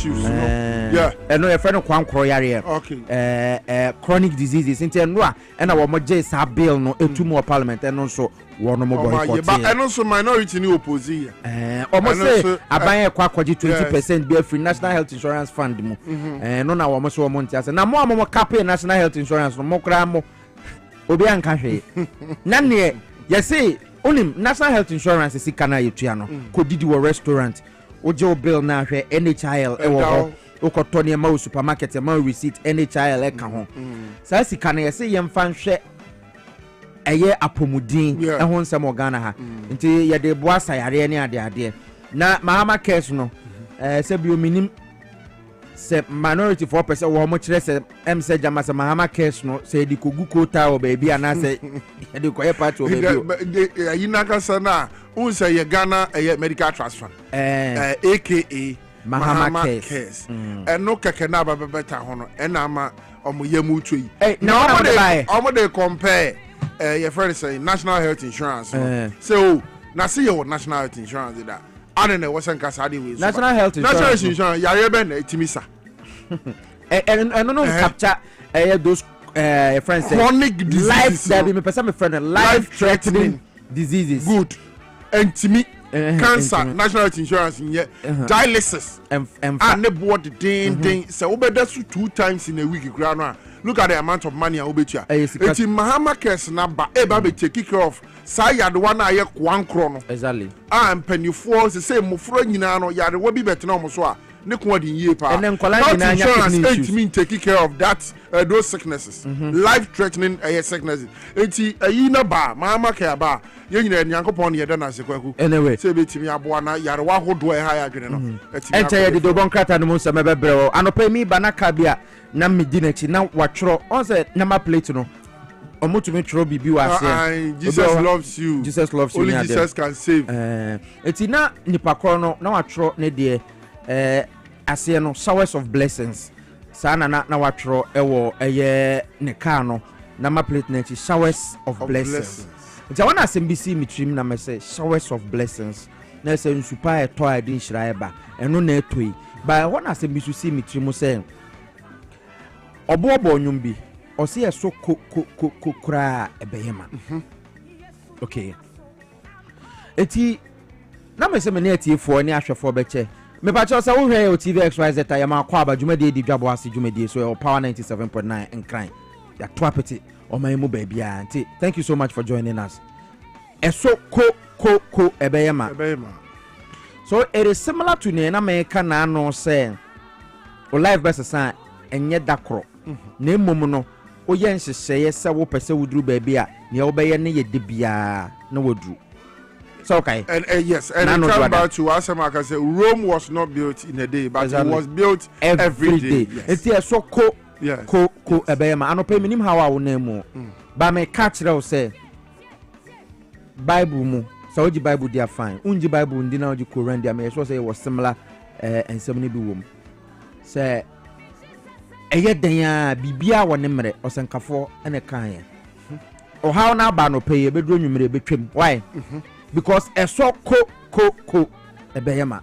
issues. Yeah. And no, a friend of Kwan Kroyari. Okay. Chronic diseases. Into Noa, and our Mojes bill no two more parliament, and also one more boycott. And also minority new opposition. Almost say I buy a quacky 20% be free National Health Insurance Fund. And no, now almost 1 month. And now more campaign National Health Insurance from Mokramo. Obian Cafe. None, yes, say only National Health Insurance is Sikana Yutiano. Could do a restaurant. Ojo bill now here NHIL. Okotonia Mau supermarket, Mau receipt, NHIL eka ho. Sa Sikana yase yem fan share a year apomudin and one some organa ha. Until ye de boasa yare ni ade. Na Mahama case no, se bi minim se minority 4% wo mo kire se say jama se Mahama case no se di kogu kota o baby ana se di koye party o baby. Yi na kasa na un say ye Ghana medical trust fund. AKA Mahama case. And no keke na ba beta ho no e na ma omoyemu twi. Na omo dey compare your friend say National Health Insurance. So na see your National Health Insurance that. I don't know what's in Casadi with National Health Insurance. Yare ben Timisa. And I don't know capture those friends say chronic diseases. Life that be me person my friend life-threatening diseases. Good. And to me cancer, National Health Insurance in dialysis and the board ding so obeda 2 times in a week grana. Look at the amount of money I obetia. It's in Mahama case number be take care of say the one I 1 krono. Exactly. And penny force the same mo fro nyina no ya de wo bi better no so a ne ko di yie pa. And then insurance mean taking care of that those sicknesses. Life threatening sicknesses. Enti ayi na ba Mahama care ba ye nyina nyankopon ye da na se kwaku. Anyway, say betimi aboa na yare wa hodo ha ya dwene no. Enti ye de dobon krata no mo se mebebre anopa mi banaka bia na medinachi na watro on say number plate no omotumi tro bibi wa se Jesus loves you. Jesus loves you. Only Jesus can save. Eti na nipa kro no na watro ne de ase no showers of blessings sana na watro ewo ne car no number plate na chi showers of blessings. Eti I want asembisi mitrim na me say showers of blessings na say nsupa eto adi nhira eba eno na etoi ba I want asembisi si mitrim say obo nyumbi osi eso kura ebeyema. Okay. Eti na me se me na etiefo ni ahwefo beche. Me pa cho sa wo hwe o TV XYZ ta ya ma kwa ba dwumade di Dwabo Ase dwumade so e power 97.9 nkran. Ya to apeti o man mu ba bia anti. Thank you so much for joining us. Eso ebeyema. So it is similar to na me ka na no say o live versus enye dakro. Na mmom no o ye nhyehyeye se wo pese wuduru ba bia ne wo be ye ne ye de bia na woduru. So okay. And yes, and I come back to Asama can say Rome was not built in a day, but exactly. It was built every day. Yes. It's so ko ebeyema. Anope minim how I will name but me catch it say Bible mu. So the Bible they are fine. Unji Bible ndi na the Quran they me so say it was similar and some ni bi wom. Say eye den ya bibia wo ne mere osenkafo ene kan ye. O how na ba no pay be dro nwumere betwem. Why? Because eso ko ebeyema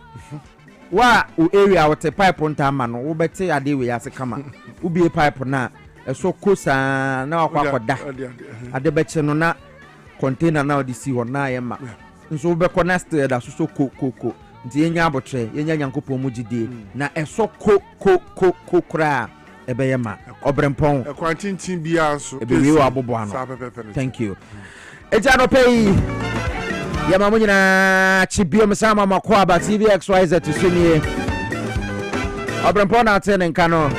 wa o area what pipe on time no wo bete ade we ase kama ubie pipe na eso ko sa na akwakoda ade beche no na container na odi si ho na yema nso wo be connect da so ko nti yenya abotre yenya nyankopon mu gidie na eso ko kra ebeyema obrempon kwantintin bia so ebewe wa abobo ano. Thank you. Eja no pay Yama munyina chibio msama makwa ba TV XYZ tusumie Obrempona atene nkano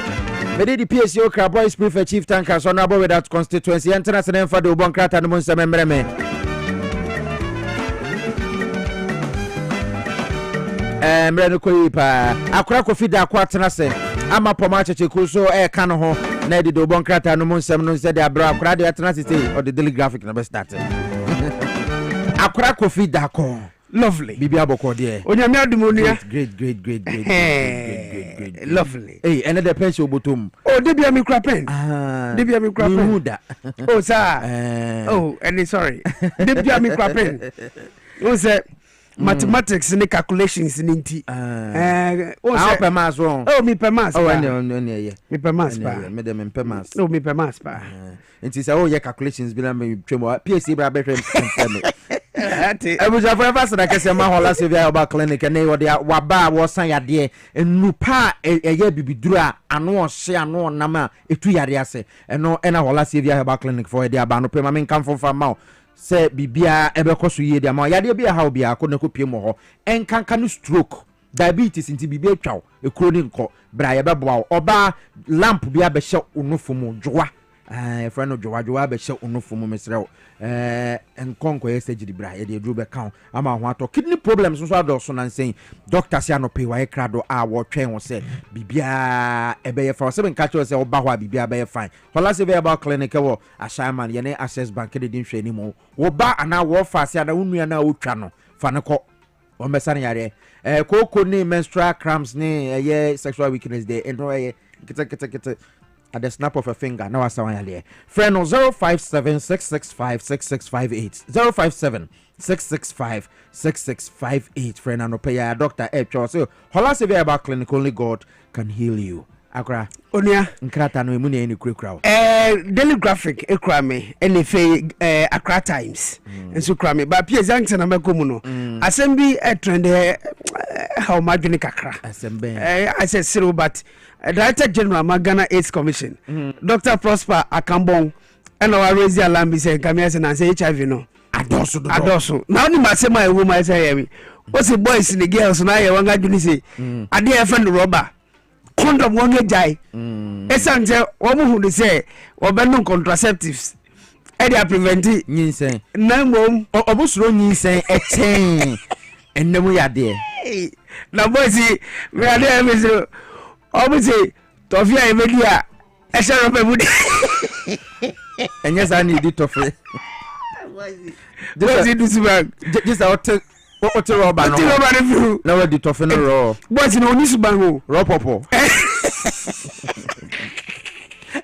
mede di Piesie Okrah boys prefect chief tanker so na bo with that constituency entrance na mfa de obon krata no monsa memreme mre no koyi pa akora kofida akwa atena se ama poma checheku so ka no ho na de obon krata no monsa no se de abra akora de atena se or the daily graphic na be start Akora Kofi Dako. Lovely. Bibi aboko there. Onyame adumonia. Great. Lovely. Hey, another pension obotom. Oh, debia mi kura pen. Debia mi kura pen. Muda. Oh, sir. Oh, and sorry. Debia mi kura pen. Oh, sir. mathematics ni calculations ni nti o pe maths wrong me pe maths oh yeah me pe maths pa me dem pe maths no me pe maths pa nti say ye calculations bi na me twemo PSC bra be hwem ebuja for ever na kese ma hola sevia oba clinic na wo dia waba wo san yade enupa eye bibiduru a ano ohye ano nam a etu yade ase eno na hola sevia oba clinic for dia ba no pe ma men kan fonfa ma se bibia ebekoso ye dia ma yade bia ha obia ko na ko pie mo ho enkanka no stroke diabetes nti bibia twaw ekuro ni nko bra ye beboa oba lamp bia be hye onofomu jowa friend jowa be hye onofomu mesrew enkonko surgery bra ye de dru be kan ama ho ato kidney problems so adoso na nsen doctor sia no pay wa krado a wo twen wo se bibia ebe ye for se ben catch se oba ho a bibia be fine hola se be about clinic wo ashaman ye ne access bank de din hwe ni mo wo ba ana wo fa sia na unua na wo twa no fa ne ko o mesa ne yare koko ni menstrual cramps ni ye sexual weakness de eno ye kete at the snap of a finger. Now I saw one friend 05766566658 05766566658 friend and pay a doctor so hola severe about clinic only God can heal you. Okrah onia nkrata no emu na any kura daily graphic ekra me ene fe Okrah Times enso kra me ba pie zank na makomu no asem bi trend how madwene kakra asem ben I said zero but Director General Magana AIDS Commission Dr. Prosper Akambong and our raise alarm be say come here and say HIV no adoso now ni masema e woman say we what's the boys in the girls na ye wanga dwene say ade e friend rubber condom won ye jai esanze wo mu hu de say obenu contraceptives e dey prevent nyinsen na mom obusuro nyinsen echen enemu yade na boys we ade me so obuse tofia emedia e share up ebudi enye sa ni di tofia boys do subag just out what rubber no na we di tofia no raw boys no oni subag o raw popo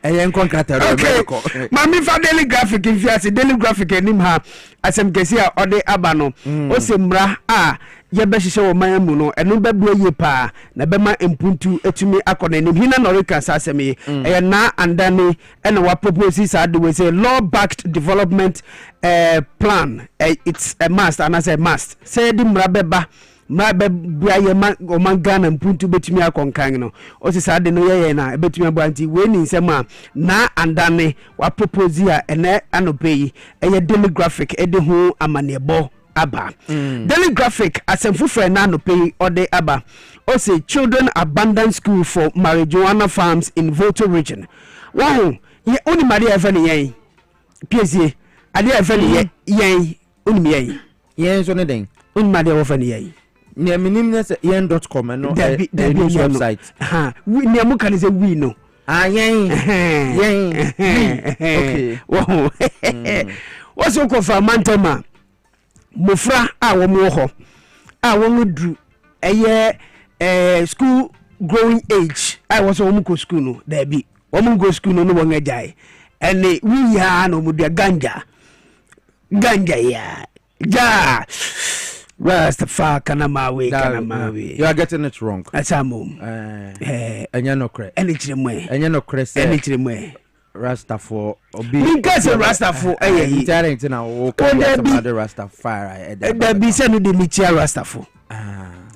eyen contractor okay mami fa daily graphic infiase daily graphic enim ha asem kesi a ode aba no o se mra a ye be hihye wo man mu no eno be bua ye pa na be ma empuntu etumi akona enim hina no reka sa asem ye na andane ena wa propose sa de we say law backed development plan it's a must and as a must say di mra beba ma be bua ye ma o man Ghana mpuntu betumi akonkan no o se sa de no ye na betumi abua nti we ni nsem a na andane wa propose a ene anopeyi eye daily graphic e de ho amanebo aba daily graphic asemfufre na anopeyi ode aba o se children abandon school for marijuana farms in Volta region wow ye oni maria evani yen piesie ade evani yen oni mi yen so ne den oni maria evani yen ne minim ne yen.com no news website ha ne mu kan se we no yen okay wow what's your confirmantama mofra a wo mo ho a wo no dru eye school growing age I was wo ko school no there be wo mo go school no no won ajai ene wi ya no mo dia ganja ya ja Rastafari kana mawe you are getting it wrong that's a mom enya no kre ene chiremwe enya no kre se ene chiremwe Rastafari obi because Rastafari internet na wo ka the Rastafari there be say no de michia Rastafari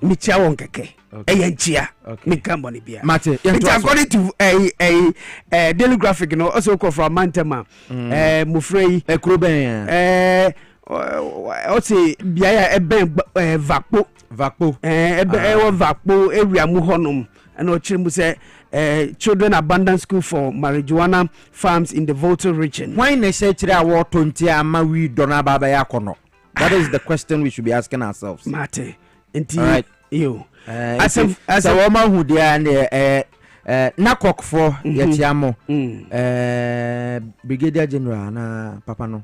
michia won keke nchia me kambo ni bia mate it's according to daily graphic no also call from Mantama mufrei ekroben o say bia eben vakpo vakpo area mu honum and o chirimu say children abandon school for marijuana farms in the Volta region. Why ne say chire awo 20 ama we dona baba ya kono? That is the question we should be asking ourselves. Mate. Enti right. You. As a woman who dia na kokfo yetiamo Brigadier General na papa no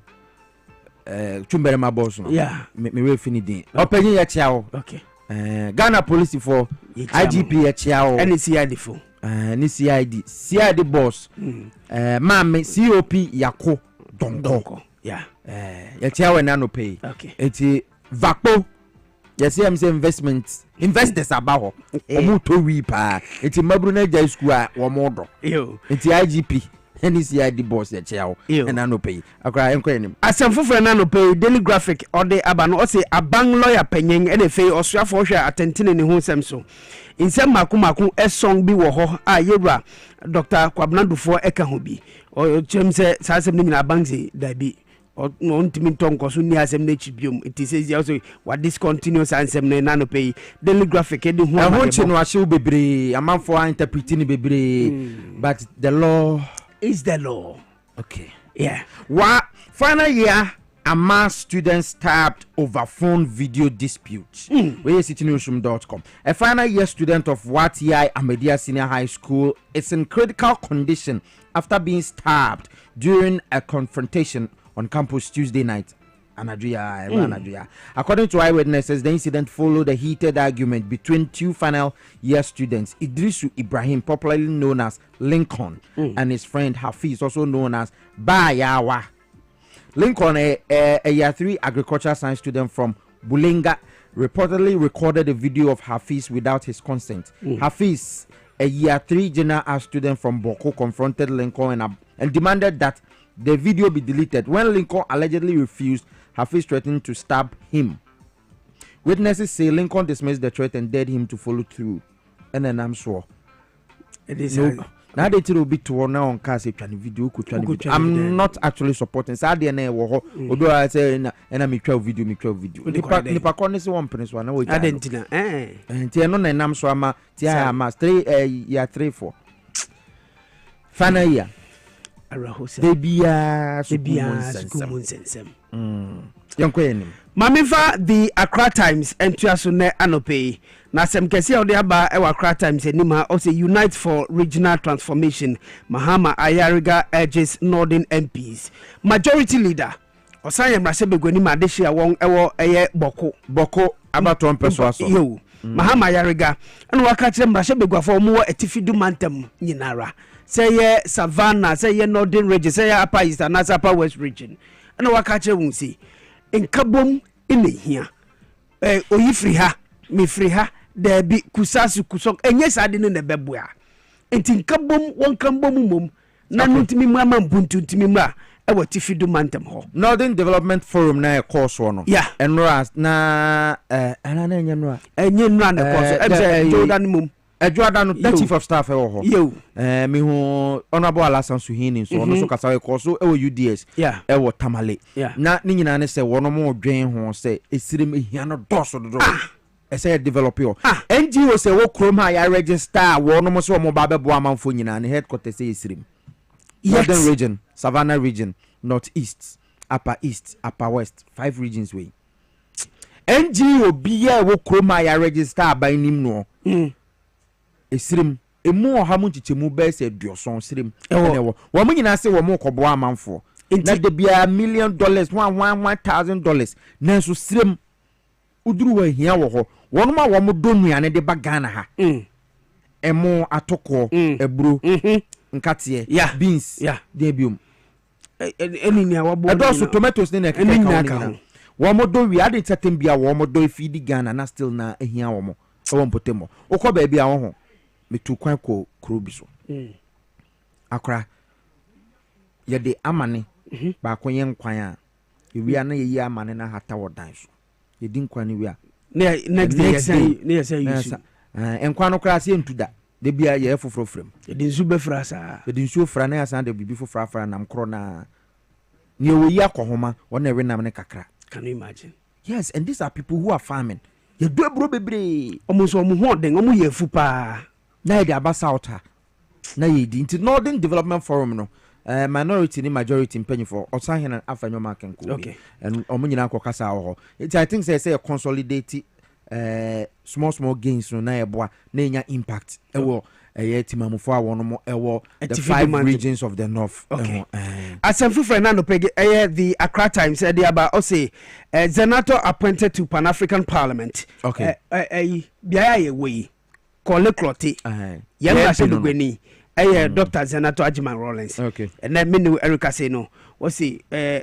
chumbere ma boss no. Yeah. Me we finidi. Openyin yetiawo. Okay. Ghana police for IGP yetiawo. NCID for ni CID boss mame COP yako donko yeah yetiawe na no pay okay eti vakpo Yes, I'm saying investors about omo to we pa. Enti mabru na jai school a wo modo. Yo. Enti IGP any CID boss ya chia and no pay. Akra enko enim. Asem fofo na no pay Daily Graphic or the aba no say abang lawyer penyen e dey fey osuafo hwe atentene ne ho sem so. Insem maku e song bi wo ho a yewura Dr. Kwabnadufo eka ho bi. O chem se sa asem ni na bank da bi. No ntimi tonko so ni asem na chibiom it says also what discontinuous ansem na no pay Daily Graphic e de ho ahonchi no ahye bebre amanfo interpreting bebre but the law is the law. Okay. Yeah. Final year Ama students stabbed over phone video dispute. Where is citynewsroom.com. A final year student of Watiai Ahmadiyya Senior High School is in critical condition after being stabbed during a confrontation on campus Tuesday night. Anadria. According to eyewitnesses, the incident followed a heated argument between two final year students, Idrisu Ibrahim, popularly known as Lincoln, and his friend Hafiz, also known as Bayawa. Lincoln, a year 3 agricultural science student from Bulenga, reportedly recorded a video of Hafiz without his consent. Hafiz, a year 3 general art student from Boko, confronted Lincoln and demanded that the video be deleted. When Lincoln allegedly refused, Hafiz threatened to stab him. Witnesses say Lincoln dismissed the threat and dared him to follow through. And then I'm sure. It is now they will be to now on cast video. I'm not actually supporting. Sadly, although I say and I'm 12 video. Nipa corners one prince one. I didn't know. And Tiano and I'm so ama Tia mas 3 year 3 4. Final year. They be Mamifa the Accra Times and Tuasune Anope. Nasem Kesi Odiaba Ewa Accra Times Enima also Unite for Regional Transformation. Mahama Ayariga urges Northern MPs. Majority Leader Osanya Mrasebe Gwenima Adeshia Wong Ewo Eye Boko about 1 person. Yo Mahama Ayariga and Wakache Mrasebe Gwafo Mo Etifidu Mantem Nyinara. Say ye Savannah, say ye Northern region, say ye Upper East and Upper West region. And Wakache won't see. In Kabum in the here. Oyifri ha, me free ha, there be Kusasu Kusok, and yes, I didn't in the Bebua. And in Kabum, one Kambum, none to me, Mamma Buntu to me, ma, I will tiffy do Mantam Hall. Northern Development Forum, na course one. Yeah, and Ras na and yen run the course, Jordan Mum. Jordan, the chief of staff, yo, me who honorable Alasan Suhini, so no so Kasa Koso, UDS, yeah, Ewo Tamale, yeah, not Nina say one more drain home, say, it's me, he no doors of the door. I say, develop your NGO say, what chroma I register, one almost one more Baba Boaman Funina, and headquarters say, Srim. Northern region, Savannah region, Northeast, Upper East, Upper West, 5 regions way. NGO be a what chroma I register by Nimno. Esrim emu ohamu chichemu be se dioson srim ewo wo mu nyina se wo mu kobo amanfo na de bia $1 million $1,000 na so srim uduru wa hia wo ho wono ma wo mu donuane de bagana ha emu atoko eburo nkate beans de biom eni awabo edo tomatoes ne ka wo mu do wi ade tetem bia wo mu do feed Ghana na still na hia wo mu wo mpotemo ukọ ba bia wo ho me tu kwan ko krobiso Accra ye de amane ba ko yen kwan a ewia na ye amane na hata wodan so ye din kwan wi a next day you see enkwan no kra se entuda de bia ye foforo frem ye din su be fra sa ye din su fra na asan de bibi foforo fra nam kro na ne wo yi akohoma wona ewe nam ne kakra. Can you imagine? Yes, and these are people who are farming. Ye do bro bebre almost omu ho den omu ye fu pa na de abasa outa na ye di into Northern Development Forum no minority ni majority mpanyi for osahena afanyo maken ko okay and omu nyina akokasa ho it I think say consolidate small gains no na eboa na enya impact ewo timamufo awon mo ewo the 5 regions of the north. Okay. Asemfu Fernando Pege the Accra Times said about Ose Senator appointed to Pan-African Parliament. Okay. Biaya ye we Kole Klote. Yanga Shedugweni Dr. Zenato Ajiman Rollins. Okay. And then me Erica say no. What say a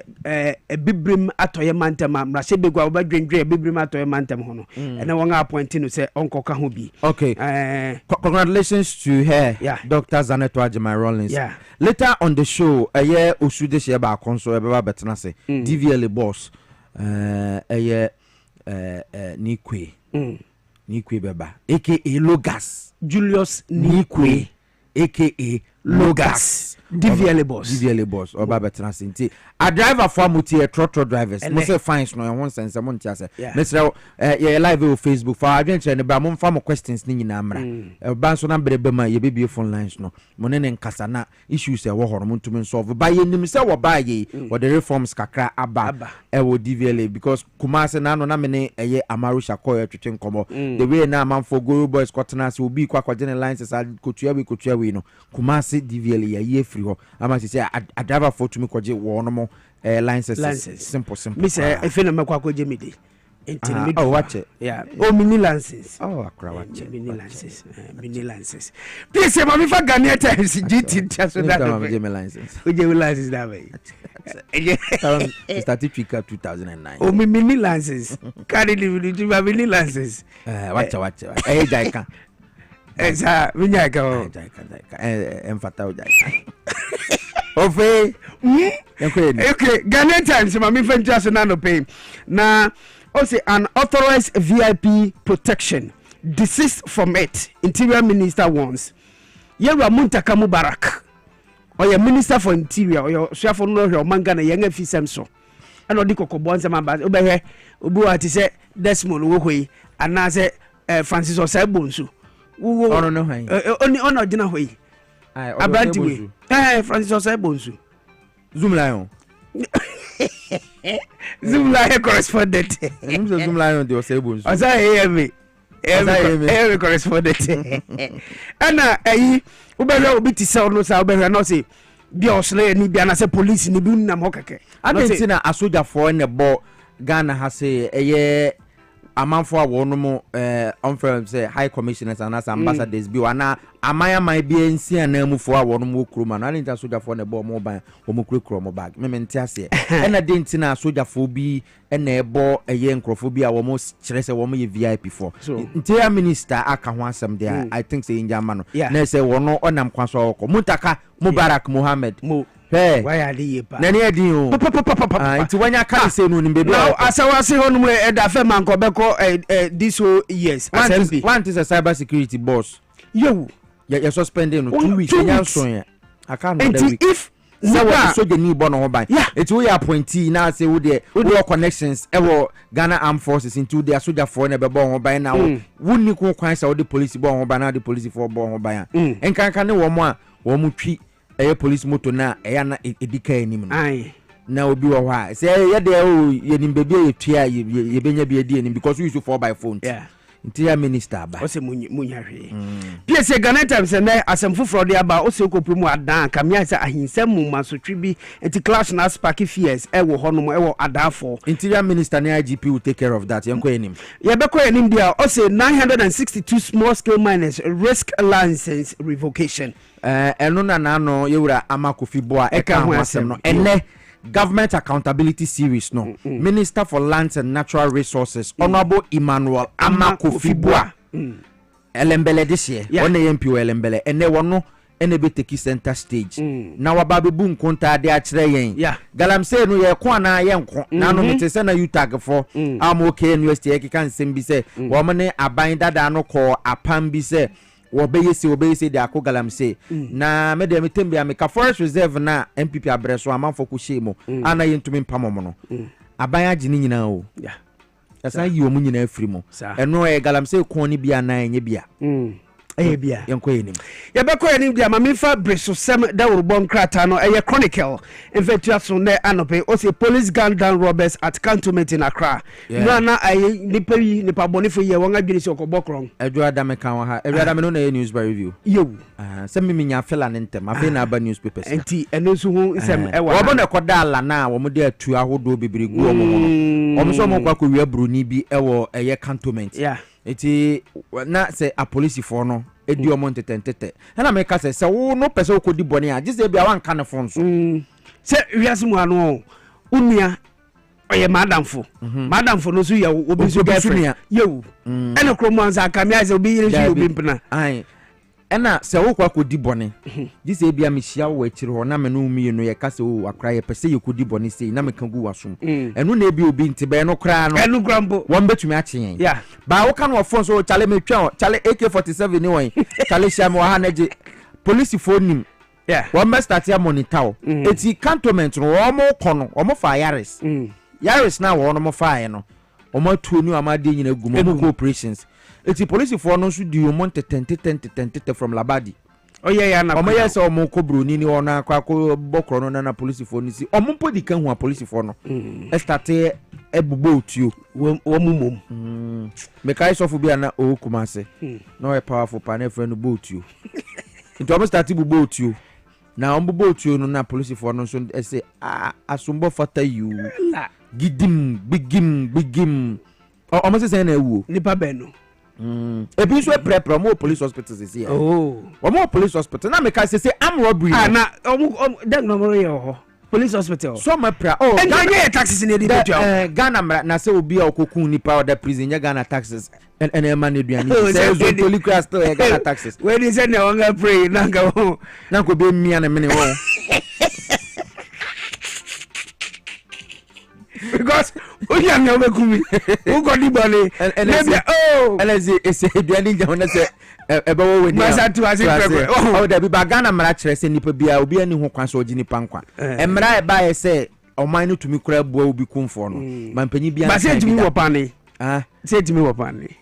bibrim atoye mantama mrashe begwa obadwendwe bibrim atoye mantam hono. And then one appointing to say Uncle Kahubi. Okay. Congratulations to her, Dr. Zenato Ajiman Rollins. Yeah. Later on the show, a year Usude Sheba Consul Betanase, DVLA boss, a year Nikwe Beba, aka Logas. Julius Nikwe, aka Logas. DVLA boss. Or Baba Transinti. A driver for Muti, trotro drivers. Most fines no one sense. Someone tells us. Mr. Live on Facebook for adventure and Bamon farm questions. Nini Namra. A banso number Bema, ye baby phone lines no. Monen and Casana issues a war hormone to solve by ye himself or by ye or the reforms Kakra Abba. Ewo DVLA because Kumasa Nano Namene a ye Amarusha Koya to Chinkomo. The way now man for Guru Boys Cottonas will be quite general lines as I could no. Kumasi DVLA a year free. I must say, I drive for to me kwaje one more licenses. Simple. Miss, I feel I'm a quack Jimmy. Oh, watch it. Yeah. Oh, mini lances. Oh, watch it. Mini lances. Please say, Mammy, for Ghana times, GT just so that Jimmy license. We give license that way. Started pick up 2009. Oh, mini lances. Carry the mini lances. Watch it. Hey, Jaika. Esa vinyaka emfata ujaka ofe okay Ghana Times ma me fenja so na no pay na o say unauthorized VIP protection desist from it Interior Minister wants Yera Muntaka Mubarak or your Minister for Interior or your chef for no your manga na yanga fisem so and odi kokobon sama ba obehe obu ati say Desmond wo hoi and say Francis Osebonsu Oh no, only on dinner way. About way. Francis Osebonsu. Zoom Lion. Zoom Lion correspondent. Zoom Lion the Osebonsu. As I hear me. Every correspondent. And ubelo biti sa no sa ubelo no say bi osle ni bi na say police ni bi na mokake. Adenti na asoja for ne bo Ghana ha say eye amanfo a wono mo on say high commissioners and as ambassadors bi wana amaya mai bi ensi anamufo a wono mo kuruma na nta soja for ne bo mo ban o mo kuro mo bag me mente ase na denti na soja for bi na ebo eye nkrofo bi a wo mo kire se wo mo ye VIP for interior minister aka ho asem there I think say injama no na say wono onam kwaso okọ Muntaka Mubarak Mohammed Hey, why are they? Nani adin o. It's when you can say no ni baby. Now asawase honu mu edafe man ko beko this whole years. One is a cyber security boss. You suspending 2 weeks. I can't know that week. If so the new born on by. It's we appointee now say we there connections ever Ghana Armed Forces into their soldier for never born by now. Wouldn't you quite say the police born by now the police for born by. And can no one more treat a police motor na na edika enim no na obi wo ha say ye de o ye nim bebe ye tua ye benya be edi enim because we use 4x phone Interior Minister ba o se munya hwe Piesie Ghana Times na asem foforo de aba o se kopemu adan kamia say ahinsam mu masotwi bi enti clash na spark fears e wo hono e wo adafo Interior Minister na IGP will take care of that yenko enim ye beko enim dia o say 962 small scale miners risk license revocation eno na no yewura amakofi boa e ka ho asem no ene Government Accountability Series no Minister for Lands and Natural Resources Honorable Emmanuel Amakofibua Elembele this year on the MPO Elembele ene wono ene be take center stage na wababebu nkonta de akire yen galamse no ye ko na ye nko na no mete se na utag for am okay university e kan sem bi se wo mane aban dada no ko apam bi se obeyesi de akọ galamse na me de metembi ameka forest reserve na MPP abreso amanfo ko shemo ana yentumi mpamo no aban agi ni nyina o asa yi omu nyina afiri mo eno e galamse ko ni bia na enye bia bia yenko enim ye beko enim bia ma mefa breso sem da worbon krata no eye chronicle infetua so ne anope o say police gun down robbers at cantonment in Accra na ayi nipa bonifo ye won adwini se okobokron adwo adame kan wa ha adwo no na news by review yewu sem mi nya fela ne ntem afi na aba newspapers enti eno so hu sem e wa wo bo na koda ala na wo mo de atu ahodo bebere gu omo so mo kwa ko wi abroni bi e wo eye cantonment eti na say a police for no edi omo ntete na me ka say wo no pese ko di bone a just be a wan kan fo nso say wiase mu ano unia oye madamfo no so ya obi so girlfriend yewu ene kromo anza kamia say obi yire shi obi mpena ai ena se wo kwa kodi bone ji se bia me hia wo akire ho na me no mi no ye ka se wo akra ye pese ye kodi bone sei na me kan gu wasom enu na ebi obi ntibe no kra no enu grambo won betumi achen yeah ba wo kan wo fon so chale me twa chale AK47 ni won chale hia me wa na je police phone nim yeah won me start ya monitor eti cantonment no wo mo kono wo mo fa yaris na wo no mo fa no wo mo tuo ni amade nyina gu mo cooperations eti police for no so di o monte tente from Labadi oh yeah na omo yes omo kobro ni ona akwa bokro no na police for ni si omo podi kan hu a police for no start ebubo otuo wo mumum me kai so fu bia na o kumase no e powerful panel friend no botuo nti omo start bubo otuo na omo bubo otuo no na police for no so say asumbo fata you gidim bigim omo say na ewu nipa beno ebi so prepare mo police hospital is here mo police hospital na me ka say am robbery na dem no more yo police hospital so my prayer Ghana taxes in the Ghana na say obi a okokun nipa or the prison ya Ghana taxes and man eduani say so police class still Ghana taxes when they say no one pray na go be me and me wo because we are never coming who got the money and elezi ese eduani nja wona say ebe wo weni masa tu ase pepe da bi ba Ghana mara kire se nipa bia obi ani ho kwan so ogi nipa nkwa emra e ba ye se oman no tumi kura bua obi kumfo no mampanyi bia ba se tumi wo pane se tumi wo pane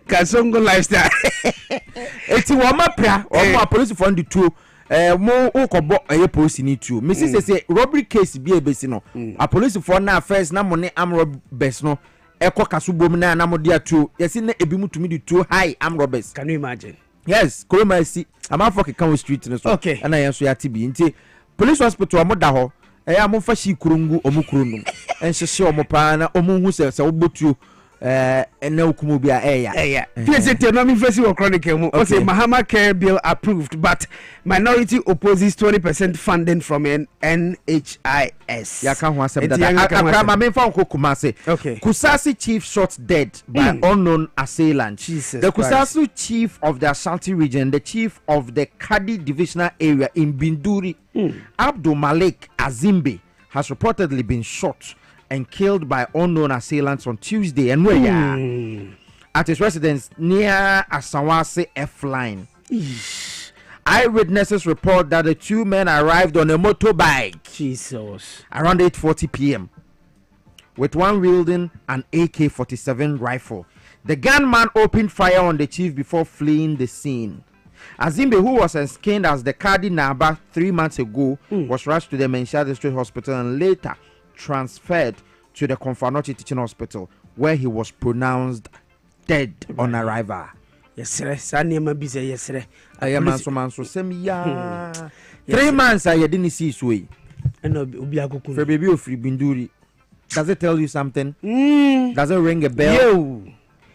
kasongo lifestyle eti wo mapra o police for ndi tuo mo ukobo eye police ni tuo mesi say robbery case bi ebesi no a police for na first na mo ne am robbers no eko kasubom na mo dia tuo yesi na ebi mutumi di tuo high am robbers. Can you imagine? Yes, Koloma si amafo kan street no so okay. Na yenso ya tibi nti police hospital omo da ho amo fa shi kurungu omukurunum enhyehye omo pa na omo hu se obotuo na okumu bia eya Piesie no me Piesie Okrah chronicle mu o say Mahama Care Bill approved but minority opposes 20% funding from NHIS. Ya kan ho asem da akra me fa nkokuma say Kusasi chief shot dead by unknown assailant. The Kusasi chief of the Ashanti region, the chief of the Kadi divisional area in Binduri, Abdul Malik Azimbe, has reportedly been shot and killed by unknown assailants on Tuesday and where at his residence near Asawase F line. Eyewitnesses report that the two men arrived on a motorbike around 8:40 p.m. with one wielding an AK-47 rifle. The gunman opened fire on the chief before fleeing the scene. Azimbe, who was enskined as the Kadi Naba 3 months ago, was rushed to the Mensha District Hospital and later transferred to the Konfanochi Teaching Hospital, where he was pronounced dead on arrival. Yes, sir. Sanyama bi say yes, sir. I am so sem ya. 3 months I didn't see his way. And obi akoko. For baby of free Binduri. Does it tell you something? Does it ring a bell? Yo.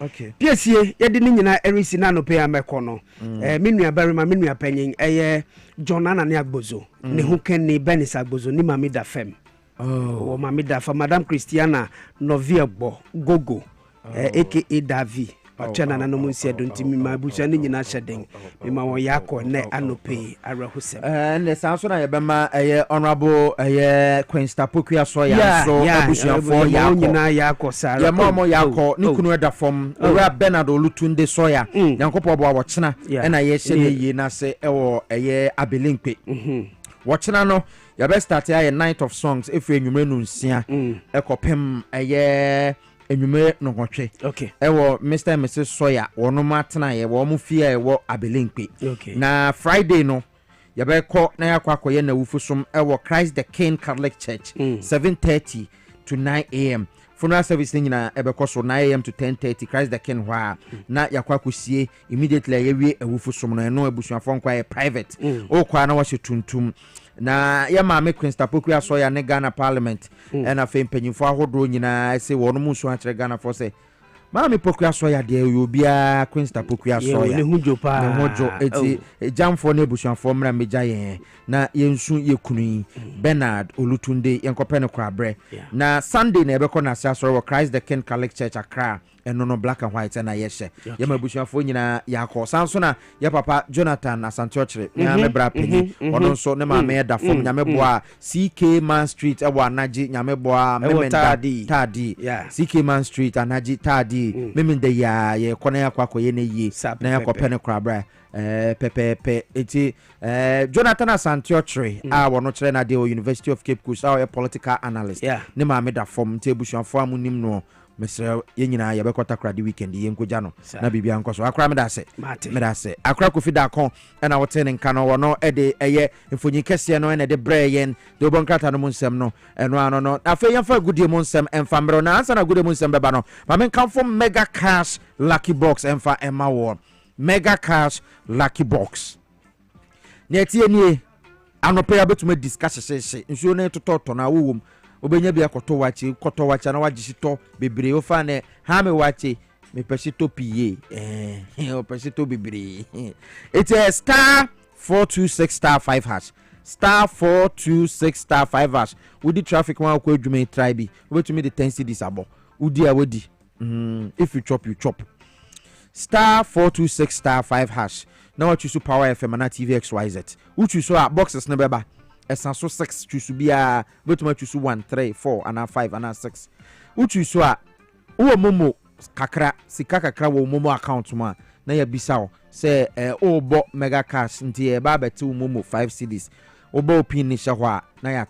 Okay. Piesie ye de nyina erisi na no pe ameko no. Menua barima menua panyin John Anane Agbozo. Ne ho ken ne Benis Agbozo ni mami da fem. Oh, mami da fa Madam Christiana Novia Gogo. Aka Davi. Ochana na no munsia donti mi mabucha ne nyina hyeden. Mi ma won yakọ ne anope arahusem. Ne sanso na ye bema honorable Queen Stapokua Soya so abusia for yakọ nyina yakọ sara. Ya mo yakọ ni kunu eda form ora Bernard Olutunde Soya. Yankopo bo wochena na ye hye ne yi na se ewo Abelinkpe. Wochena no ya be start ya night of songs efu enwumre no nsia ekopem enyume no hotwe ewo Mr and Mrs Soya wono matena ye wo mu fie ewo Abelinkpe na Friday no ya be ko na yakwa akoye na wufusom ewo Christ the King Catholic Church 7:30 to 9 a.m. Funeral service nyina ebeko so 9 a.m. to 10:30 Christ the King hwa na yakwa kosie immediately ye wie awufusom no eno abusuafo nkwa ye private o kwa na wo tuntum na ya maame Queen Stapokua Soya ne Ghana Parliament na fe mpanyimfo ahodo nyina se wono mu so akere Ghana for say Mami Pokua soya de obia Queensta Pokua soya. Ne hujo pa. Ne hojo eti jamfo ne busuanfo mra meja yen na yensu yekunu Bernard Olutunde yenkopene kwabre. Na Sunday na ebekọ na asasoro wo Christ the King Catholic Church Accra eno no black and white na yeshe. Ye mabusuanfo nyina yakọ sanso na ye papa Jonathan Asantiochre na mebra peni ono nso ne ma me da fom nyame boa CK Man Street ewa anaji nyame boa memenda tadi CK Man Street anaji tadi memenda ya ye kona yakwa koye ne yi na yakopene kwabra pepepe eti Jonathan Asantiochre a wono kire na de University of Cape Coast a political analyst ne ma me da fom tebusuanfo amunim no Mr. Yenyina yabekota kra di weekend yenkoja no na bibia nkoso akra me da se akra kofi da kon na wote ne nka no wono ede eye mfonyi kese no na de breyen de obonkrata no munsem no eno ano no afa yemfa gudie munsem emfa mro na ansa na gudie munsem beba no ma men kan for mega cash lucky box emfa emma wo mega cash lucky box ne tie nie anope ya betuma discuss sese nsuo ne tototo na wowom obenya bia koto wachi na wagishito bebre ofa ne ha me wachi me pesito pie o pesito bebre it's a star 426 star 5 hash star 426 star 5 hash udi traffic one ko adwuma try bi obetumi the 10 cedis abo udi awodi if you chop star 426 star 5 hash now what you power FM na TV XYZ uchu so boxes na beba esanso 6 choose bia betuma choose 1 3 4 and 5 and 6 uchu so a wo momo kakra sika kakra wo momo account ma na ya bisao say o bo mega cash nti e ba beti wo momo 5 cedis o bo pin ni hwa na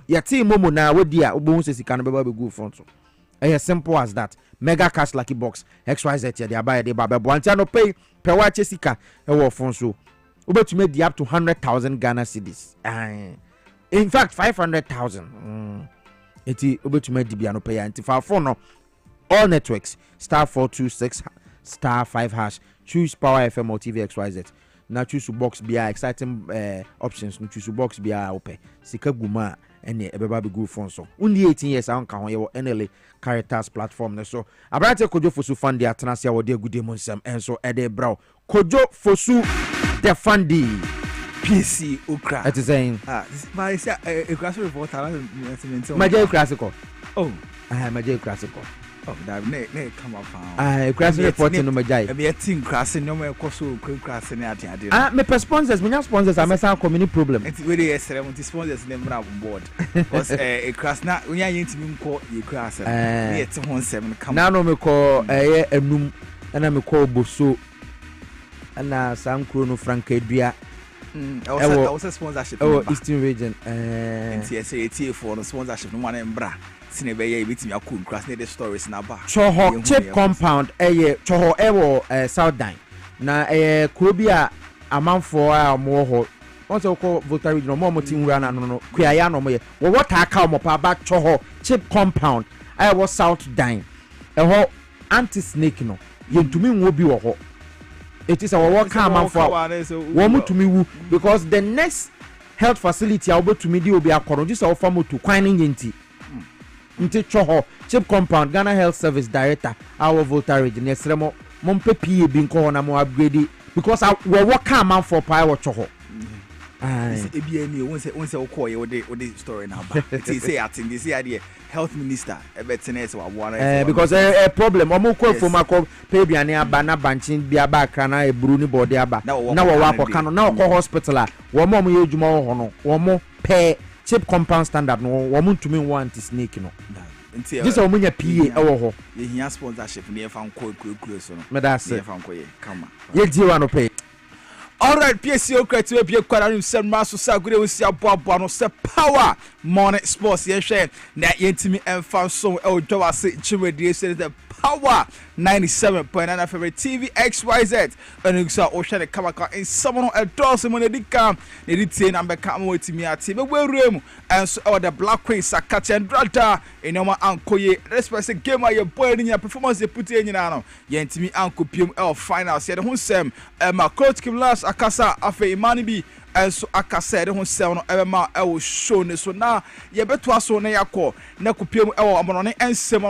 yate momo na wodi a obo hu se sika no beba be go front so as simple as that mega cash lucky box XYZ ya de abaye de ba bo antia no pay pe wa chesika e wo front so obetumi di up to 100,000 Ghana cedis in fact 500,000 eti obetumi di bia no pay anti fa phone no all networks star 426 star 5 hash choose power FM or TV XYZ na choose box bia exciting options no choose box bia ope sika guma ene ebeba be go phone so only 18 years an ka ho ye NLA Caritas platform ne so abrante kojo fosu fund ya tenasia wo de gude mo nsem enso ede braw kojo fosu the fundy Piesie Okrah. It is saying my Okrah report Major Classical. Oh, I am Major Classical. Oh, that ne come up. Okrah report no Majai. Me a team crossing no me koso crossing at me sponsors, me sponsors are mess community problem. It's really yesterday when the sponsors name on board. Because Okrah na we are intimi ko Okrah. Me at 17 come. Now no me call enum and me call boso na Sam Krono Frankedua. I was a sponsorship. Eastern region. NTSA for the sponsorship. No one in Bra. Sinebeye betimi akun cross ne the stories na ba. Choho chip compound choho ewo South Dine. Na kurobia amanfo a mo ho. Once we call Volta region mo tin wura na no kuaya no mo ye. Wo water aka mo pa ba choho chip compound. I was South Dine. Eho anti snake no. Yentumi nwo bi wo ho. It is our work come for one to me because the next health facility I'll to me will be a corner just our farm to quining yinti choho chip compound Ghana Health Service Director our Volta region yes remo mompe pie bin ko na mo upgrade because our work come for power choho ebia once okoye o de story na ba it say atin this idea health minister ebetene wa one because a problem omo ko from akọ pay biane aba na banchin bia ba kra na eburu ni body aba na wo wa akọ no na okọ hospital a wo mo ye adwuma ho no wo mo pay chip compound standard no wo mo ntumi want snake no this o munya PA e wo ho ye hia sponsorship ne fa nko ekure so no me da say ye fa nko ye kama ye di wa no pay. All right, Piesie Okrah to be quite some mass so good we see aboa no se power morning sports ye share na yentimi emfa so Dwabo Ase chimedie say the power 97.9 favorite TV XYZ and so o share the kamaka in someone endorse mo na dika na ditie na mbeka mo wetimi ati be werem and so the black queen sakati and brother enoma ankoye respect game aye boy ni performance they put in nyina no yentimi ankopiem finals ye the ho sem ma coach Kim last akasa afa imani bi enso akasa de ho sem no ma show ne so na ye beto aso na yakọ na kopiem amonone ensem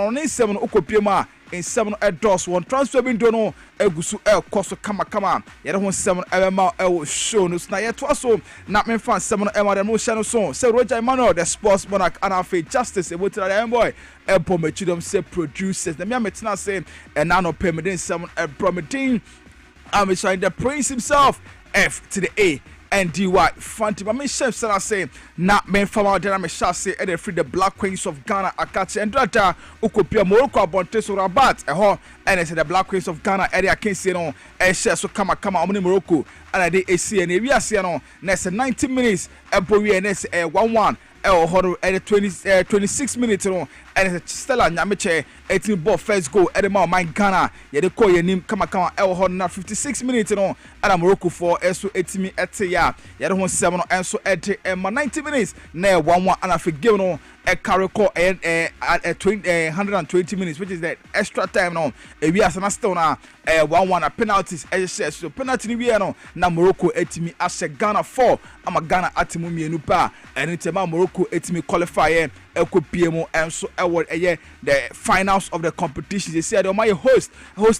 no okopiem a in 7 doors one transfer window no egusu koso kama yɛde ho 7 ma show no na yɛto so na me fan 7 ma dem no hyɛ so say Roger Emmanuel the sports monarch and afi justice ebotira the boy machidom say producers na me ametena say and now no payment 7 promoting I'm showing the prince himself F to the A and DY Fanti but me chef say say na men fama dey na me sha say e dey free the Black Queens of Ghana Akachi and Data ukopia Morocco abonte so Rabat and say the Black Queens of Ghana area can say no e share so kama omni Morocco and dey AC and we ase no na say 90 minutes e bo we na say 1-1 and 26 minutes no and Stella Nyameche 18 ball first goal at the man Ghana ye de call your name kama na 56 minutes no and Morocco for so 80 ya ye de 7 and so at 90 minutes na 1-1 and I game no a carry call and 120 minutes which is that extra time no we are still na 1-1 a penalties so penalty we no na Morocco 80 as Ghana 4 ama Ghana atimu mienu pa and it's Morocco 80 qualify ekopiem and so the finals of the competition they said my host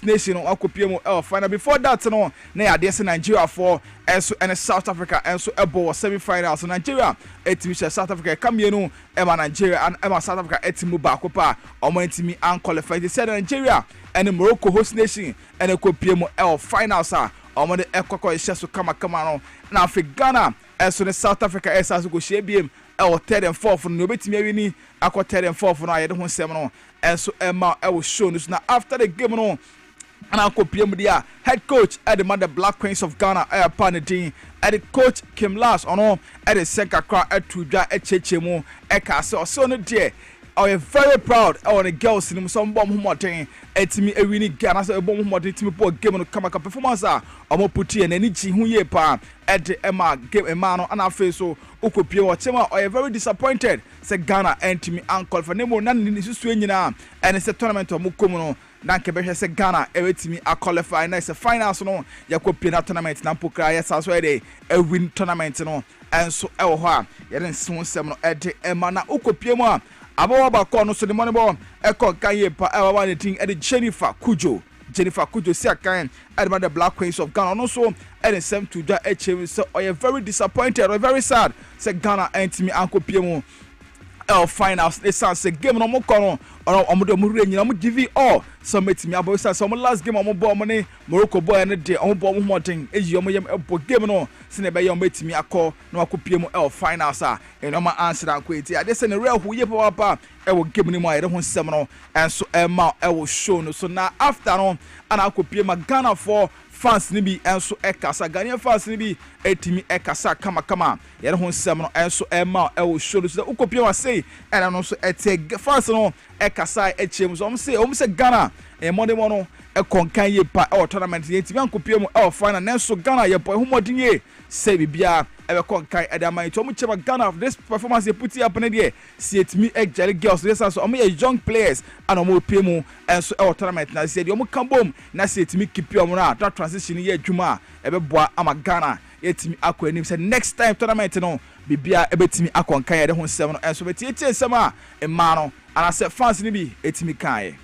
nation on ekopiem final before that no na ade Nigeria for and South Africa and so ebo semi-finals Nigeria etimi South Africa kamienu ema Nigeria and ema South Africa etimu baako pa omo etimi an qualify they said Nigeria and Morocco host nation and ekopiem finals omo de ekoko so kama no na Ghana and so the South Africa as go share biem 3rd and 4th no betimi awini akọ 3rd and 4th no ayede ho sem no and so Emma will show no now after the game no and akopiem dia head coach at the Black Queens of Ghana panedin at the coach Kim Last ono at the Senkakra at Tudwa echechemu eka so no there I am very proud of the girls in some bomb mountain etimi ewini Ghana so bomb mountain timi po game no kama performance omo puti and any hu ye pa at the Emma game Emma no and afa so ukopie wo chema I am very disappointed say Ghana entimi uncle for nemo na ni susu nyina and it's a tournament omo kom no na nkebe say Ghana ewetimi a qualify na say finals no yakopie na tournament na pokra yes so e win tournament no and so e wo ho a ye den so sem no e de Emma na ukopie mu a abawa ba ko no so the money ball eko kan ye pa abawa ne tin e Jennifer Kujo si akan at the Black Queens of Ghana no so and the same to that HM so I am very disappointed or very sad say Ghana entimi ankopie mu finals they say game no mo kono omo do mo nyina mo give all so metimi abo say so mo last game omo ball money Morocco boy ne de omo ball mo moten eji omo yem ebo game no se ne be yom metimi akọ na akopie mu finals and no ma answer akọ eti ade say ne real hu ye papa wo game ni mo ayede ho sem no and so ma wo show no so now after no ana akopie ma Ghana for fans ni bi enso ekasa Ghanaian fans ni bi etimi ekasa kama yere ho nsem no enso ema wo show so ukopie wa say and no so ete fans no ekasa echem so om say Ghana money no ekonkan ye pa tournament etimi ankopie mu final nenso Ghana ye boy humodin ye say bibia ebe konkan edaman to om chema Ghana this performance they put up na there see etimi ejere girls this so om young players and om pie mu enso tournament na say om kambom na say etimi keep om na that transition ye adwuma ebe boa ama Ghana etimi akọ anim say next time tournament no bibia ebetimi akonkan ye de ho nsem no enso beti nsem a emma no and I said fans ni bi etimi kan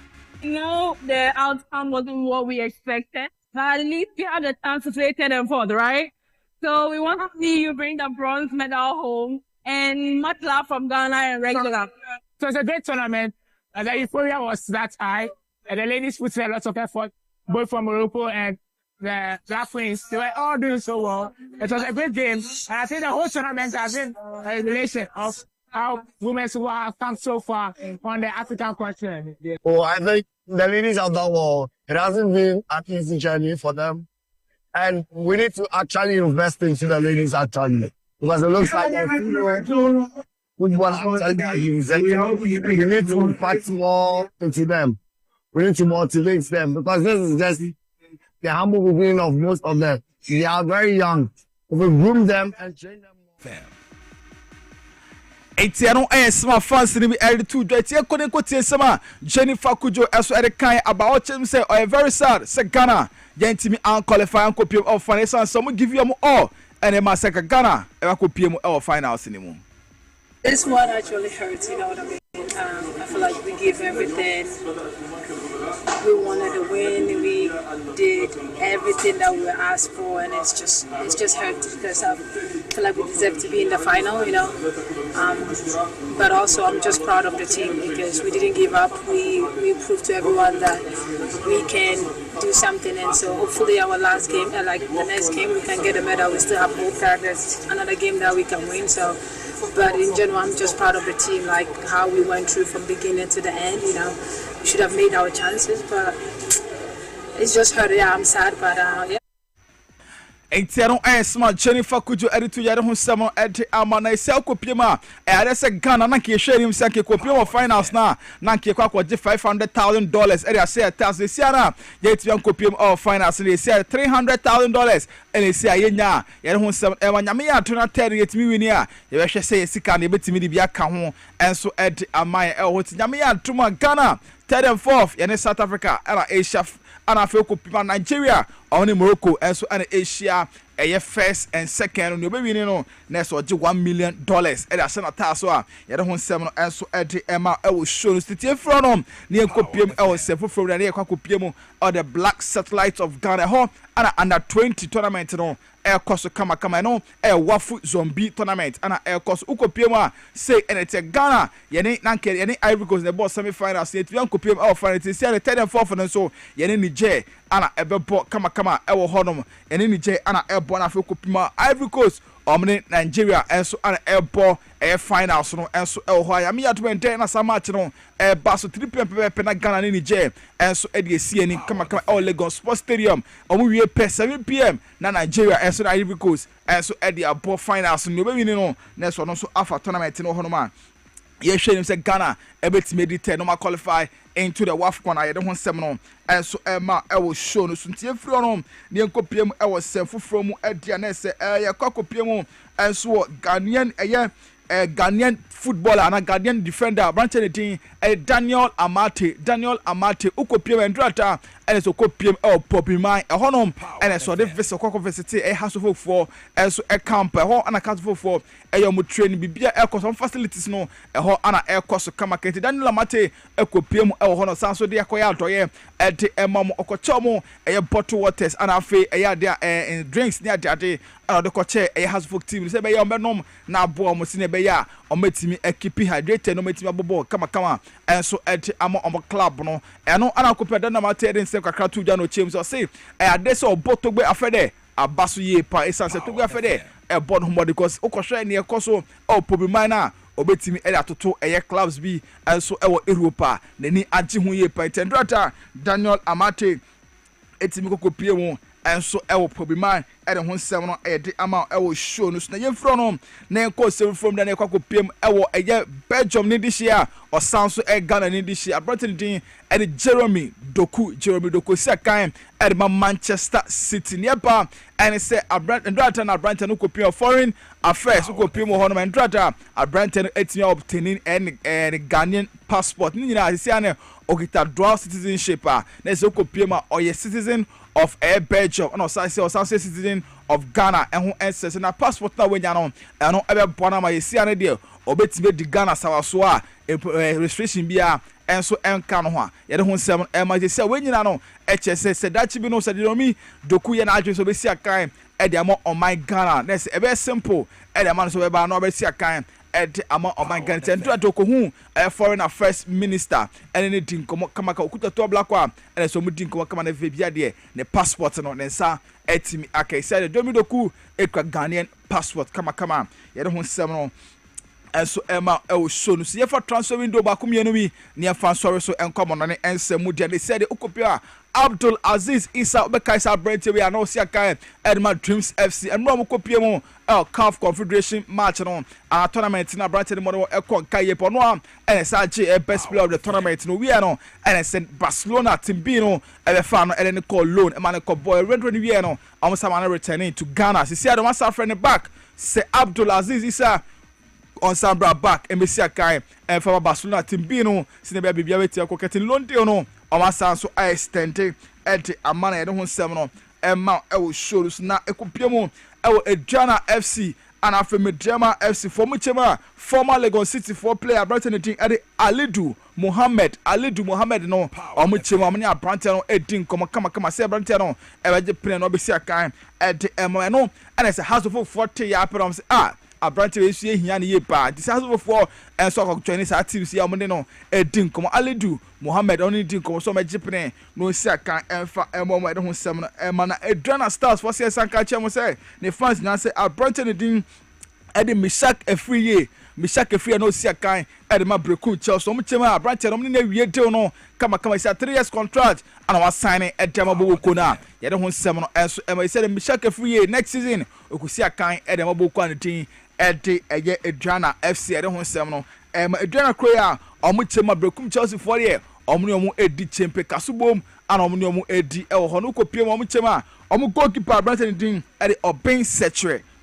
No, the outcome wasn't what we expected, but at least we had a chance to play 3rd and 4th, right? So we want to see you bring the bronze medal home and much love from Ghana and regular. So it's a great tournament. The euphoria was that high. And the ladies put a lot of effort, both from Morocco and the Black Queens. They were all doing so well. It was a great game. And I think the whole tournament has been a relation of how women who have come so far on the African continent. Oh, I think the ladies have done well. It hasn't been an easy journey for them. And we need to actually invest into the ladies actually. Because it looks like they're football outside use. We need to impact more into them. We need to motivate them. Because this is just the humble beginning of most of them. They are very young. We groom them and train them more. Etiano small fans ni be early to do etie kone ko tie sama Jennifer Kujo eso ere kan about him say I very sad say Ghana yentimi an qualify an kopiem of finals so mo give you all and e ma say Ghana e wa kopiem of finals ni mu. This one actually hurts, you know what I mean? I feel like we gave everything. We wanted to win. We did everything that we were asked for, and it's just hurt because I feel like we deserve to be in the final, you know. But also, I'm just proud of the team because we didn't give up. We proved to everyone that we can do something, and so hopefully our last game, like the next game, we can get a medal. We still have hope that there's another game that we can win. So, but in general, I'm just proud of the team, like how we went through from beginning to the end. You know, we should have made our chances, but it's just hurt. Yeah, I'm sad, but yeah. Entiano smart Jennifer Kujo editu yare ho sem edi amana ise akopiem a se Ghana na ke hwe nim se ke kopiem of finals na ke kwakoje $500,000 edi ase tax ese ara ye tian kopiem of finals na ese $300,000 eni ese ayenya yare ho sem e manyame ya to na tere yetimi wini a ye hwe se sika na betimi di bia ka ho enso edi amaya e ho tinyame ya tuma Ghana 3rd and 4th yene South Africa era Asia and I feel Kupima Nigeria on Morocco and so and Asia a first and second no baby no next or $1 million and I send a tasso you don't 7 and so at the Emma I will show you the from near Copium or several from the near Copium or the Black Satellites of Ghana home and under 20 tournament no air course kama no air wafu zombie tournament and air course Ukopium say and it's a Ghana yene nanke yene Ivory Coast the boss semi-finals yet young Copium our finals see the 3rd and 4th and so yene Niger ana ebebo kama ewo honom ene Niger ana ebo na fe Kopima Ivory Coast omne Nigeria enso ana ebo finals no enso ewo ho ya me ya to enten na samatch no baso 3 pm na Ghana ni Niger enso e de esi ani kama Lagos Sports Stadium omu wie 7 pm na Nigeria enso na Ivory Coast enso e de abo finals no be wini no na so no so afa tournament no hono ma ye hwe nim se Ghana ebetime di 10 no ma qualify into the WAFCON I don't want seminal and so Emma I will show no suntie from the Kopiem I was sent from Edianese Kopiem and so Ghanaian Ghanaian footballer and a Ghanaian defender branching Daniel Amate Ukopiem and Drata and so Kopiem Popimai a honum and so the vessel university a house of for and so a camp and a castle for a young training bibia air course on facilities no a ho ana air course kama kenti Daniel Amate Ukopiem honor sanso de akoya doye at the emam okochomo a bottle waters and a fe a there drinks near daddy and the coche a house folk team say be your menom na bo mo sine be ya o metimi equipe hydrated no metimi abobo kama and so at amo club no eno ana kopia Daniel Amate den se kakra tu ja no chem so say a dey so botogbe afede abaso ye pa esanse togbe afede e bod ho because okohwe ne ekoso o pobi na obetimi ele atoto eye clubs bi enso ewo Europa nani agi ho ye pa tendrata Daniel Amate etimi kokopie mu enso ewo pobi ede ho nsem no ede ama ewo show no so na yemfro no na enko sem from da na kwakopiem ewo eye Belgium ni this year or sanso Ghana ni this year Britain din ede Jeremy Doku second ede Manchester City nearby and say Abranta na Abranta no kopiem foreign affairs kopiem ho no Abranta etimi obtaining any Ghanaian passport ni nyina sia na okita dual citizenship na se kopiem or ye citizen of Belgium and also citizen of Ghana and who answers na passport na wenya no eno ebe bona ma yesi ane de obetime di Ghana sawaso a restriction bia enso enka no ho a ye de ho nsem ma yesi wenyina no hse sedachi bi no sedinomi Doku ye na adwe so besi akan e de amo on my Ghana na se ebe simple e de man so be ba no besi akan ed ama oman Ghana tentu atoko hu foreign affairs minister ene din komo kama ka okuta to black wa ene so mudin komo kama na vebia de ne passport no ne nsa etimi akai say de Doku ekwa Ghanaian passport kama ye de ho nsem no enso ema e show no se ye for transfer window ba kumienu wi ne fa sorry so enkomo no ne ensem de ne say de okopia Abdul Aziz Isa Obekaisa Brente we are no see akai Edma Dreams FC and no kopie mu CAF Confederation match no tournament na Brente de mo e kon kai po no and say best player of the tournament no we are no and send Barcelona team B no e fa no e ne call loan e man ko boy red we are no almost man returning to Ghana see the one friend back say Abdul Aziz Isa on Sambra back and Messi akai and from Barcelona team B no see be bia we ko ketin loan deal no Omasanso I extended at the amana I don't want 7 no Emma I will show us na ekopia mu I will Adriana FC and after Medjama FC former Lagos City player Brighton team at Alidu Mohammed no omuchema amani abrante no edin kama say abrante no ebeje plan no be see akan ed no and say house of 40 ya perom say abrante we sue hia ne ye pa this house of 4 and so ko join sa team see amone no edin kama Alidu Mohammed only edin kama so meje plan no see akan emfa emo ed ho sem no na Adriana Stars for say sanka chemo say ne fans na say abrante ne din ed Mishak Efriye no see akan edema breku Chelsea omuchema Brighton omni na wie deal no kama say 3 years contract and was signing edema boko na ye de ho nsem no enso ema say Mishak Efriye next season okusi akan edema boko an tin ede eye Adriana FC ye de ho nsem no Adriana Kroya omuchema breku Chelsea for ye omni edi chempe kasubom and omni edi e ho no kopiem omuchema omu goalkeeper Brighton din ede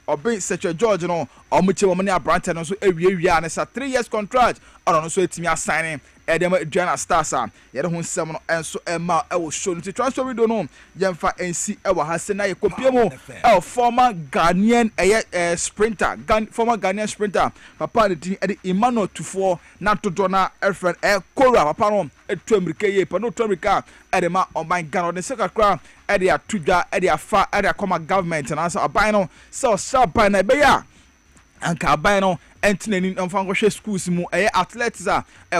Obin Setre George no omuche wo mani abrante no so ewie an sa 3 years contract ono so etimi assigning edem Adriana Stars ye de ho nsem no enso ema e wo show no transfer window no yemfa ensi e wo ha se na ye kopiemo former Ghanaian former Ghanaian sprinter papa de din ede Emmanuel Tufo na todo na Efren Kora papa no etu America ye pa no to America ede ma oban Ghana de se kakra ede atudwa ede afa ede akoma government na so aban no so ban na be ya anka aban no entinani mfa ngwohwe schools mu athletics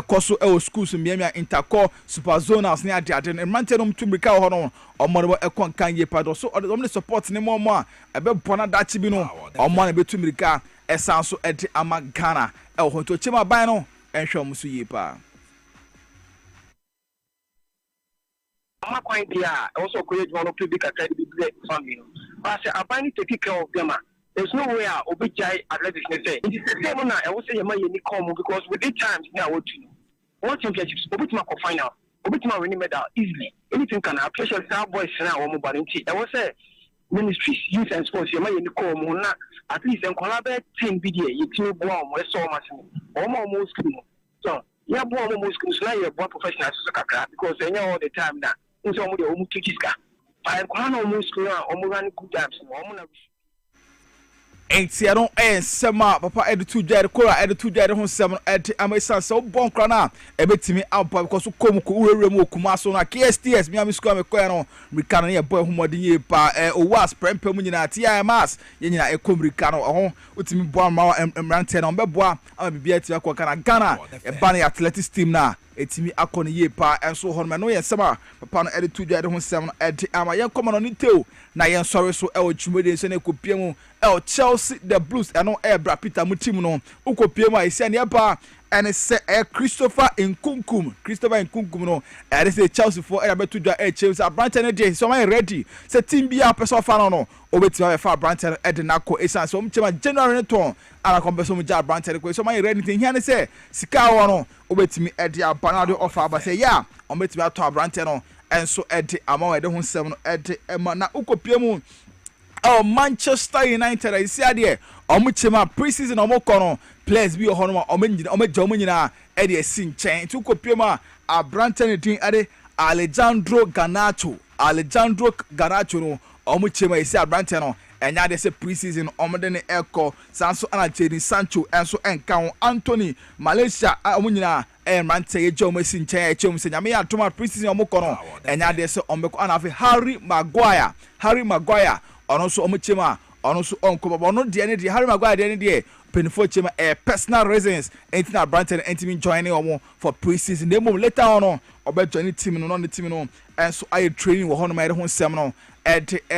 koso schools miamia intercore super zonals ne ade ne mante no mtumrika ho no omo ekon kan ye pado so omo support ne mo a ebe bona dachi bi no omo na betumrika esanso ede ama Ghana ho to chema aban no enhwe mo so ye pa ama kwan dia also create one of big academy big family but say aban take care of them. There's no way Obijai athletics say. It is the same now. I will say you come because with the times now what you know. What championships, Obitima final, Obitima winning medal easily. Anything can happen. Especially star boys now or mobility. I will say ministries, youth and sports. You might come na at least and collaborate team video. You team bomb we so much more school. So yeah, bomb more schools now. You're born professional because they know all the time now. In some of the home teachers ka. I can't almost school now. Run good times. Entiano sema papa editu jare kora editu jare ho sem ed amesa so bon kra na ebetimi ampa because kom ko urere mu okuma so na KSTS mi amisiko me koya no rika no ye boy humodin ye pa owas prempa mu nyina TMS ye nyina ekom rika no ho utimi bo ma emrante na mbeboa ama bibia ti akwa na Ghana e ba na athletics team na etimi akọ ne ye pa enso ho no ye sema papa no editu jare ho sem ed ama ye kom no ni teo na ye nsore so e o twumede se na ekopie mu Chelsea the Blues and Brad Peter Mutim no ukopiem ise ne ba and say Christopher Nkunkum no and say Chelsea for betu dwa Chelsea Branch and dey so man ready say team bia person fa no obetima fa Branch and Edinako esan so mchema January to ana kombeso mja Branch and so man ready thing here say sika wo no obetimi edi abanado offer ba say yeah obetimi ato Branch no enso edi amawo edi ho nsem no edi ema na ukopiem Manchester United I see there omuchema preseason omokono players bi ohono omanyina e de sinchen tu kopiema Abranten din ade Alejandro Garnacho no omuchema isi Abranten no enya de se preseason omode ne eko sanso ana Jadon Sancho enso enka Anthony Malaysia omanyina Mante ye jomo sinchen e chom se nyame ya toma preseason omokono enya de se ombeko ana fe Harry Maguire ono so omuchema ono so onko ono de ne de Harry Maguire de ne de penifo chema personal reasons entina Branton entimi joining omo for preseason dem later on obe join team no the team no enso aye training wo hono ma de ho nsem no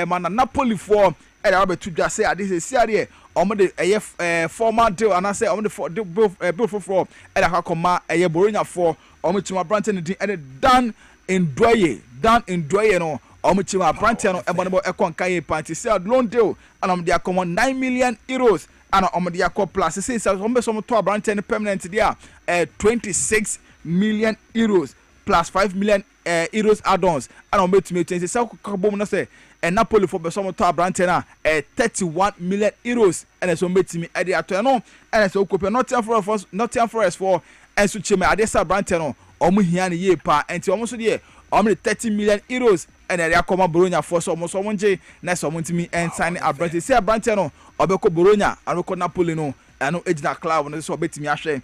ma na Napoli for abetu dwa say ade se ade omo de former deal and I say omo de bill for akoma Bologna for omo chema Branton de Dan Ndoye no omuchima Branton no ebono ekonkan ye party say loan deal and they are common 9 million euros and they are plus say some to Branton permanent there 26 million euros plus 5 million euros add-ons and betumi 26 kabom no say Napoli for some to Branton 31 million euros and so betumi e dey ato no and so kopia Nottingham Forest for and so chima adesa Branton no omu hia ne ye pa enti omu so dey 30 million euros and they are coming Bologna for so much nje na so muntimi and sign Branton say Branton no obeko Bologna and Napoli no and ejina club no so betimi ahwe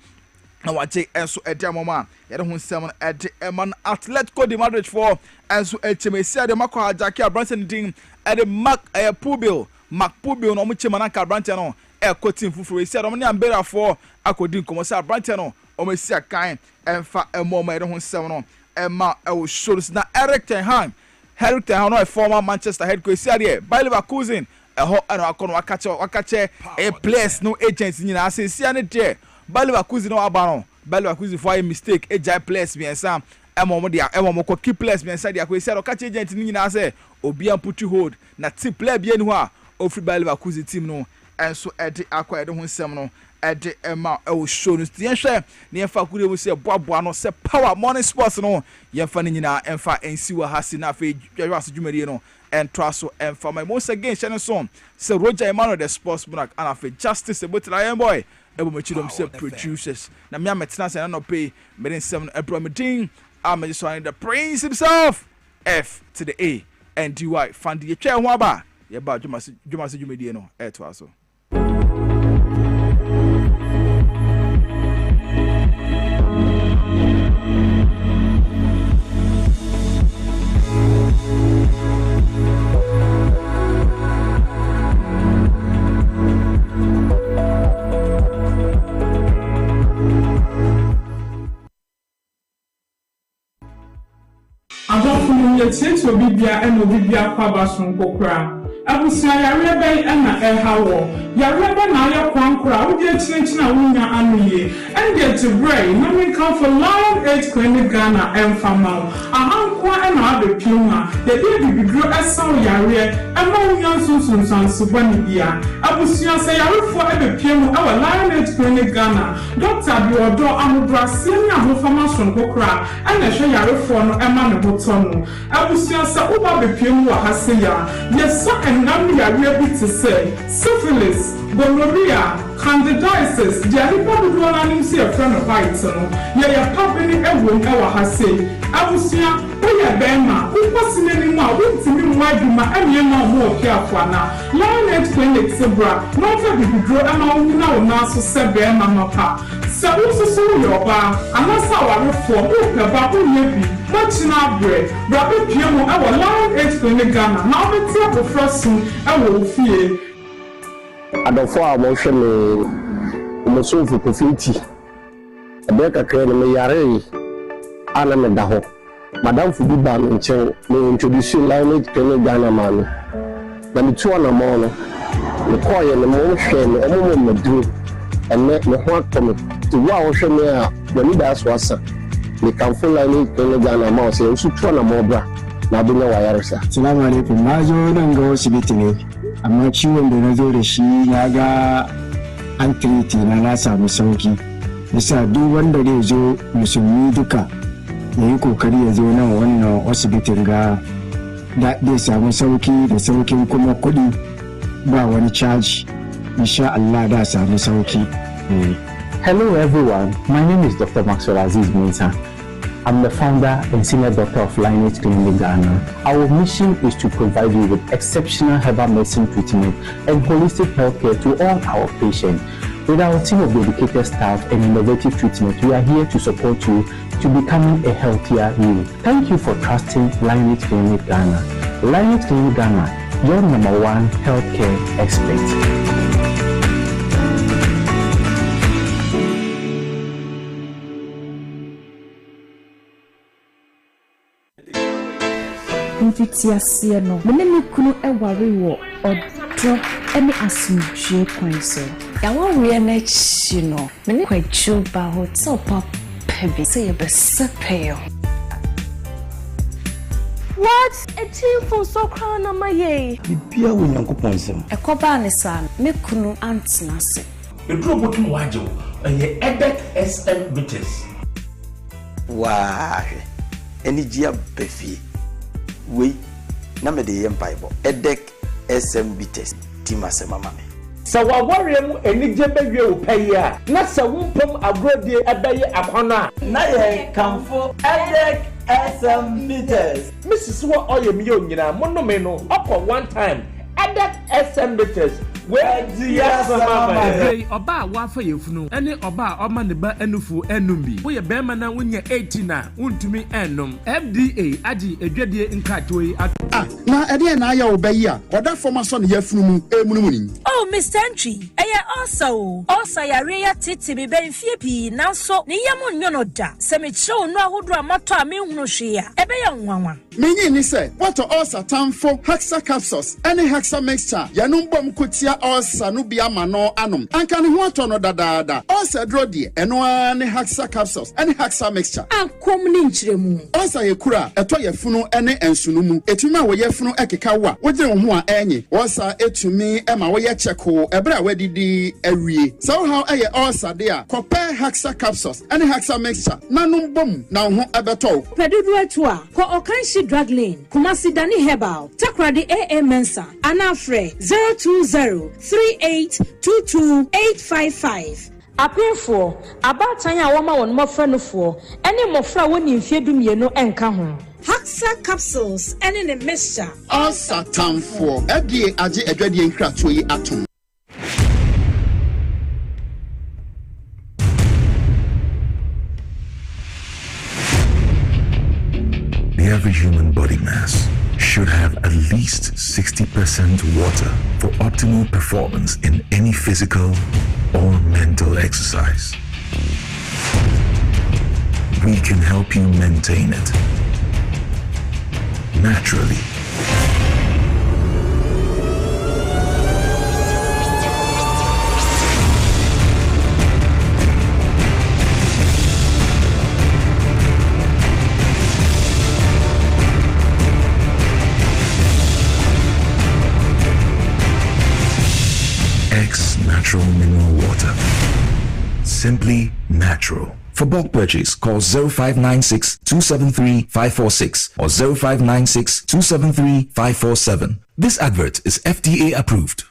na wache enso ede amoma yede ho nsem ede eman Atletico de Madrid for enso echemesi ade makwa ajake Branson din ede Mark Pubil no mo chema na ka Branson no kotin fufuru esi ade mo ne ambera for akodi nkomo sa Branson no o mesi akan emfa emoma yede ho nsem no ema o shows na Erik ten Hag no a former Manchester head coach ade Bayer Leverkusen ho ana akono wakache a place no agency nyina asesi ane de Bayer Leverkusen no abano Bayer Leverkusen for a mistake ejai place bi ensa emo mo ko keep place bi ensa dia ko esi ado kache agent nyina ase obi am put hold na team player bi eni ho a ofri Bayer Leverkusen team no enso ede akwa ede ho nsem no ede ema e show no tie hwe ne emfa kure mu se boaboa no se power morning sports no yemfa nyina emfa ensi wa hasi na fe dwa aso dwumari no and traso and for my most again channel song so Roger Emmanuel the sports monarch and afi justice about lion boy ebo machidom say producers na me ametena say na pay me den 7 April I'm just trying the prince himself F to the A and DY fund ye twa ho aba ye ba dwumase dwumadi no e to aso Yet will be beer and will be beer pabas from Kokra. I will say a rebel and a how. Ya rebel now your quankra, would get changing a winner and ye, and get to bray. No one come for Lion 8 Clinic Ghana and Famal. A unqua and other puma. The baby grew as so yare, and more young Susan Subanibia. I will see us say I will for every puma our Lion 8 Clinic Ghana. Doctor Biodor Amubra, senior who farmers from Kokra, and a show yare for no Emma Botono. I will see us over the puma Hasia. Yes, sir. And now we are able to say syphilis, gonorrhea, candidiasis, the people who don't even see a friend of bites. Yeah, company everyone ever has said. I will see a Bema, who was in any more, who to me might be my any more careful now. Lion 8 Clinic Zebra, not every grow and now so said Bema Mapa. So also your bar, and that's how I reform. Oh, about who much now bread, Rabbi Piano, our Lion 8 Clinic Ghana. Now the top of frosting, I will fear. I don't follow motion in so for profiti. A better creating me yare, Anna Medaho. Madame Fuduban and Cheng may introduce you Lion 8 Clinic Ghana man. Then the 2 on the morning, the choir and the motion, a moment of do, and let me want coming to wow, show me when you ask what's up. They can full Lion 8 Clinic Ghana mouse and so 2 on the mobra. Now do know why I say. Salaam alaikum. Majo don't go sibitini. I'm not sure when the Nazo she naga antriti na nasa musauki. Bisa duk wanda zai zo musulmi duka ya yi kokari ya zo nan wannan asibitin ga da zai samu sauki da saukin kuma kuɗi ba wani charge. Insha Allah da samu sauki. Hello everyone, my name is Dr. Maxwell Aziz Mensah. I'm the founder and senior doctor of Lion 8 Clinic Ghana. Our mission is to provide you with exceptional herbal medicine treatment and holistic healthcare to all our patients. With our team of dedicated staff and innovative treatment, we are here to support you to becoming a healthier you. Thank you for trusting Lion 8 Clinic Ghana. Lion 8 Clinic Ghana, your #1 healthcare expert. Mfitiasie no mene me kunu eware wo odro ene asumdwe kwanso yawawe na chi no mene kwachu ba hotel pop pebi say be sepeo. What? A team for so crown na maye bibia wo nyankopon sem ekoba ne san me kunu antenase e dro botum wajo eye edek SM bites wa eni gia befi we na me de yem bible edek SM bites timase mama me sa wa worry mu enije bewie wo paya na sa wumpam agrodie ebaye akwana na ye kamfo edek SM bites Mrs. Wa oyem yo nyina monome no okọ one time Edek SM bitters. Where the yes, Oba wafa yefunu ene oba oma ne ba enufu enumbi wo ye bema na wonye 18 na untumi enum FDA agi edwadie nkatoi na ede na ya obayi a oda former son yefunu mu emunumuni. Oh Mr. Entry also yare ya titi bi ben fie pi nanso ne yam nyono da se me chew no ahodo amato a me hunu hwe a ebe ya nwanwa menyi ni se what also tamfo hexa capsules any hexa mixture yanum bom kotia also no bia ma no anom anka ne ho ato no dadaada also dro de eno ani hexa capsules any hexa mixture ankom ni nchiremu also yekura eto yefunu ene ensunu mu etumi a wo yefunu ekeka wo a wogire wo ho a enyi also etumi ema wo ye cheko ebra wadidi awie so how eye also de a kope hexa capsules any hexa mixture nanum bom na ho ebeto pedudu etu a ko okanshi drug lane Kumasi Dani Herbal Takradi AA Mensa Anafre 02038228855 Apinfo abatan ya woma won mofra no fo ene mofra woni mfiedum no enka ho Haxa capsules ene ne mixture Asa tamfo edie age edwadie nkrato yi atom The average human body mass should have at least 60% water for optimal performance in any physical or mental exercise. We can help you maintain it naturally. Natural mineral water. Simply natural. For bulk purchase, call 0596 273 546 or 0596 273 547. This advert is FDA approved.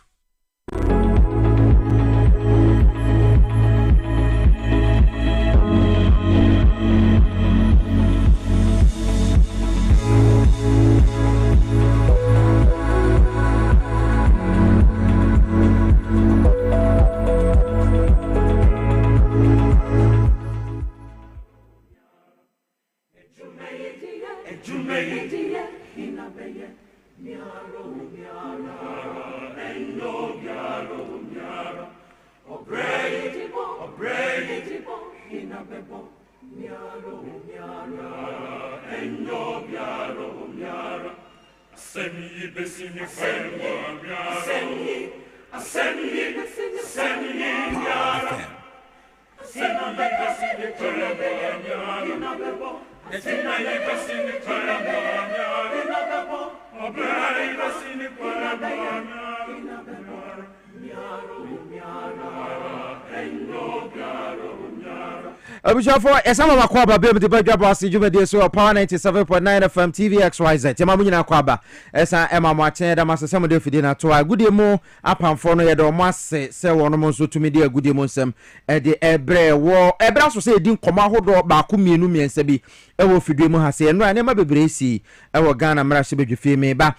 Abusha for esama makwaba be the Dwabo Ase Jumede so Power 97.9 FM TVXYZ tema munyina kwaba esa ema mwachen da masesem de fidi na to agudie mu apamfo no ye de omo ase se wono mo so tumi de agudie mu nsem e de ebre wo ebra so se edi nkoma hodo ba ko mienu miensa bi e wo fidie mu ha se no ane ma bebre si e wo Ghana mra se bedwefie me ba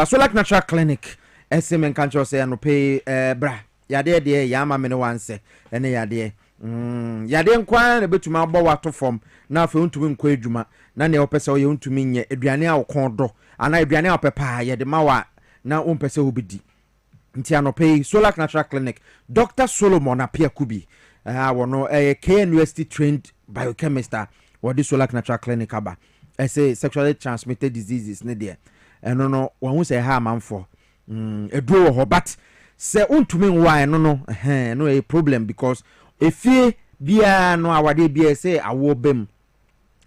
so like natural clinic SM en kancho se no pay bra yade de ya ma me no wanse ene yade yade nkwa na betuma agbo wato form na afa untumi nkwa adwuma na ne opese oye untumi nye aduane a wokon do ana aduane a opepa yede mawa na ompese obidi nti anope Solar Natural Clinic Dr. Solomon Apia Kubi wono KNUST trained biochemist wodi Solar Natural Clinic aba say sexually transmitted diseases ne there eno no won say ha manfo eduro ho but se untumi nwa no a problem because efie bia no awade bia say awo bem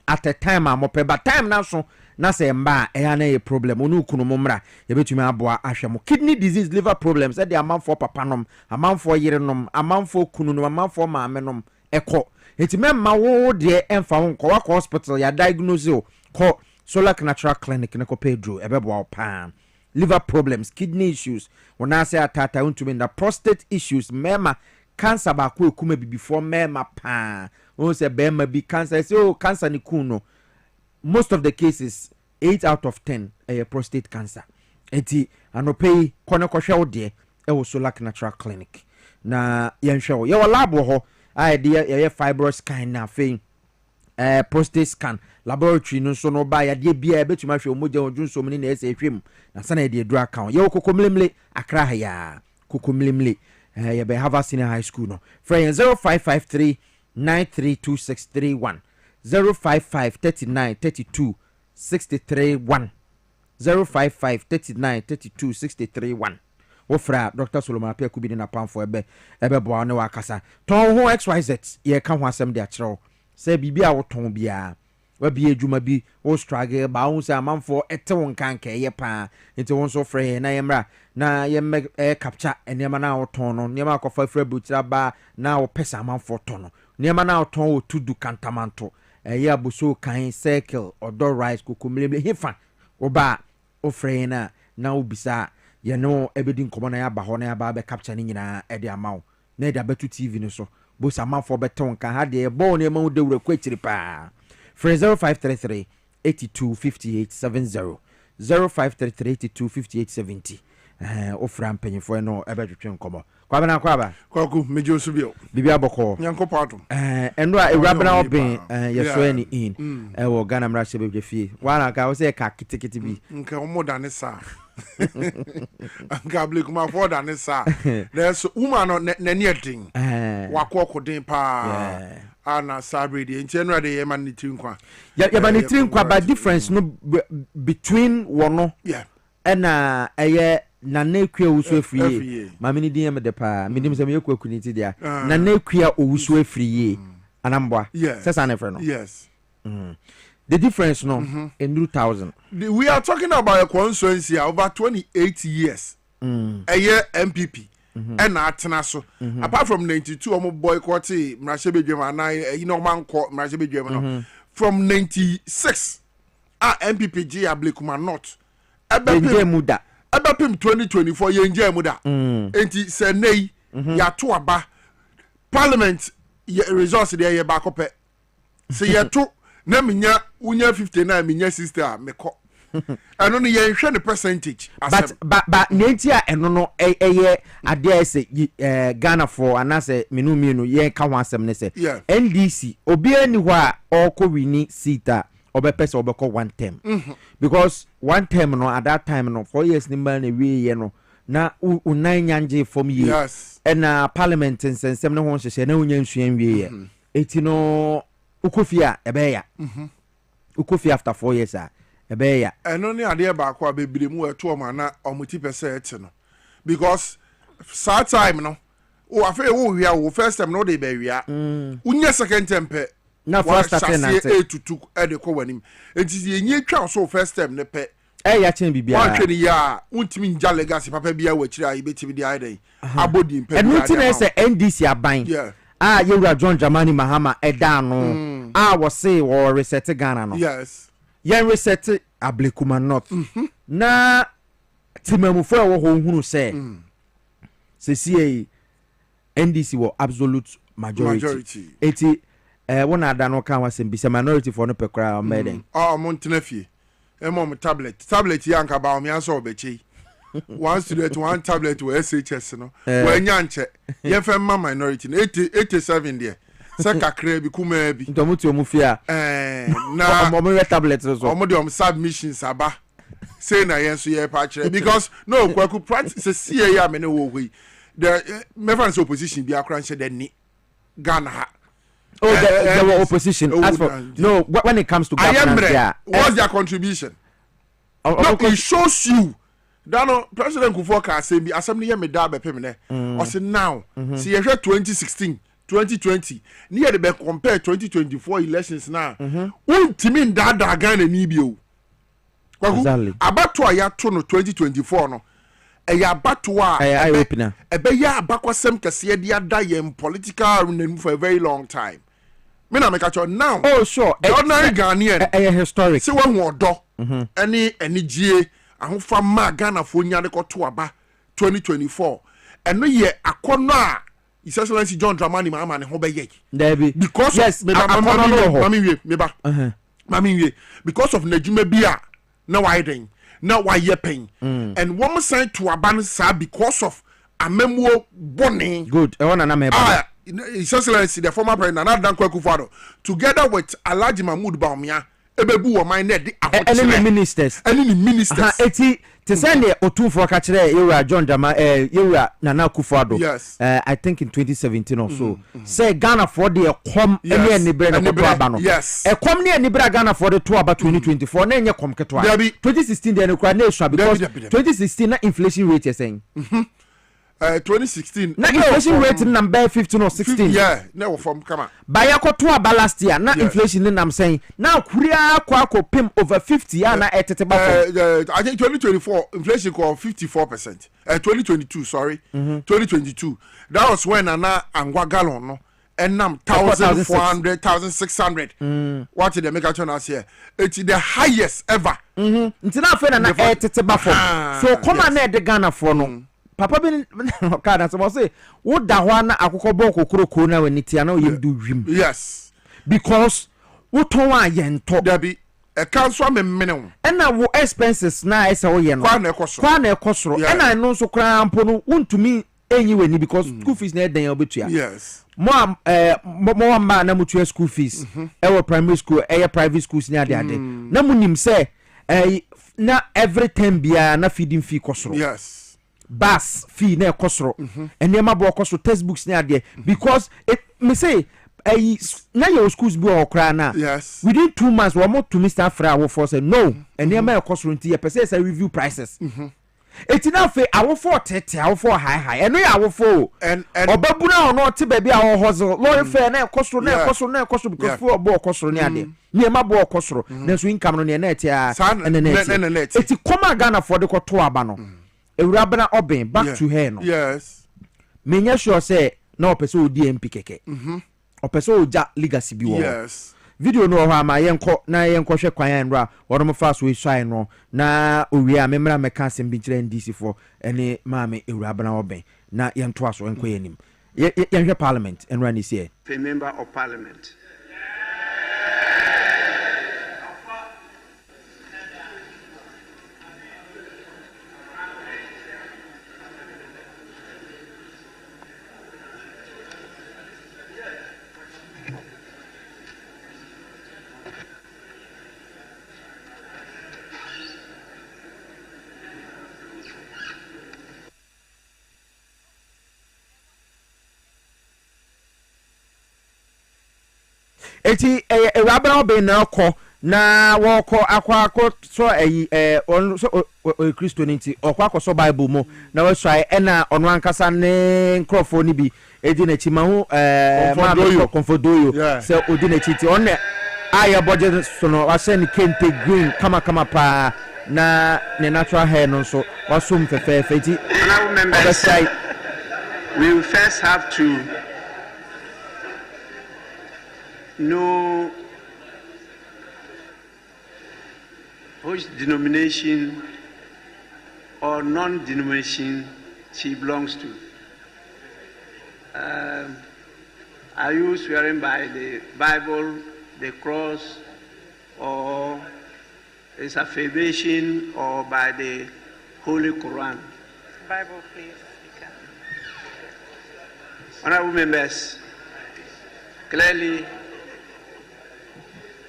at a time amope but time na so na say mba na a problem onu kunu momra ye betumi aboa ahwemo kidney disease liver problems e de amanfo papanom amanfo yerenom amanfo kununom amanfo maamenom eko enti memma wo de emfa ho ko hospital ya diagnose o ko Solar Natural Clinic ne ko Pedro ebeboa pa liver problems kidney issues wona say atata untumi na prostate issues mema cancer ba ko ekuma bi before mema pa o say bema bi cancer say oh cancer ni kuno most of the cases 8 out of 10 prostate cancer eti anope kono kohwe wo de e wo Solak Natural Clinic na yenhwe wo ye wo lab ho ai de ye fibroid scan na fe prostate scan laboratory no so no ba ya de bia e betuma hwe omogya odwunso mni na ese hwem na sana de dru account ye wo kokomlemle Accra ha ya kokomlemle ye be have senior high school no free 0553 932631 055 39 32 631 055 39 32 631 wofra Dr. Solomon Apia Kubidi na pamfo ebe bo ne wakasa ton ho XYZ ye ka ho asem de akero se bibia wo ton bia wa bi adwuma bi wo struggle ba wo se amanfo ete won kanka ye pa enti won so frɛ na yemra na yemme capture enema na wo ton no nema akofa fra butira ba na wo pesa amanfo ton no nema na wo ton wo tudu kantamanto ye abuso kan circle odo rice kokomlemle hifa wo ba wo frɛ na wo bisa ye no ebedi nkomo na ya ba ho na ya ba be capture ni nyina e de amawo na e da betu TV no so bo samanfo beton kan ha de bo na ma wo de wura kwachiri pa 0533 825870 0533 825870 ofra mpanyifo no ebetwetwe nkomo kwaba kwaku mejo subio bibia boko nyanko pato endo a ewrabena oben yeso ani in wo Ghana mra shebe befie wana ka wo se ka kitikiti bi nka omo dane sa nka ble kuma for dane sa there's woman no nani edin wakokodin pa ana sabre de nti enra de yema nitiri nkwa yema nitiri nkwa ba difference no between wono ena eye na nekua wusu afriye ma mini din de pa minim se me ekwa kuniti dia na nekua owusu afriye anambwa sesa na frɛ no yes the difference no in 2000 we are talking about a constituency over 28 years MPP and atena so apart from 92 omo boycott mrashebedwema na manko mrashebedwema no from 96 MPP G ablekuma not ebe muda abapim 2024 yenje muda enti se nei ya to aba parliament resource de ye ba kope se ye to na minya unya 59 minya 60 meko eno ne ye hwe ne percentage but nenti a eno no eye ade ese Ghana for anase menu ye ka ho asem ne se NDC obi ani ho a okowini sita obepese obeko one term because one term no at that time no 4 years ni man we ye no na unan nyanje from ye na parliament nsensem ne ho hyehye na unya nsuan we ye eti no ukofia ebeya ukofia after 4 years ebeya eno ni ade ba kwa bebire mu eto o ma na omuti pese eti no because sad time no o afa wo wia wo first time no dey be wia unya second term pe na first attendant etutu ede ko wanim enti yenye twa so first time ne pe ya chen bibia wa twene ya untimi nja legacy papa bia wa kira ibetimi di aidan abodi mpe enu ti na se NDC aban yewura John Dramani Mahama eda no wo say wo reset Ghana no yes yen reset Ablekuma North na timamufo wo ho hunu se se NDC wo absolute majority eti wona ada no kan wasem bi se minority for no pekra meden montena fie mom tablet yanka ba o so obechi one student one tablet we SHS no we nyanche ye fe ma minority 87 there se kakra bi kuma bi ntomuti omufia na omo tablet so omo de submissions aba say na yen so ye pa kire because no kwaku practice see ya me ne wo hoi the me fancy opposition bi akran she de ni Ghana ha there were opposition as for no when it comes to governance what's their contribution no it shows you that no president Kufuor ka say bi assembly ye me da be pem ne o say now see ye 2016 2020 near the be compare 2024 elections now untimi ndada Ghana ni bi o kwaku abato ya to no 2024 no eya abato a ebe ya abakwasem kese de ada ye political run for a very long time me na make sure now sure the ordinary Ghanaian historic see when odo any gie ahofa ma Ghana fo nya de koto aba 2024 eno ye akono a His Excellency John Dramani Mahama ne ho be ye because yes mami wie because of najuma bia na widen Now why ye pain? And one sign to abandon sa because of a memo bonnie. Good. I want to know. His Excellency, the former president, Nana Dankwa together with Alhaji Mahmoud Bawumia, Ebebu or my net, any ministers. Eti to send the O2 for catcher, you are John Dama, you are Nana Akufo-Addo. Yes. I think in 2017 or so. Say Ghana for the come any brand. Yes. A come near Nibra Ghana for the tour about 2024. Then you come to 2016, then nation because 2016 inflation rate you're saying. 2016. Na inflation rate number 15 or 16. Yeah, no from come on. By a quarter last year, na inflation then I'm saying now Korea kwako pim over 50 na etete I think 2024 inflation called 54%. 2022, sorry. 2022. That was when Nana Angwa gallon no and nam 1,400, 1,600. What did they make a turn us here? It's the highest ever. Until now, na etete bafo. So come on the Ghana for no. Papa bin kada so say wo da ho na akokọ bo kokoro na wani tia na you do wim. Yes. Because wo ton wa yento. Dabi e kan so amemene. And na wo expenses na ese wo ye no. Kwa na ekosoro. And na no so kra ampo no wontumi enyi wani because school fees na den obetua. Yes. Mo ma na mutua school fees. E primary school, private schools ni ade. Na munim say na every time bia na feeding fee kosoro. Yes. Bus fee na ekosoro and nema bo ekosoro textbooks na ade because it me say na your schools be okra na yes within 2 months we want to Mr. Fra wo for say no and nema ekosoro nti e say review prices eti na fe awo for 30 awo for high and we awo for and obabu na ono te baby awo hustle lawyer fair na ekosoro because for bo ekosoro ni ade nema bo ekosoro na so income no na eti a and eti come Ghana for the to aba no Eurabana Oben back to her no. Yes. Menya sure say no person DMP keke. O person ja legacy bi wo. Yes. Video no ha ma yenko na yenko hwe kwan enra wono mo fast we shine no na owie a memra meka asem bi kire NDC for ene maame Eurabana Oben na yento aso enko yanim. Yenhwe parliament enra ni sie. A member of parliament. Eti Eurabana Oben na ko na woko akwa so on so Christo nti okwa so Bible mo na we try na ono ankasa ne nkrofo ni bi edi na chima ho ma Comfordoyo se odi na chiti on aya budget so no wa se ni kente green kama pa na ne natural hair no so wasum fefe eti we will first have to know which denomination or non-denomination she belongs to. Are you swearing by the Bible, the cross, or is affirmation, or by the Holy Quran? Bible, please. Honorable members, clearly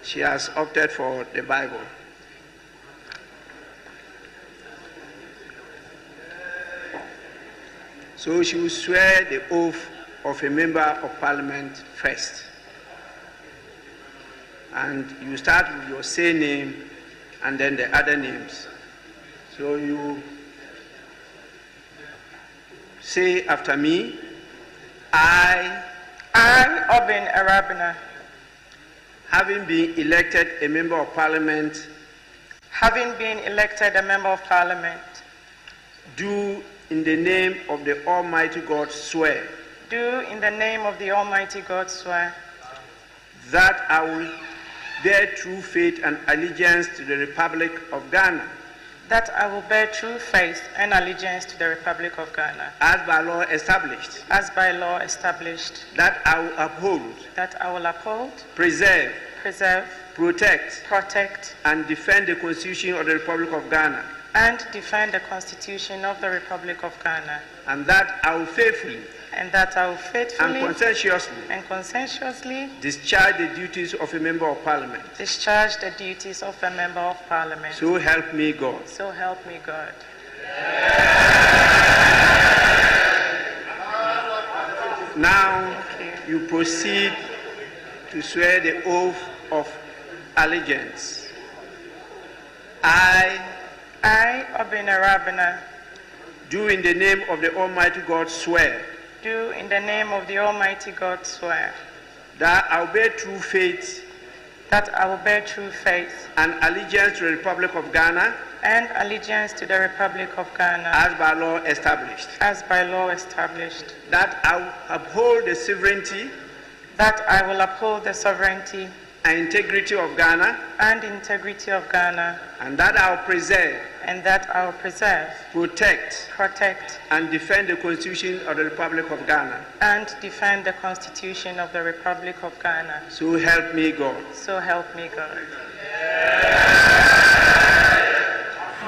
she has opted for the Bible. So she will swear the oath of a member of parliament first. And you start with your surname and then the other names. So you say after me, I, Obin Arabina, having been elected a member of parliament, do in the name of the Almighty God swear. That I will bear true faith and allegiance to the Republic of Ghana. That I will bear true faith and allegiance to the Republic of Ghana. As by law established. That I will uphold. Preserve. Protect. Protect. And defend the Constitution of the Republic of Ghana. and defend the Constitution of the Republic of Ghana, and that I will faithfully and conscientiously discharge the duties of a member of Parliament. So help me God. So help me God. Now you proceed to swear the oath of allegiance. I, Obinna Rabina, do in the name of the Almighty God swear. Do in the name of the Almighty God swear. That I will bear true faith. That I will bear true faith. And allegiance to the Republic of Ghana. And allegiance to the Republic of Ghana. As by law established. As by law established. That I will uphold the sovereignty. That I will uphold the sovereignty. And integrity of Ghana. And integrity of Ghana. And that I will preserve. And that I will preserve. Protect. And defend the Constitution of the Republic of Ghana. And defend the Constitution of the Republic of Ghana. So help me God. So help me God.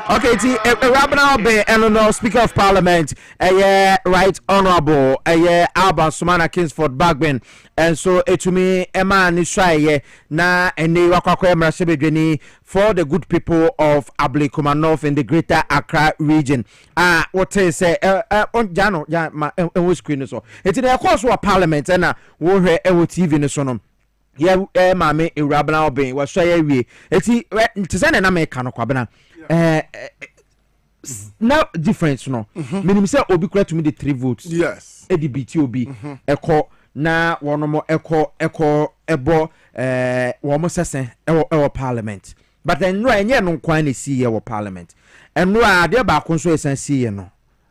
Okay, Rabina Obe, and Speaker of Parliament, Right Honourable, Alban Sumana Kingsford Bagben, and so to me, Emma Nishaye, na and Wakwa for the good people of Ablekuma North in the Greater Accra region. What they say, on Jano, my screen so. It's in the course of Parliament, and we'll hear TV in the sonum. Yeah, Mammy, Rabina Obe, was shy we. It's to send an American Quabana. Now difference no meaning say obi kura to me the 3 votes yes ADBT obi eko na one more eko ebo wo mo sesen e Parliament but then no enye no kwan na see e Parliament and no ade ba ko so esan see no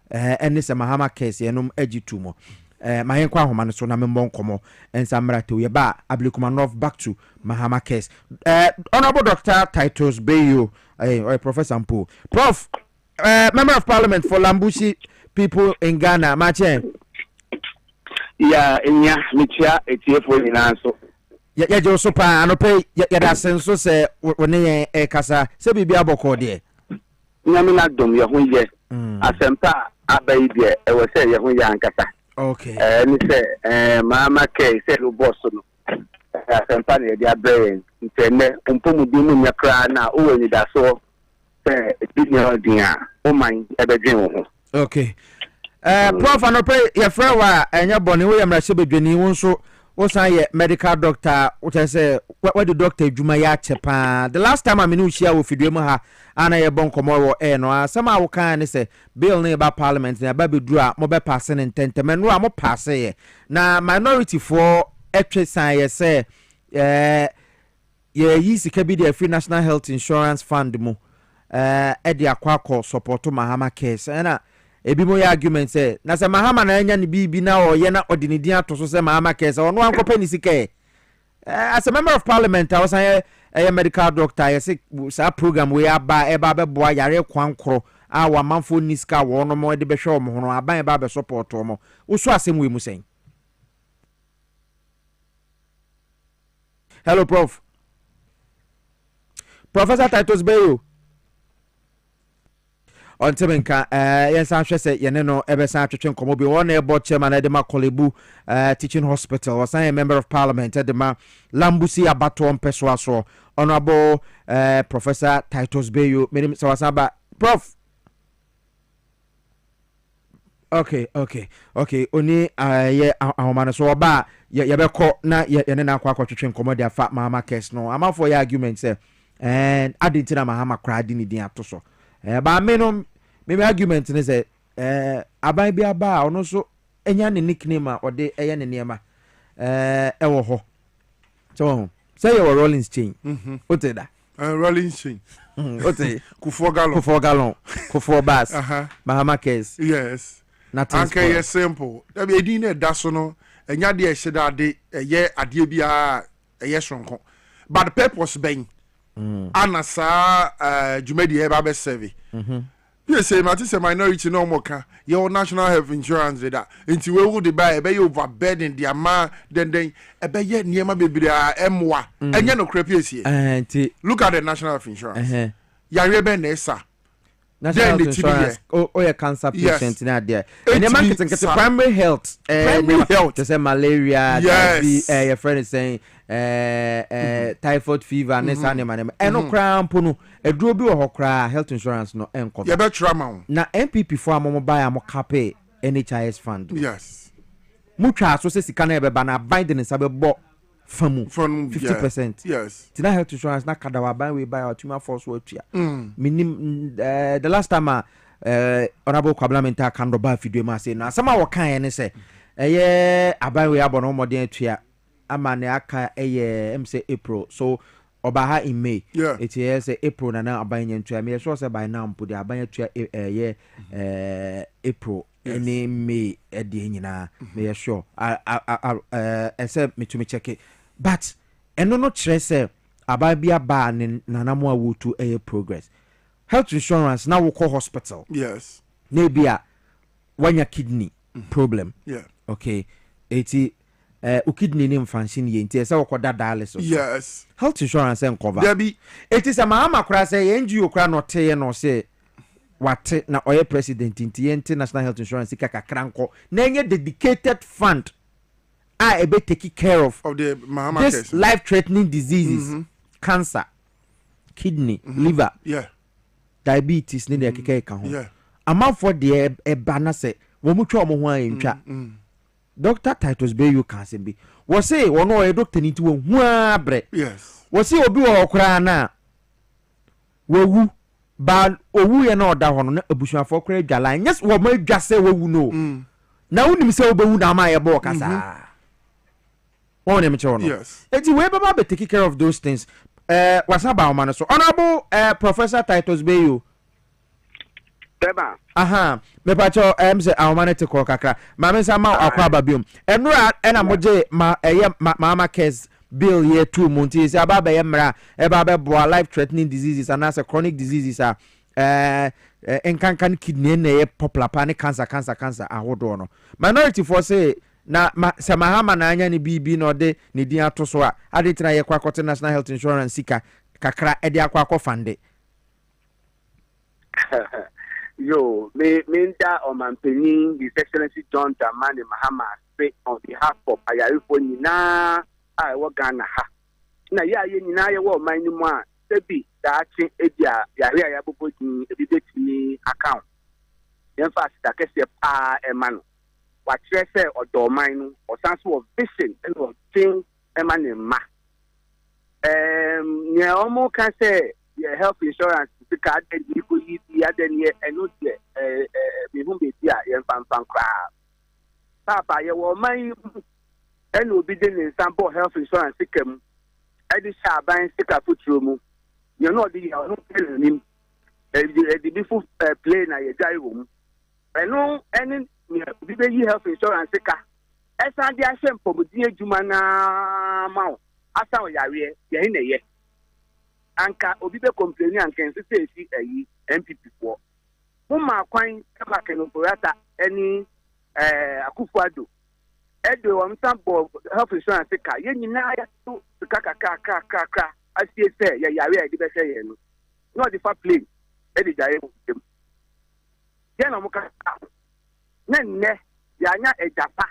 ene se Mahama case enom agitu mo mahenkwa ahoma no so na membo nkomo ensamra to ye ba Ablekuma North back to Mahama case. Honorable Dr. Titus Bayo, Professor Mpo. Prof, Member of Parliament for Lambushi people in Ghana, Mache. Yeah, Michia, for Inanso. Yeah, Josopa, and pay ya senso se when kasa, se bibia boko de. Namina dum ya hunye. Asempa abaide, e was say ya hunye ankasa. Okay. And say, Mama K said, boss. Asempa de abrain. Ntene umpomu dimu nyakra na uwe ni daso bidnya dia o man ebedwen wo. Okay. Prof anope ye frewa enya boni we yamra sebedwani wo nso wo san ye medical doctor wo say what the doctor djuma ya chepa. The last time I mean share wo fidwemu ha ana ye bon komo wo no asema wo kan ne say bill ne ba parliament na ba beduru a mo be pass ne ntentemen no a mo pass ye na minority for etwe san ye say yi sika bi the free national health insurance fund mu edi akwakọ support Mahama case na ebi mo ya argument say na se Mahama na anya ne bibi na o ye na odinidi ato so se Mahama case ono ankopa ni sika as a member of Parliament I was a medical doctor yes sa program we aba e ba be boa yare kwankoro a wa manfo ni sika wo no mo de be hwe mo hono aban ba be support mo wo so asem we mu sen. Hello Prof. Professor Titus Bayo. On Temenka, yes, I should say, Yaneno, Ebersan, Komobi, one airport chairman at the Makolebu Teaching Hospital, was a member of Parliament at the Lambusi Abaton Peswaso, Honorable Professor Titus Bayo, Madam Sawasaba, Prof. Okay. Only our man so about Yabeko, na Yanena Quaco Teaching Comodia Fat Mama case. No, I'm out for your argument, sir. And I didn't tell Mahama cried in the atoso. But maybe argument is a abai be a bar or so any nickname or de ayan near ewo. So say your rolling chain. What is that? Rolling chain. What is Kufor gallon, Kufor bass. Mahama case. Yes. Nothing. Okay, yes, simple. There be a dinner dasono, and yadia said that day a year at Dibia a yes from. But the purpose being. Anasa Jumedi Eba Survey. Yes, it's a minority no more. Your national health insurance that into where would they buy a bay overburden the amount then a bay yet near my baby M1 and you know crepies here. Look at the national health insurance. Yarebe Nessa national health insurance or cancer patient in there. And the market and primary health, just say malaria, your friend is saying typhoid fever, and this animal, and no crown puno, a drobi or hokra health insurance no enco. You better trauma. Now MPP for a moment buy a more cape NHIS fund. Yes. Mucha so says can ever ban a binding in sabe bo from 50%. Yes. Tina health insurance na kadawa buy we buy our tuma force work here. Minim the last time honorable Parliamentary can do buy video ma say na some our kind say abai we abono modern tua amane aka say April so obaha in May. Yeah. It is April na abai ntua me sure say by now put the abai tua April any May edi nyina me sure I said me to me check it but eno no kire say abai bia ba ne nanamo awutu progress health insurance now we call hospital. Yes. Maybe when your kidney problem. Yeah. Okay. Eti kidney name function ye nti say we call that dialysis. Yes. Health insurance and cover. Debbie. It is a mama kra say NGO kra no te no say what na oye president nti national health insurance kaka kranko na nye dedicated fund a be take care of the mama this life threatening diseases, cancer, kidney, liver. Yeah. Diabetes ni keke ka ho. Yeah. Amount for the bana say wo mutwa omo ho antwa. Dr. Titus Bayu can say be. Wo say wo no doctor ni ti wo hu abre. Yes. Wo say obi wo okra na wo wu ba owu ye na oda ho no na abusuafo kra dwala. Yes wo ma dwa say wo wu no. Na unim say wo be wu na ma ye bo kasa. Wo ne me che wo no. Yes. Eti we be take care of those things. What's about man so honorable Professor Titus Bayu. Beba. Aha, me pacho say awmane te ko kakra. Ma me sa ma akwa babium. Enura ena moje ma mama cares bill year 2 months is about be mra e ba be boa life threatening diseases and as chronic diseases enkankan kidney na ye popular panic cancer ahodo no. Minority for say na samahama na anya ni bibi no de ne din atoso a adetina ye kwa kote national health insurance sika kakra e de akwa fande yo me nda o mampeni His Excellency John Dramani Mahama say on behalf of ayarifo nyina a wo Ghana ha na ya nyina ye wo man ni mu a sebi da achi edia yare ya bobodin ebibetini account yen fa sita kese pa emano what you say or domain or some sort of vision and or thing ma yeah almost can say yeah health insurance the card and you could eat the other year and not me whom be here and fan crowd papa you will mind and will be doing sample health insurance system edi sha ban sika futuromu you know the no him the before play na ye jai room and no any we health insurance ka esa dia hye mpobudi adwuma na ma asa o yare ye ne ye anka obi be complain anka nsese esi ayi MPP for mo ma kwan kama kenoporata any akufuado edo o msambo health insurance ka ye nyina ya to kaka asie se ye yare e be se ye no no the fa play e di jare dem ye na mo ka nne yanya ejapa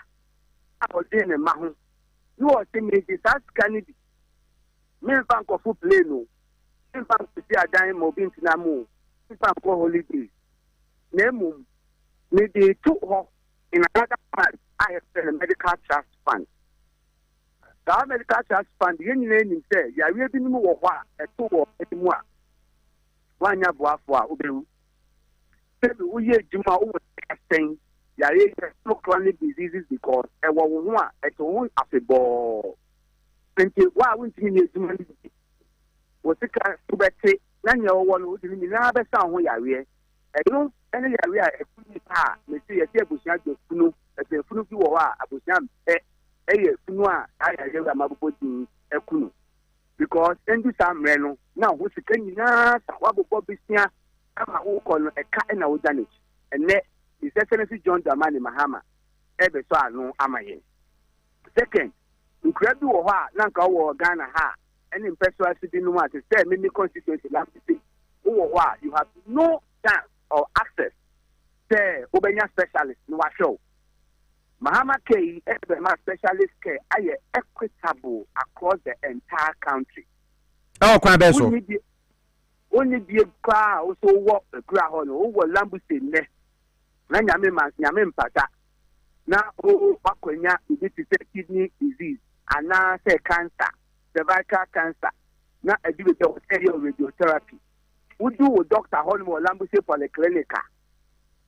abode ne mahu you are saying me that Kennedy me bank of play no me bank to see adan mo bin tina mo me bank ko holidays nemu me dey to ho in another part I have a medical trust fund that medical trust fund yen ni say ya we bi ni mo wo ho a eto wo etimu a wanya boafo a obewu se bi wo ye djuma wo testing yare no chronic diseases because e wo ho a eto afebo penti wa won timi ni djuma ni wo sika to bete na nya wo no di ni na be sa ho yare eno ene yare a ekuni pa me se ye abusia gbefunu efunu bi wo a abusia eye funu a ayare wa mabobodi ekunu because endi samre no na ho sika nyina sa wa bobo bisia ama wo ko no eka na wo damage ene His Excellency John Dramani Mahama ebe so anu amaye second nkrebi wo ha na nka wo Ghana ha ene person asidi no ate say me constituency last week wo ho you have no chance or access say obenya specialist no wa show Mahama K Ebema specialist care are equitable across the entire country. Oh, quite best. Only be a car also walk the ground over Lambuse ne. Na nyame mpata. Na wakwenya it is kidney disease and now say cancer, cervical cancer. Na a do with radiotherapy. We do with Dr. Holmo Lambuse Polyclinica.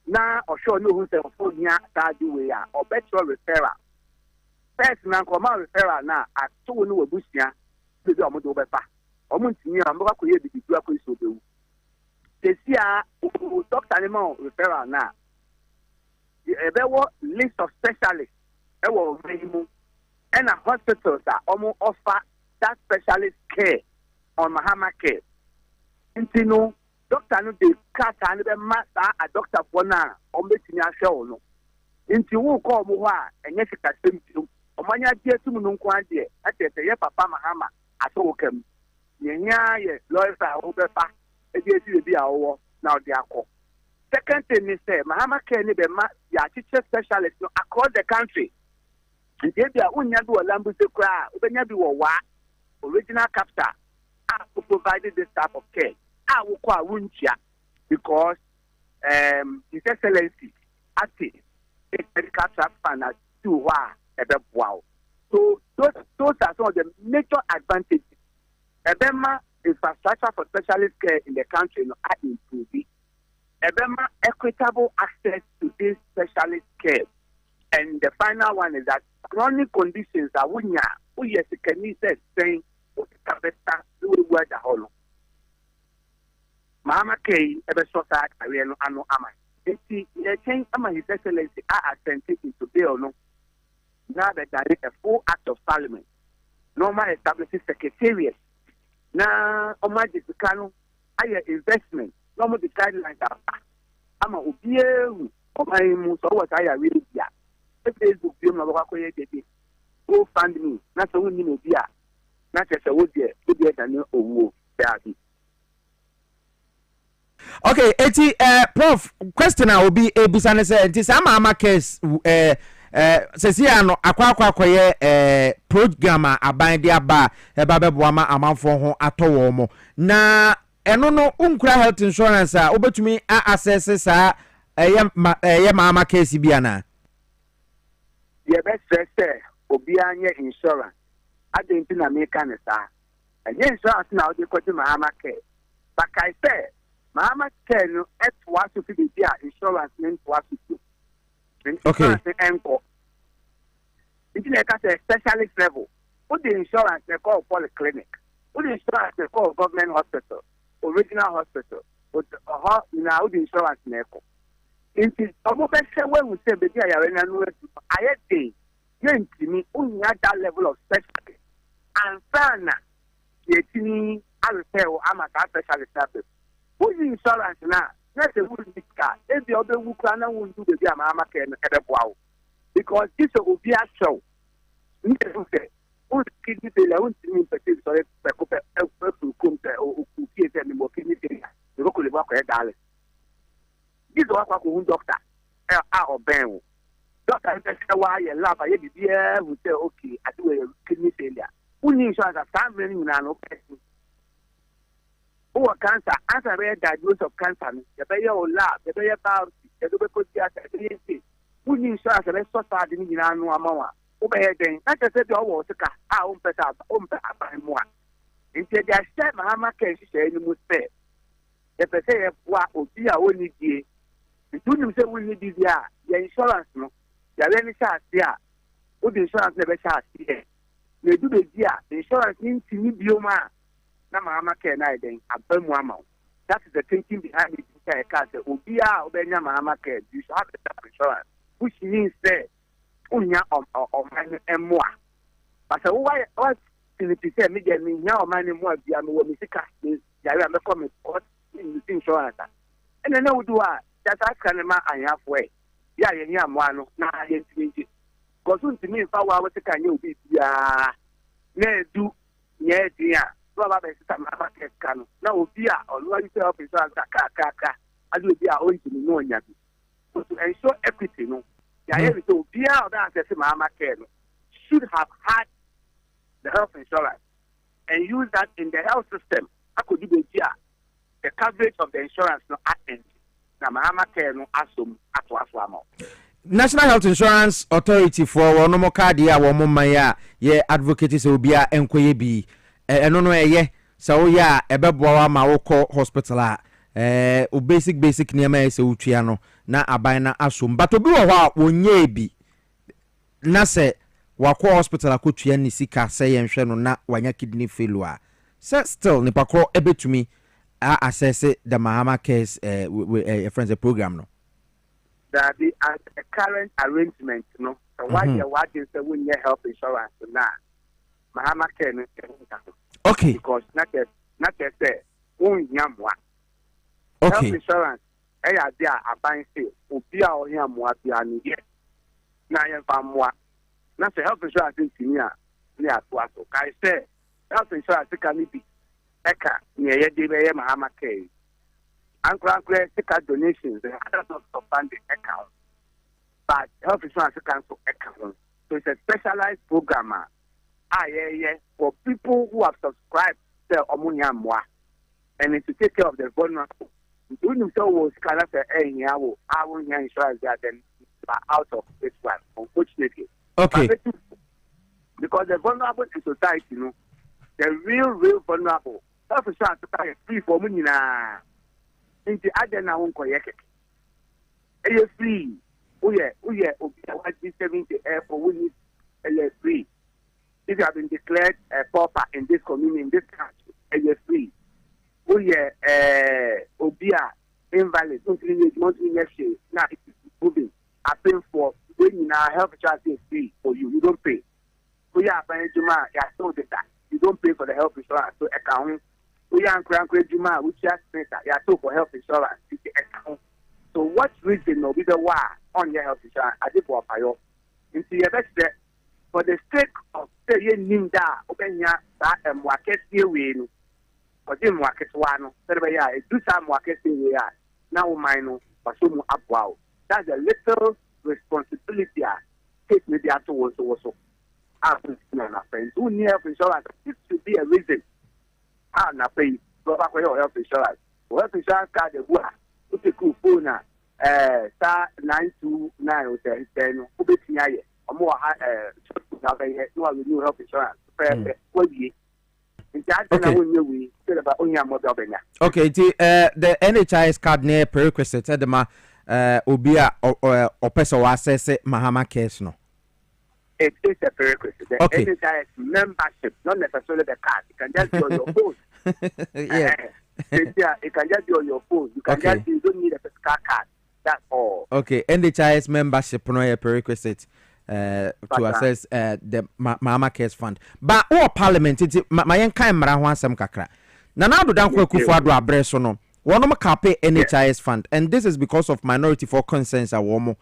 Na or sure no who's a phone ya that way or better referral. First na common referral na at so no bushia to the Omodo Bepa. Omunti am go ye di do ko so be. Desia Dr. Animal referral na. There was list of specialists. There was minimum and a hospitals that almost offer that specialist care on Mahama care. Intino Doctor no de kata ne be master a doctor for na o betimi ahwe no nti wo ko mo ho a enye sika semtu o manya die tum no nko ade atete ye papa Mahama aso wo kam nyanya ye lawyer wo be pa e die si bi a wo na o de akọ. Second thing is say Mahama care ne be ma ya teacher specialist no across the country nti e bia unya do Lambuse Okrah obenya bi wo wa original capital who provided this type of care. I will call Wunchia because His Excellency acted a medical trust fund as to wow. So those are some of the major advantages. Ebema infrastructure for specialist care in the country are improving. Ebema equitable access to this specialist care. And the final one is that chronic conditions are we can saying word the whole. Mahama K ebe sota career no ano ama. Eti ye change ama His Excellency assented into bill no. Now that there is a full act of parliament. Normal establishes secretariat. Na oma discano aye investment. Normal the guidelines are ama obie oma mu so what I really dia. Facebook film na kwa koye tete. Go fund me. Na so woni no bia. Na chese wo die tani owo be. Okay, eti prof question I will be ebisane say enti Mahama case sesi ano akwa program aban de aba eba beboa ma amanfo ho atowo mo na eno no unkura health insurance a obetumi access sa Mahama case bi ana ye be stress obi anye insurance adenti na make an sa enye insurance na odi ko ti Mahama care but I say Mahama care no et was to be there insurance meant was to okay enko it's like a specialist level put the insurance they call polyclinic put the insurance they call government hospital original hospital but now the insurance neko it's almost when we say baby I are no I say you ntimi unya that level of specialist and sana yetini alfeo ama ka specialist service who insurance na let's say who this car if the other who can na who do the Mahama care no edeboa because this will be a show who kidney failure who ntimi person so pe ko pe kumpe o kukie se ni mo kidney failure e ko le ba ko e dale this wa ko doctor oben doctor say why you love you be there we say okay I do a kidney failure who insurance that many na no person who cancer answer be diagnosis of cancer you be your lab you be your biopsy you do be ko theater who insurance be so sad ni na no amawa who be den na say be o sika o mpesa aban mo a nti dia share Mahama care share ni mu say e pe say wa obi a oni die nti nim say we need dia your insurance no ya le ni sha sia o di insurance le be sha sia na edu be dia insurance ni ntimi bioma na Mahama care na eden abamu ama that is the thinking behind it say ka say obi a obenya Mahama care you should have a insurance which means say unya man emwa but what Philippi say me get me nya man emwa bia me wo me sika ya we me come court insurance and then we do that can ma anyafo ya ye nya mo ano na ye ntimi because ntimi fa wa we sika nya obi bia na edu nye dia so ba be sika Mahama care kanu na obi a oluwa you say insurance ka I do be our own to know to ensure equity, no. The so beyond that, Mama Care should have had the health insurance and use that in the health system. I could do the coverage of the insurance no at end. Now, Mama Care no assume at Waswamo. National Health Insurance Authority for one more card ya one maya ye advocates will be a enquiry be no ye so ya ebeboa ma woko hospital basic nema ese utuano na abana asum but obi wo ho wonye bi na se wako hospital akotua ni sika se yenhwe no na wanya kidney failure so still ni pakro ebetumi assess the Mahama case friends program no that the current arrangement, no. So why you watching say when you health insurance now, Mahama can okay because not just say yamwa. Okay. Health insurance, there a buying say ubia or yamwa biani ye. Na yamwa. Na say health insurance in near to kai say health insurance can be eka near ye de Mahama case. Uncle take donations and other sorts of funding account. But health insurance council account. So it's a specialized program for people who have subscribed to Omunya Mwa and it's to take care of the vulnerable. You know, so was kind of our insurance then out of this one, unfortunately. Okay. Because the vulnerable in society, you know, the real vulnerable. Health insurance is free for money now. Into Adena won't correct. Are free? Oh yeah, what this 70 for we need free. If you have been declared a pauper in this community, in this country, are free? Oh yeah, Obia invalid, monthly next year. Now it's moving. I pay for when you now health insurance is free for you. You don't pay. Oh yeah, you don't pay for the health insurance so account. We are Juma, which has for health insurance. So what reason no be the why on your health insurance? I did for fire. Into your best for the sake of saying Ninda, open ya that and market here win. Or didn't market one, do some market here. Now mine for some up wow. That's a little responsibility. Take me there to also. After friends who need health insurance, this should be a reason. Na pay go back for your health insurance. Health insurance card the one. Put the cool phone star 929 or 10 ubetinya ye. Omo na be no renew health insurance. Okay, the NHIS card near prerequisite edema obia or person access Mahama case no. It is a prerequisite. The NHIS membership, not necessarily the card. You can just be on your phone. Yeah. It can just be on your phone. You can just you don't need a physical card. That's all. Okay, NHIS membership no a prerequisite to access the Mahama Cares Fund. But all Parliament, my young kind mara ho asem kakra. Na do dan kwakufu ado abreso no. Wono makape NHIS fund, and this is because of minority for concerns awomo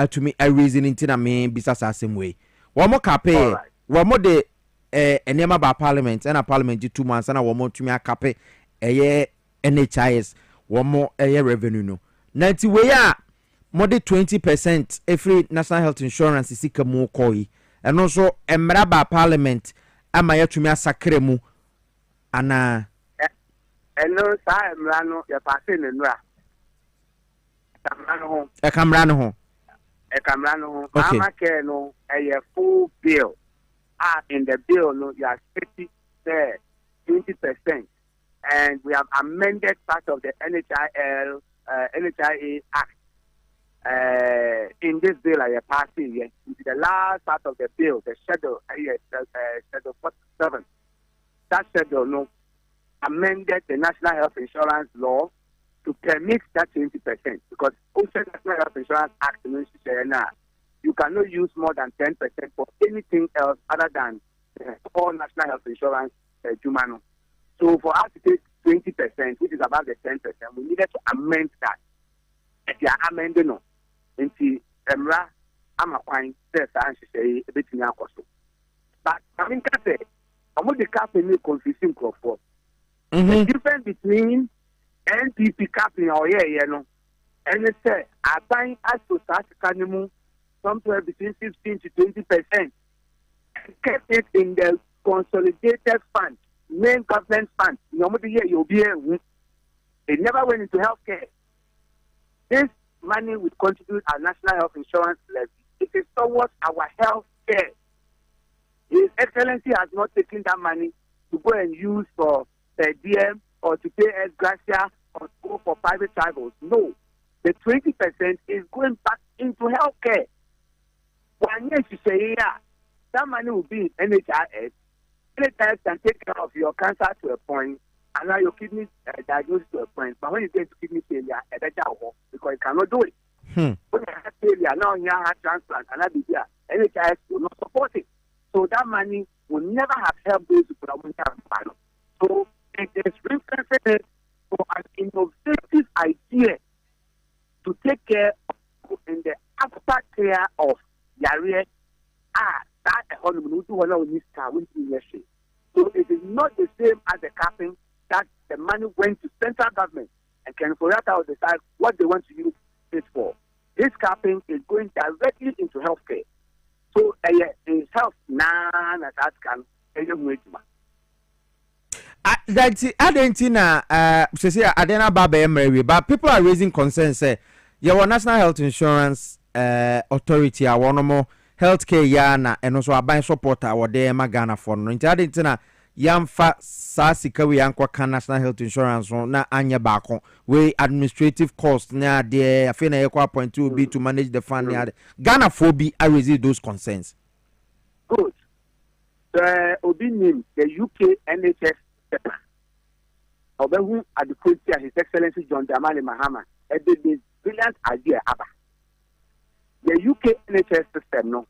to me a reason intina me bisa same way. Womo kape womo de enema ba parliament and a parliament 2 months and a womo to me a kape NHIS womo revenue no 90 we ya more than 20% every national health insurance is sika mu koi and also emra ba parliament amaya to me asakre mu ana eno sa emra no ya passe ne nura kamra no ho Mama care no a full bill. In the bill no you are 20%, and we have amended part of the NHIA Act in this bill I passing here. The last part of the bill, the schedule, schedule 47. That schedule no amended the National Health Insurance Law to permit that 20% because also National Health Insurance Act you cannot use more than 10% for anything else other than all National Health Insurance Jumano. So for us to take 20%, which is about the 10%, we needed to amend that. If you are amending no, into Emra, I'm a fine test and she say a bit in our cost. But I mean, I'm going to cap a new confusing crop for. The difference between NPP capping or no. And they say, I buy as to start animal somewhere between 15 to 20%. And kept it in the consolidated fund, main government fund. Normally, you'll be it never went into healthcare. This money would contribute our national health insurance levy. It is towards our health care. His Excellency has not taken that money to go and use for per diem or to pay ex gratia or to go for private travels. No. The 20% is going back into health care. 1 year to say, that money will be in NHIS. NHIS can take care of your cancer to a point and now your kidney diagnosis to a point. But when you get to kidney failure, because you cannot do it. When you have failure, now you have transplant, and that is there. NHIS will not support it. So that money will never have helped those who could have. So it is represented for an innovative idea to take care of in the aftercare of Yare. That economy so it is not the same as the capping that the money went to central government and can for that out decide what they want to use it for. This capping is going directly into healthcare. So in health that can that's Argentina Adena Baba Emery, but people are raising concerns say your national health insurance authority are one more healthcare yana and also a buying support our there Magana for no in Argentina yamfa sasika we yankwa national health insurance na anya bako we administrative cost na there afina ekwa 0.2 be to manage the fund Ghana for be I raise those concerns. Good. The Obinim, the UK NHS Obehu Adequacy, His Excellency John Dramani Mahama, a brilliant idea about the UK NHS system. No,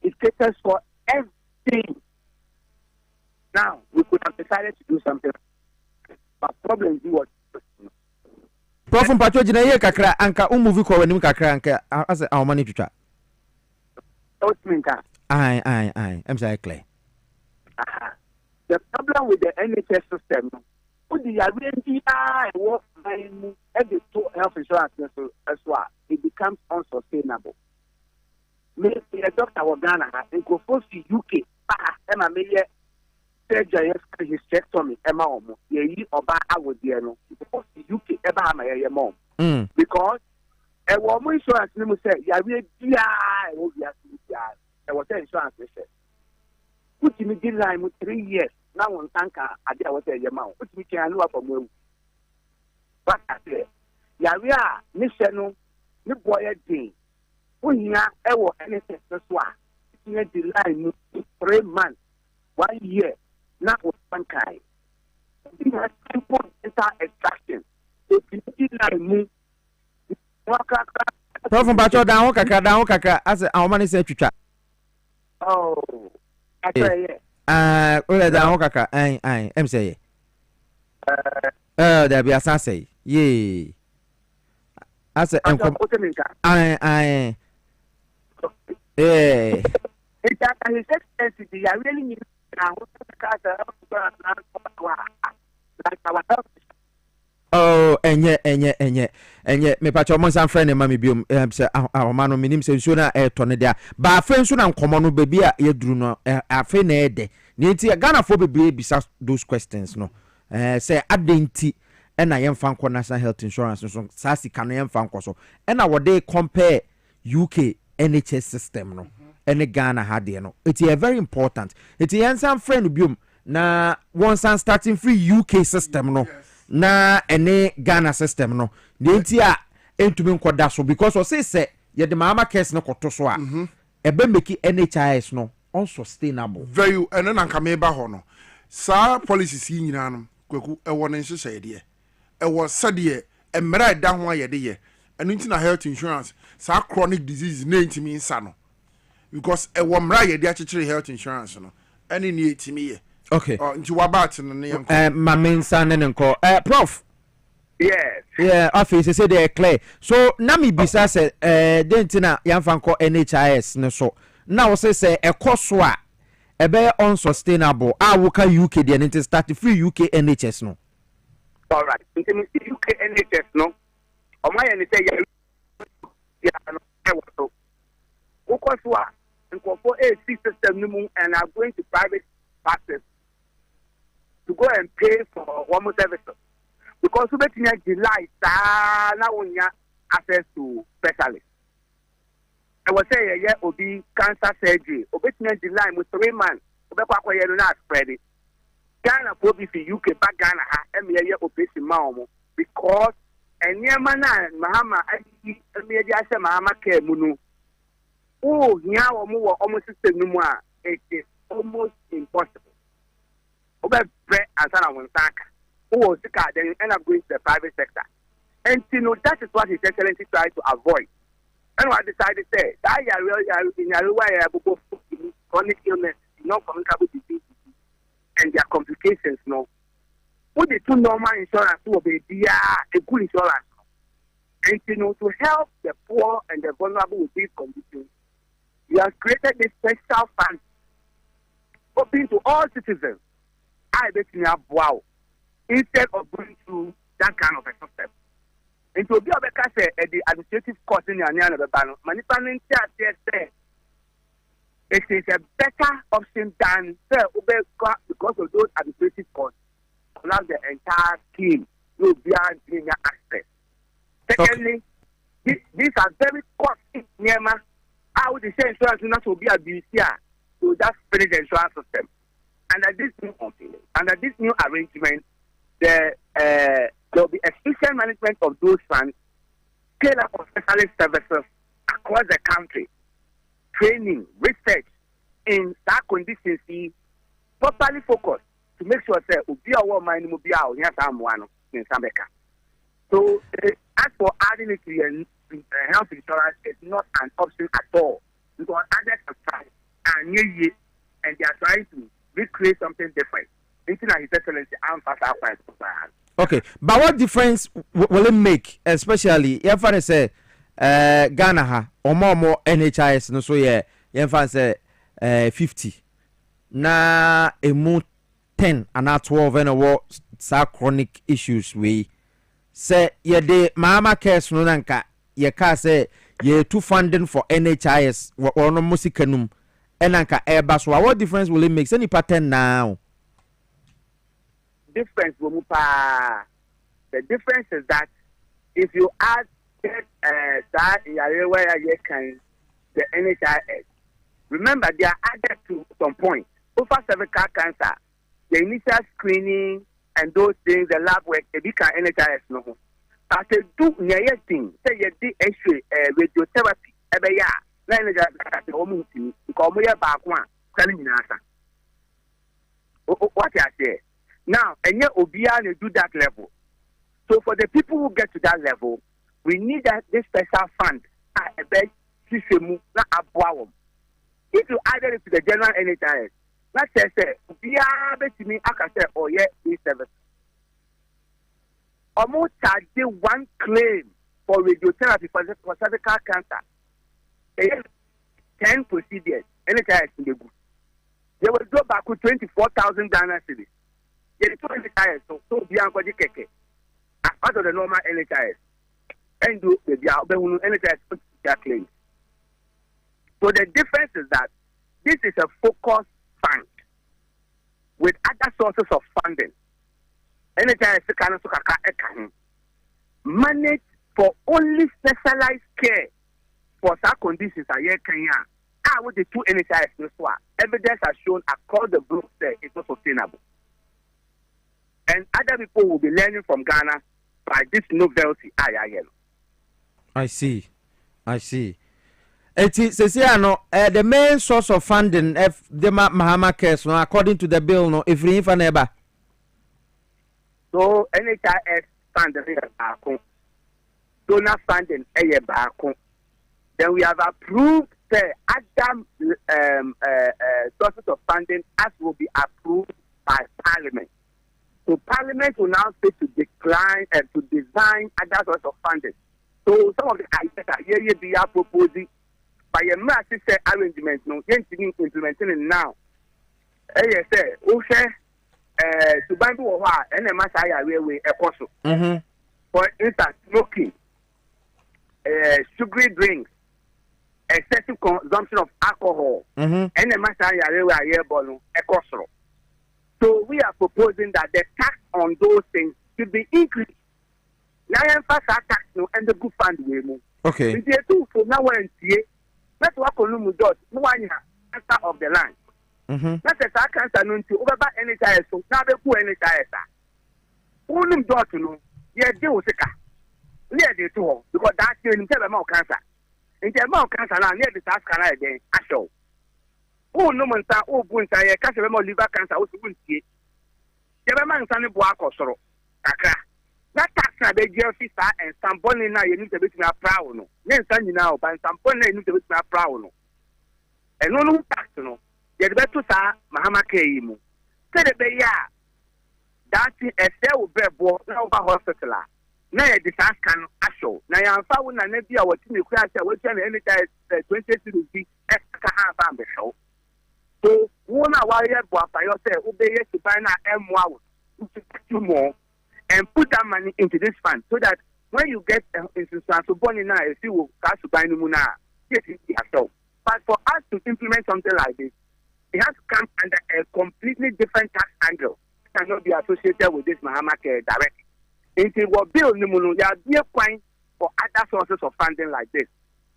it caters for everything. Now we could have decided to do something, but problem is what. Prof. Pacho jina ye kakra anka umuvi kwa wenu kakra anka ase our money to try. Aye. I'm sorry, Clay. The problem with the NHS system, health insurance as well, it becomes unsustainable. Maybe a doctor was Ghana and go for the UK, Emma Mayer, surgery, hysterectomy, Emma Omo, ye or by our dear no, because the UK ever my mom. Because a woman insurance name said, yeah, we will be there was an insurance mission. Put me in line with 3 years. Now on tanker, I did what I amount. Put me can look from you. But I say, yeah, we are mission, the boy a day. When you are ever anything, that's why. You had the line 3 months, 1 year, not with one kind. You have simple data extraction. So you line Prof. Pacho down kakra as our money said to chat. Oh, I say, down kaka, I'm say, there be a sassy, yea. I say, I really need oh, and yet, me patch almost some friend and mammy bium, our man, minim say, sooner a tornado, but friends soon and common baby, ye drew no, a fair day. Need a Ghana for baby besides those questions, no. Say, identity, and I am found national health insurance, so Sassy can I am found so, and our day compare UK NHS system, no, and Ghana had there, no. It's very important. It's a some friend bium, na once I'm starting free UK system, no. Na ene Ghana system no de ntia entumi nkoda so because o say ye de mama case no koto so a ebe make NHIS no unsustainable very and then anka me ba ho no sa policies yi nyina no kwaku e wo ne nhye de e wo sade e mra da ho aye de ye enu nti na health insurance sa chronic disease na ntimi nsa no because e wo mra ye de akekere health insurance no ene ni etimi ye. Okay. Into what my main son and call Prof. Yes. Yeah, office say they clear. So Nami Bisa said, Dentina Yanfanko NHIS no so. Now say a course a bear unsustainable. I work UK the start free UK NHS no. All right. In the UK NHS, no. Or my NHS, and for a system and are going to private practice to go and pay for one more service. Because we bet in July, now we have access to specialists. I was saying, yeah, will be cancer surgery. We bet in July with 3 months. We bet we are not spread it. Ghana probably for UK, but Ghana has a year operation mao because and near mana Mahama Mahama care munu. Oh, now more almost system no more. It is almost impossible. Over bread and sana one sack. Oh, then end up going to the private sector. And you know that is what His Excellency tried to avoid. And I decided to say that chronic illness, non-communicable disease, and their complications. No, put the two normal insurance to be a good insurance. And you know, to help the poor and the vulnerable with these conditions, we have created this special fund open to all citizens. I bet you have wow. Instead of going through that kind of a system. And to be able to say the administrative cost in the banner, manipulating it is a better option than because of those administrative costs. Allow the entire scheme to be having access. Secondly, these are very costly. How would the insurance not to be abused here to just finish the insurance system? Under this new arrangement, there will be efficient management of those funds, scale up of specialist services across the country, training, research in that conditions, properly focused to make sure that we be our mind will be out here someone in Sameka. So as for adding it to health insurance, it's not an option at all because others are trying and they are trying to recreate something different. His Excellency, okay, but what difference will it make, especially if I say Ghana ha or more NHIS no so yeah, if I say 50 na emu 10 and not 12 and what chronic issues we say ye de mama cares no nanka ye ka say ye two funding for NHIS or no musicanum and nanka eba so what difference will it make any pattern now? Difference the difference is that if you add that where you can the NHIS, remember they are added to some point. Over cervical cancer, the initial screening and those things, the lab work, they become NHIS no. But they do near thing, say you did X-ray, radiotherapy, every year. Then they just almost because we are back one telling me answer. What I say. Now, and yet Obia do that level. So for the people who get to that level, we need this special fund. If you add it to the general NHIS, let's say Obia to me, I can say, oh yeah, this service. Almost charge one claim for radiotherapy for cervical cancer. 10 procedures, NHIS in the book. They will go back with 24,000 Ghana cedis. They do NHIS, so beyond what you can as part of the normal NHIS. And do the NHIS claims. So the difference is that this is a focused fund with other sources of funding. NHIS can manage for only specialized care for such conditions. With the two NHIS, evidence has shown across the group that it's not sustainable. And other people will be learning from Ghana by this novelty. I see. It is the main source of funding if the Mahama case, no, according to the bill, no, if we for neighbor. So NHIS funding donor funding then we have approved the other sources of funding as will be approved by Parliament. So Parliament will now say to decline and to design other sources of funding. So some of the ideas that we are proposing by a massive arrangement, no, implementing it now. Say, okay, to bind to her and a masaya railway a coso. For instance, smoking, sugary drinks, excessive consumption of alcohol, and a masaya railway airborne a coso. So we are proposing that the tax on those things should be increased. Now, tax no and the good fund we move. Okay. If you do for now and see, that's what Column does. No one answer of the land. That's a cancer known to over any child, so now they put any child. Only daughter, no, yeah, deal with it. Near the two, because that's in the amount of cancer. In the amount of cancer, now near the South Carolina again, I show. Oh, no man, oh, Bunta, cancer, liver cancer, also wouldn't see. The man, Sunny Boak or sorrow. That tax na be jersey star and some bonnet now you need to be proud no. Then stand now, but some bonnet you need to be proud no. And no tax no. You better say Mahama Keimu. Say the be ya. That is a cell bebo now over hospital. Now you disaster can show. Now you are found na nebi a what you crash what you any time 20 to be extra half the show. So one hour boy for yourself obey to buy na M1 to more. And put that money into this fund so that when you get into Sansoboni now, if you will cash to buy Numuna, get it yourself. But for us to implement something like this, it has to come under a completely different tax angle. It cannot be associated with this Mahama directly. It will build Numunu, there will be a point for other sources of funding like this.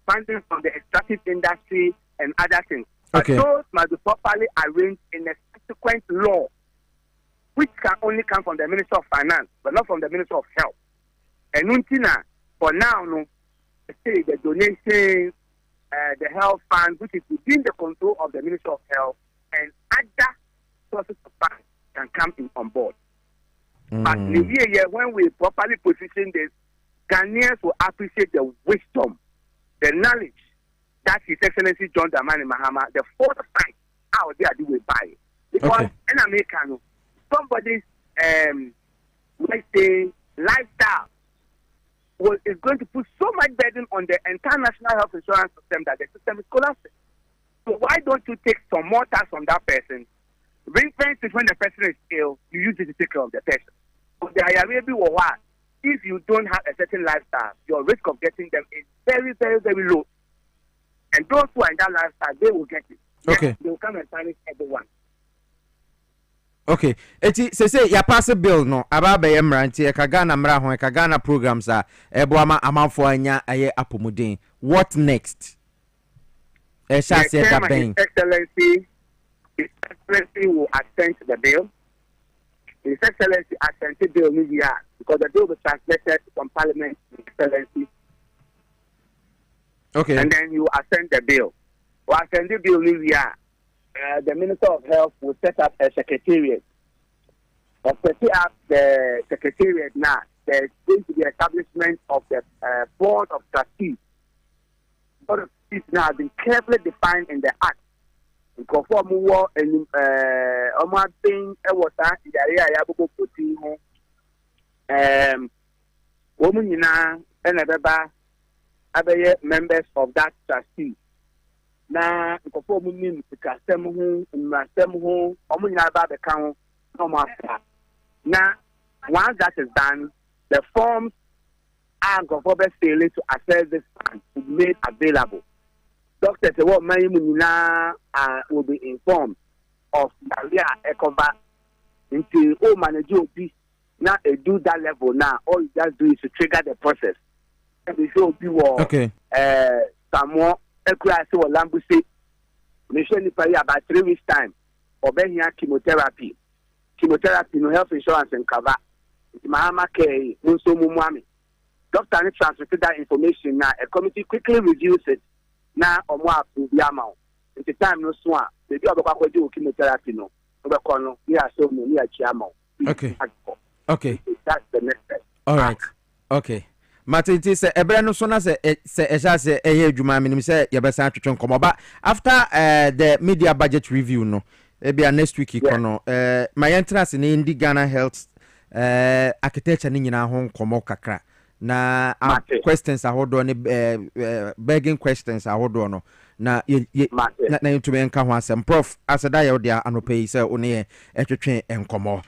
Funding from the extractive industry and other things. But those must be properly arranged in a subsequent law, which can only come from the Minister of Finance, but not from the Minister of Health. And Nuntina, for now, no, say the donations, the health fund, which is within the control of the Minister of Health, and other sources of funds can come in on board. But in the year when we properly position this, Ghanaians will appreciate the wisdom, the knowledge that His Excellency John Dramani Mahama, the foresight, how they are doing by it. Because in America, somebody's let's say lifestyle is going to put so much burden on the entire national health insurance system that the system is collapsing. So why don't you take some more tax from that person? Ring fence is when the person is ill, you use it to take care of the person. So the IRAB if you don't have a certain lifestyle, your risk of getting them is very, very, very low. And those who are in that lifestyle, they will get it. Okay. They will come and punish everyone. Okay, eti say ya pass bill no aba be yemranti e ka Ghana mra ho e ka Ghana programs a ebo ama amanfo anya aye apomuden. What next? E sha say campaign. His Excellency will assent the bill. His Excellency assent the bill this year because the bill was translated from Parliament to Excellency. Okay. And then you assent the bill. Well, assent the bill this year. The Minister of Health will set up a secretariat. Or set up the secretariat now. There's going to be establishment of the board of trustees. Board of trustees now has been carefully defined in the Act. Because for more and almost being a water in the area of women and other members of that trustee. Na nkɔfɔ mu sikasɛm ho mmasɛm ho ɔmo nyinaa ba bɛka ho na ɔmo afa na once that is done the forms are nkɔfɔ bɛ fail to access this fund will be made available. Doctors ɛwɔ ɔman yi mu nyinaa will be informed of the area ɛkɔba nti o manage obi na do that level now all you just do is to trigger the process. Ɛbi sɛ obi wɔ Samoa. Okrah or Lambuse, mission about 3 weeks' time, or Benia chemotherapy. Chemotherapy, no health insurance and cover. Mahama K, Muso Mumwami. Doctor transmitted that information now. A committee quickly reviews it now or more to the amount. At the time, no swan. The job of do chemotherapy, no. Overcorno, we are so many at Chiamo. Okay. That's the next step. All right. Okay. Martin say ebere no so na say eja say eye adwuma minim say yebesa atwetwe nkomo ba after the media budget review no e bia next week ikono my entrance in Ghana health architecture ni nyina ho nkomo kakra na questions ahodo ne begging questions ahodo no na na yintumi enka ho asem prof aseda ye odia anopai se one etwetwe enkomo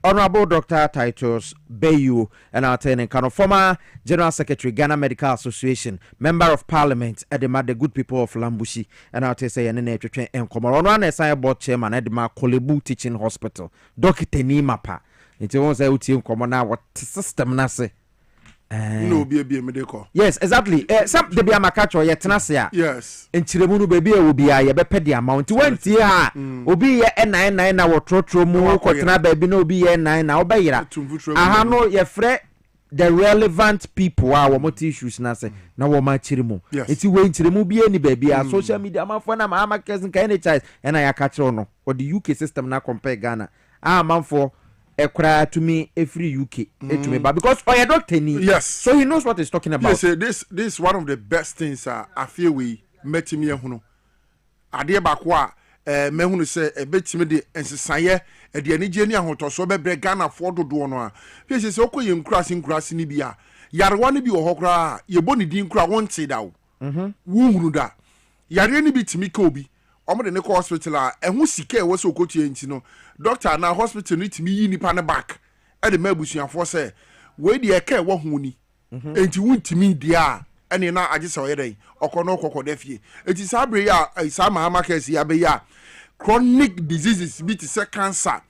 honorable Dr. Titus Bayu and our turning kind of former General Secretary Ghana Medical Association, Member of Parliament Edema the good people of Lambushi and our say and etwetwe enkomo ono na say board chairman Edema Kolebu Teaching Hospital Dr. Ni Mapa it won say uti enkomo na what system na say no be medical. Yes, exactly. Some the be amakacho ye tenase a. Yes. Enchiremu no baby e will be a ye be pay the amount. Wenti ha obi ye 99 na wo trotro mu kwotena baby no obi ye 9 na obeyira. Aha no ye frɛ the relevant people a wo moti issues na say na wo ma chiremu. Enti we enchiremu bi ani baby a social media amafo na ma markets kan NHS na ya ka kire no. Or the UK system na compare Ghana. Amafo Okrah to me every UK to me, but because your doctor need so he knows what he's talking about. Yes, this is one of the best things I feel we met me huno. Ade bakwa me hunu say e betimi de ensesaye e de ani geni ahoto so be Ghana for dodo no a. Piesie say okoye nkurase ni bia. Yarewa ni bi wo hokra ye boni din kura wonte da wo. Wo hunu da. Yare ni bi timi ka obi. Omo de ne ko hospital a ehu sika e wo so okotie nti no doctor na hospital ni timi yi nipa ne back e de mabusuafo say we de e ka wo hu ni enti wuntimi dia ene na agese oyere okono kokode fie enti sabre ya isa mahama kesi ya be ya chronic diseases bi ti say cancer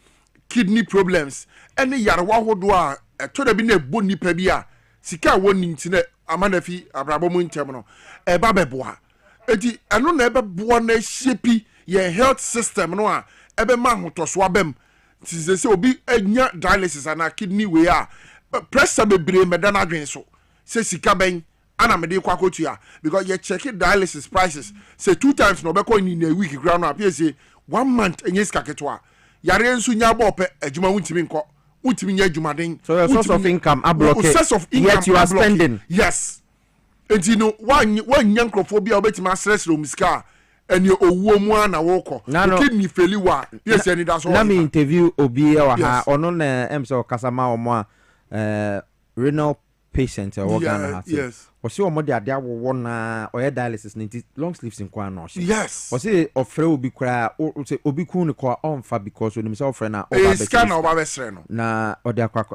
kidney problems ene yarwa hodo a to da bi na ebo nipa bi a sika woni nti na amanafi abrabo mu ntem no e ba beboa enti eno na ebe boa na shepi ye health system no a ebe ma hotoso abem ti se obi anya dialysis ana kidney we a pressure bebre meda na adwen so se sika ben ana mede kwa kotua because you check dialysis prices say 2 times no be ko ni na week ground up say 1 month enye sika ketwa yare ensu nya bo pe adwuma wuntimi nko wuntimi nya adwuma den so your source of income ablock yet you are spending yes enti no wan nya nkrofobia obetima stress ro muska eni owuo mu ana woko kidney failure yes any that's all. Let me interview obi wa ha ono na emso kasama omo renal patient or Ghana ha. Yes. Osi omo de ade awowo na oye dialysis ninti long sleeves nkwa no. Yes. Osi ofre obi kra obi kun ne ko onfa because onim se ofre na oba be. Scan oba be sre no. Na ode akwa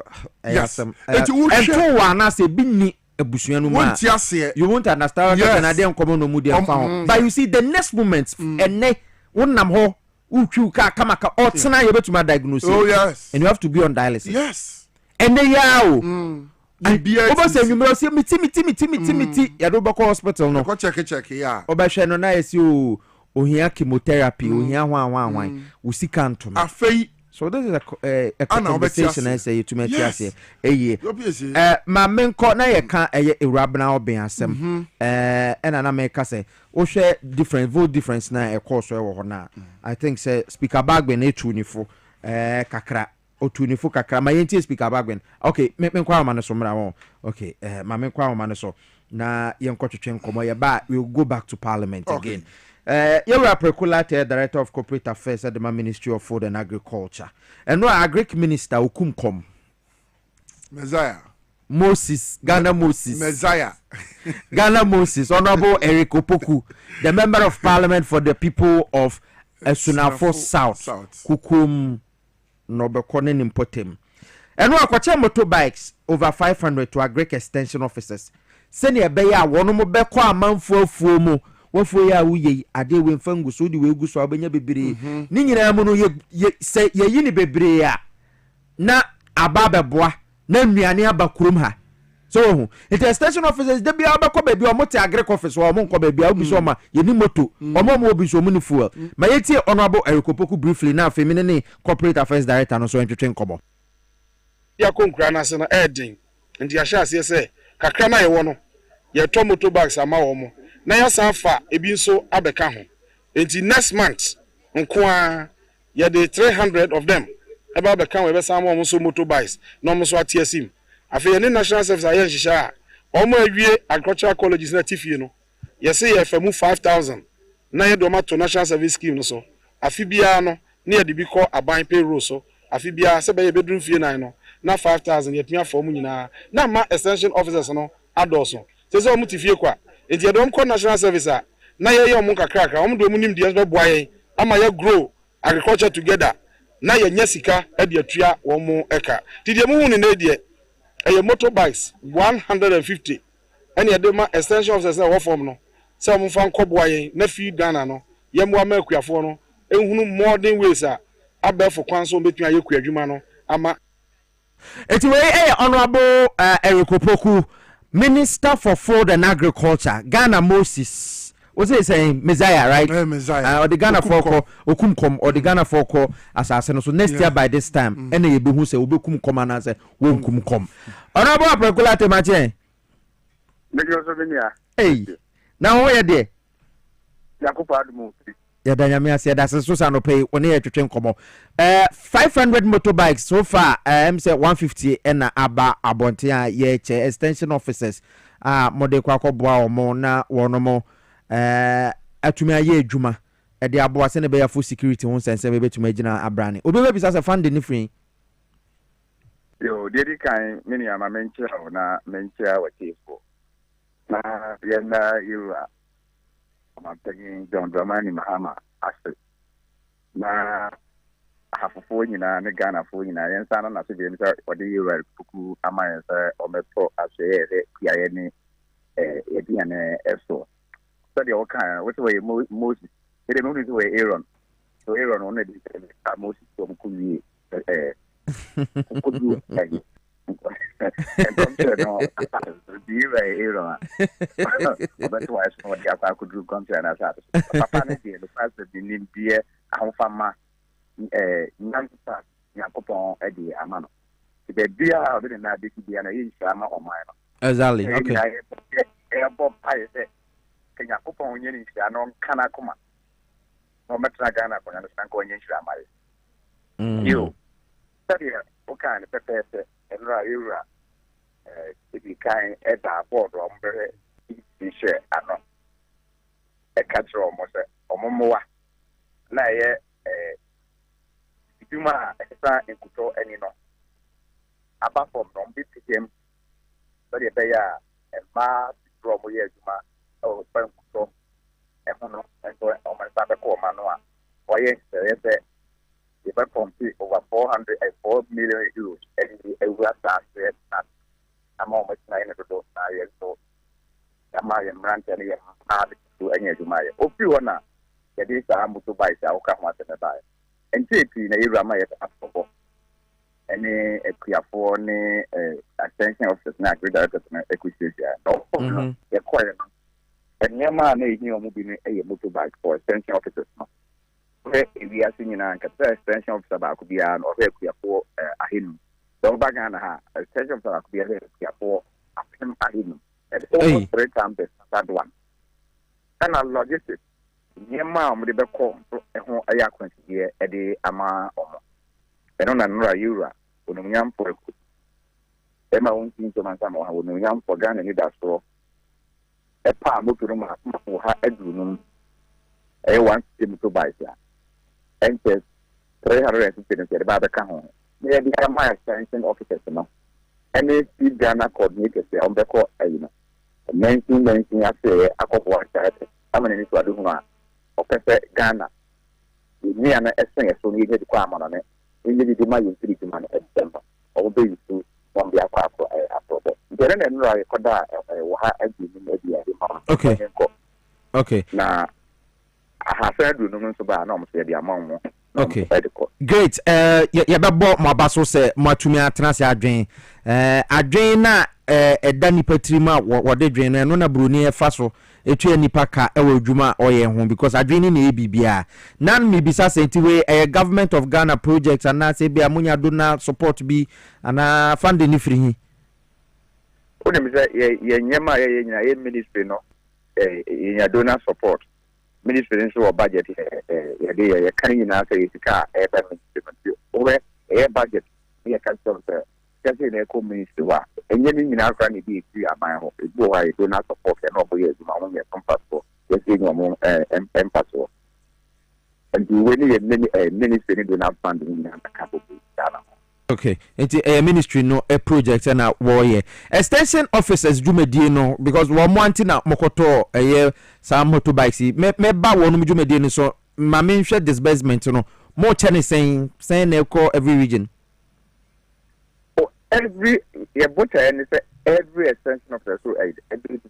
ayasem. Ento wa na se bi ni ebusuanu ma you won't understand that na dem come no mu dem fa but you see the next moment ene wonnam ho utwu ka kamaka otena ye betuma diagnose and you have to be on dialysis yes ene ya o oba se numero se miti ya do bako hospital no ko check ya oba hwe no na yesi o ohia chemotherapy ohia hwan usika ntoma afei. So this is a conversation I say to me tiase ma menko na ye kan Ewurabena oben asem na na me ka say o hwe different difference na e course we ho na I think say speaker Bagben na tunifo kakra o tunifo kakra ma yenti speaker Bagben okay me kwa ma no so mra won okay ma me kwa ma no so na ye nkotwetwe nkomo ye ba we will go back to parliament again. You're Preculate, Director of Corporate Affairs at the Ministry of Food and Agriculture. And no Agric Minister Ukumkom. Messiah. Moses, Ghana Moses. Messiah. Ghana Moses, Honorable Eric Opoku, the Member of Parliament for the people of Sunafo South. Kukum Nobekonen Impotem. And no Aquacha motorbikes over 500 to Agric Extension Officers. Senior Beya, one more Bekwa Manfo Fumo. Wofo ya wuye ade we mfangu so di we gu so abanya bebre ni nyina mu no ye yini bebre a na ababeboa na nnuane abakurum ha so it extension officers de bia abakọ ba bia omote agric office wo monko ba bia obi so ma ye ni moto omo mo obi so mu ni fuel ma yeti honorable Erikopoku briefly na afemi ne corporate affairs director no so entwetwe nkobo ya konkura na se na edin ndi ahya ase se kakra na ye wo no ye to motorbikes ama wo mo na ya safa ebi nso abeka ho enti next month nkoa ya de 300 of them eba abeka ho ebe samo mo so motorbikes no mo so atiesim afi ye national service ayen hihia o mo awie agricultural colleges na tifie no ye se ye famu 5000 na ye do ma to national service scheme no so afi bia no na ye de bi ko aban payroll so afi bia se be bedroom fie nan no na 5000 yetumi afọ mu nyina na ma extension officers no adoso se omu ti fie kwa enti edom ko national service a na ye omu kakrakra omu do mu nim die be boa ye ama ye grow agriculture together na ye nya sika e de atua wo mu eka ti de mu hu ne de e motorbikes 150 ene ye de ma extension officers na wo form no se omu fa nkoboa ye na fi Ghana no ye mo ama akuafo no ehunu modern ways a abefo kwanso betun aye kuadwuma no ama eti we honorable Eric Opoku, Minister for Food and Agriculture, Ghana Moses. What's he saying? Messiah, right? Messiah. Or the Ghana Foko, Okumkom, or the Ghana Foko assassin. So next year by this time, any be who say Ubukum come and say won't come. Honorable Proculate Mache. Hey, now where there? Yeah, Danyamia said that's a Susano pay when he to train come 500 motorbikes so far. Say 150 and Abba Abontia ye extension officers. Mode kwako boa mo na wono mo atumi aye adwuma e de aboa se ne be ya full security won sense be betumi agina abrane obi be bisa se fund ni free yo dedi kan mini ama menchia na menchia watifo na yenda yura amapegin John Dramani Mahama Ase na hafofo nyina ne Ghana fo nyina yensa na so de nsa ode yura puku amayensa ometo ase kuaye ni yediane eso so de okan what way Moses it moved to Aaron so Aaron on the Moses to kuyi kudu and no be Aaron but why so the could do concern as papa ne the first the nim bia ahofama nyansa yakopon e de amano the bia obi na de bia na yin shama o man exactly okay Bob I say Kenya kupon nyeni nsia no kana kuma no metra Ghana ko understand ko nyeni nsia mare yo sadia o kan pepe enra yura ibi kan e da board o mbere ti share ano e katro mo se omomowa na ye ituma esa enkuto eni no aba from no bi pm sadia be ya e ma promo ye juma o pankuto e hono ento o man sabe ko manoa o ye se e ba pompi over 404 million euros and e wa ta se na ama o na ina do na ye so ama ye brand ani ye ha to anya juma ye o fi wona ye di sa moto bai sa o ka ho atene bai enti epi na yura ma ye afofo any equiafo ni attention officers na agri directors na equisia no ye kwere no enyema na ehi omu bi ni eye motorbike for extension officers no we we are seeing na nkata extension officer ba ko bia no equiafo ahinu so baga na ha extension officer ko bia equiafo ahinu and almost 3 times that one and logistics nyema omu de be ko ho aya kwantie e de ama omo eno na nura yura onunyam poku ema wontin to man sama onunyam for Ghana ni da so e pa motoro ma ko ha adunum e wan sim to buy ya entes 350 de ba ka ho me di ka ma extension officers no any Ghana coordinator se on be ko ayina 19 after akofo ata amana ni to adu ho a o pese Ghana ni ana esen so ni de kwa amana ne ni di ma yin 3 man December o be you one be akwa aprobo there na nra recorda wo ha agi ni e bia ma okay na aha fa du no so ba na o mo se bia ma mo okay great ya bebo mo abaso se matumi atrase adwen adwen na eda nipa trima wo de dwen no na broni e fa so etu nipa ka e wo dwuma oye ho because adwen ni e bibia nan mi bisa senti we government of Ghana projects and na say bia munya do na support bi ana funding ni free hi oni mi say ye nyema ye nyina ye ministry no ye donor support ministry nso budget ye de ye kan nyina say sika e ba ministry o we e budget ye kan so kasi na eko ministry wa enye ni nyina akra ni bi eti aban ho ebu wa ye donor support e no bo ye zuma mo ye compassport ye se nyo mo empassport and we ni ministry ni donor funding ni na ka bo Okay, it's a ministry no a project and a warrior extension officers dwumedie no because one want na mokoto some motorbikes me ba wonu dwumedie no so ma me hwe disbursement no more chane saying na call every region. Oh, every every extension officer so every bit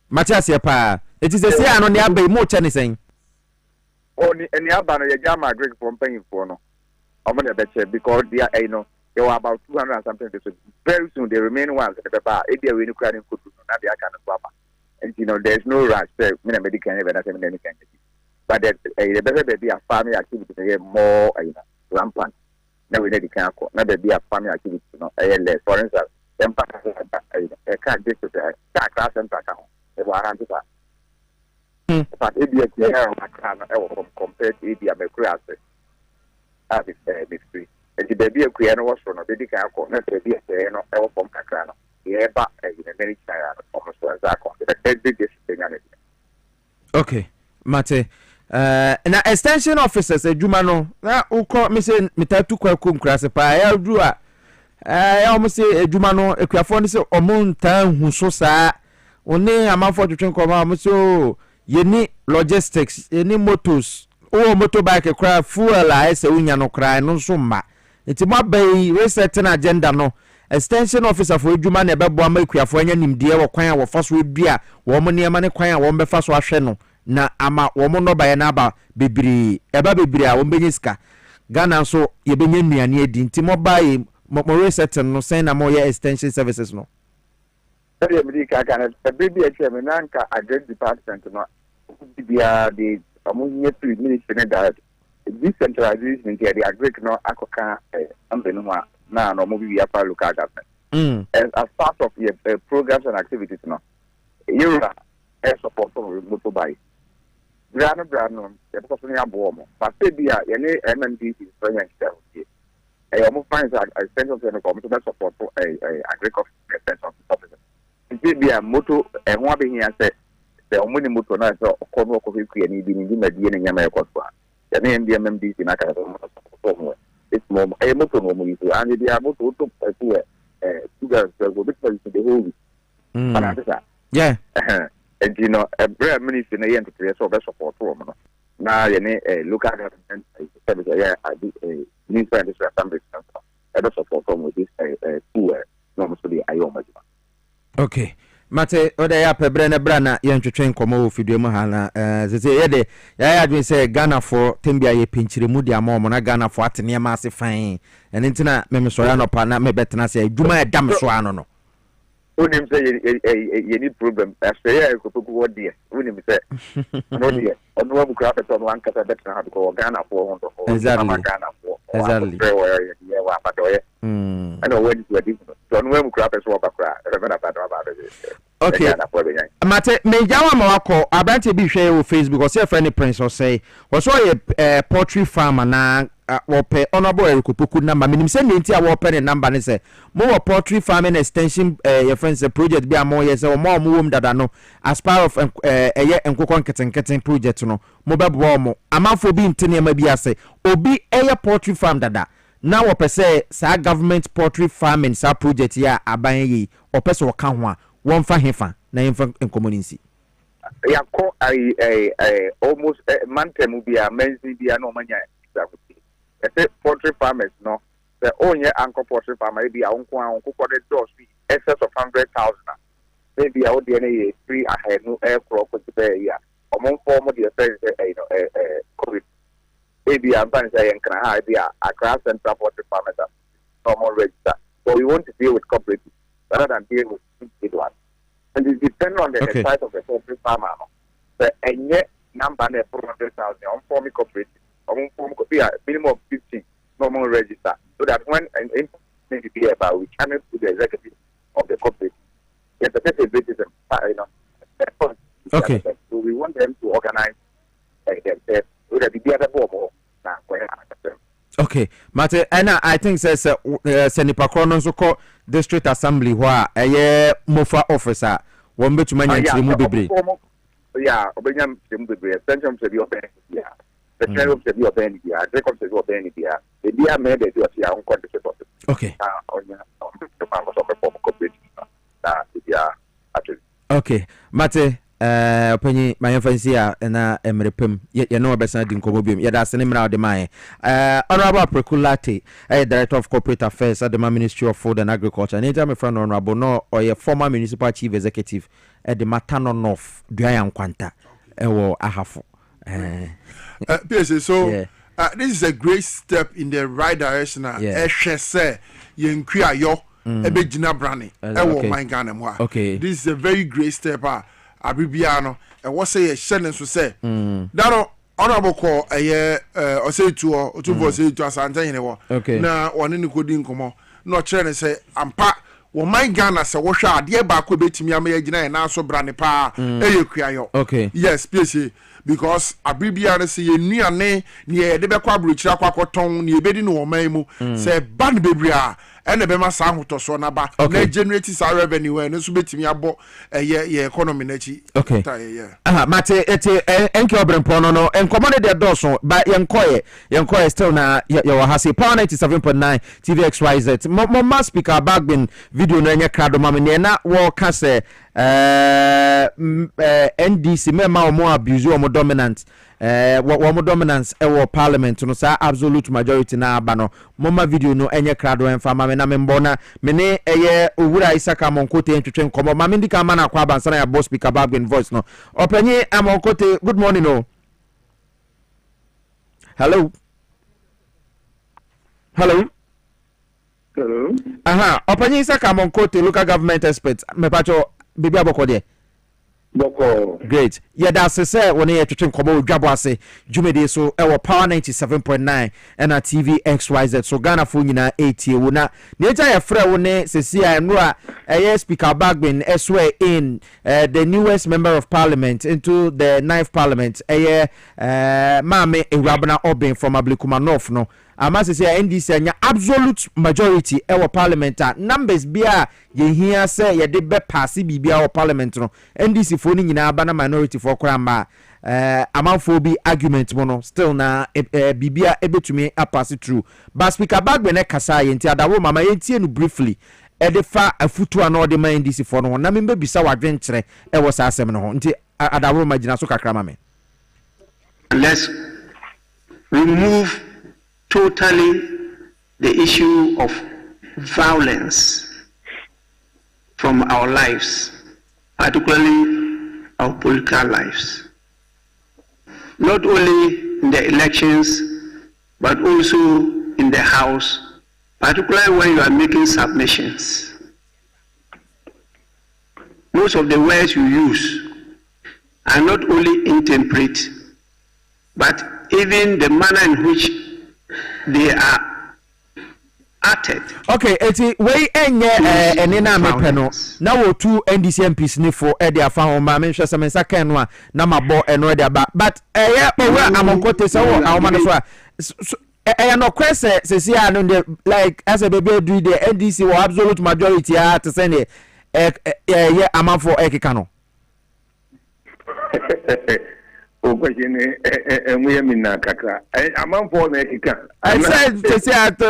Matthias pa it is a say no ne abai mo chane saying oni eni aba no ye jama agree for paying for no omo na beche because they are there were about 200 and something so very soon the remaining ones the paper e dey we ni kura ni kudu na they can go up and there's no rush say me na medical even na say me na can but the better be a family activity more rampant na we need can go na be a family activity no less for instance impact can't get to the class center account e wa ran to but if you are compared to the American as it's free. And the baby a was from a baby can call not baby no from Kakrano. Yeah, but many almost okay, Mate. Na extension officers Jumano na uko me say metatu kwa kumkrase pa ya dua almost say Jumano ekuafo ni say omonta hu so saa one amafo twetwen koma mo so yeni logistics yeni motors o motorbike kra fuel a ese unya no kra no so ma nti mabay resetting agenda no extension officer for adwuma na bebo amakuafo anya nimdie wo kwan a wo faso edua wo mo niema ne kwan a wo mbefa so ahwe no na ama wo mo no baye na aba bebiri eba bebiri a wo benye sika Ghana so ye benye nuane edi nti mobile mo resetting no sen na mo ye extension services no America can a baby a chairman a great department no the among 3 minutes that decentralization here the agric no akoka ambenuma na no movie ya pa local government as part of your programs and activities no you are support for motorbike brand no the person ya bomo but say bia ye ne MMDC friend here e almost finds a sense of the community support for agriculture extension officer bia moto e ho abe hia say the omuni moto na so kono ko fi ni bi ni madie ne nyama e koso ya ne MMDC na ka so it's more a moto no mu yiso and the moto to sugar go bit for the whole yeah and a brand ministry na yen to so be support for no na ye ne local government service ya ministry and assembly e be support for with this poor no mo so the ayoma. Okay, Mate, oda ya pebre na brana ya ntwetwen komo ofidue mu ha na zeze ye de ya adwen say Ghana for tembia ye pinchire mu dia mo na Ghana for atene ma ase fan ene ntina me so ya no pa na me betena say adwuma e dam so ano no unim say ye need problem after ya ko poku wodi unim say no dia onu wa bukra pe to no ankasa betena ha ko Ghana for hondo exactly Ghana for exactly ya wa pa to ye I know when you are different. So no one crap as well okay. Mate me jawa mawako abante bi hwe o Facebook or say friend prince or say was so a poultry farmer na wope honorable Erikopoku number minim say nti a wope ne number ne say mo poultry farming extension your friends project bi amon yes o mo wom dada no as part of enkokon nketen project no mo bebo mo amafo bi ntene ma bi ase obi poultry farm dada na wo pese sa government poultry farming sa project ya aban yi o pese wo ka ho a won fa hefa na yemfa enkomoninsi ya ko almost mantem bia menzi bia no manya exactly ese poultry farmers no the onye anko poultry farmer bia onko the doors excess of 100,000 maybe out there na free ahead no air crop to be ya omon form the COVID maybe I'm going to say across central poultry farmers normal register. So we want to deal with cooperatives rather than deal with individuals. And it depends on the size of the poultry farmer. The number 400,000 on form cooperative, on form minimum of 50 normal register. So that when an information be about, we channel to the executive of the cooperative. Yes, the basic, okay. So we want them to organize themselves so that the other form. Okay, Mate, and I think says Senipa Kronos ko district assembly where a mofa officer won bet many mu bebre. yeah, Obenyam Simbury, Centrum to be open, yeah. The Cherub to be open, yeah, Jacob to be open, yeah. The dear man that you are your own country. Okay. Okay, Mate, Penny, my fancy, and Emeripum, yet you know best in Cobobium, yet that's the name of the mine. Honorable Preculati, Director of Corporate Affairs at the Ministry of Food and Agriculture, and anytime a friend Honorable no or a former municipal chief executive at the Matano North, Dwayne Quanta, or Ahafo. Piesie, so this is a great step in the right direction. Say, Yenkria yo. Ebegina Brani, my Ghana. Okay, this is a very great step. Abibiano, and what say a sentence to say that honorable call a year or say two or two for say to us and okay, now one in the coding come not trying to say I'm part. Well, my Ghana say what shall dear back will be to me, and also Brani pa, okay, yes, Piesie, because Abibiano say near ne near the Bequabri Chakwaton, near Bedin or Maimu, say Ban Bibria. And the Bema Sam to so naba. Okay. Generates our revenue and this will be me about a year economy. Okay. Mate, it's a Enkobren Pono and commanded their dorsal by Yankoye still now. Your Hasi Power 97.9 TVXYZ. Mama speaker Bagbin video Nanya Crado Mamina war Casse NDC Mema more abuse or more dominant. One more dominance our parliament no say absolute majority na abano mama video no enye krado enfama me na membona mene eye owura isaka monkote entwetwe nkomo mama ndika ma na kwa abansana ya boss speaker Bagbin voice no openye amonkote good morning no hello openye isaka monkote local government expert me pacho bibi abokode Boko. Great. Yeah, that's the say when you twetwe nkomo Dwabo Ase Jumede so our Power 97.9 and our TV XYZ so Ghana for nyina 80 wona nature ya frɛ wone sesia enra speaker Bagbin swear in the newest member of parliament into the 9th parliament Mame Ewrabana Obin from Ablikuma North no amase say NDC anya absolute majority our parliament numbers bia ye here say ye de be pass bibia our parliament no NDC for ni nyina aba na minority for kramba amanfo bi argument mono still na bibia ebetumi pass through but speaker Bagbin e kasa ye nti adawo mama ye tie no briefly edefa afutu ana ode man NDC for no na membe bisa wadwenkyere e wo sa asem no ho nti adawo magina so kakra mame. Let's remove totally the issue of violence from our lives, particularly our political lives. Not only in the elections, but also in the House, particularly when you are making submissions. Most of the words you use are not only intemperate, but even the manner in which they are uttered. Okay, eti we enye enina mepeno na wo two NDC MPs ni for e dia fa ho ma me hwese me saka no a na mabo eno e dia ba but owe amonkote se wo awoma no so no kwese se sia no like as a baby do the NDC wo absolute majority to send amanfo ekeka no. O question na kakra amanfo na ekika I said to say at we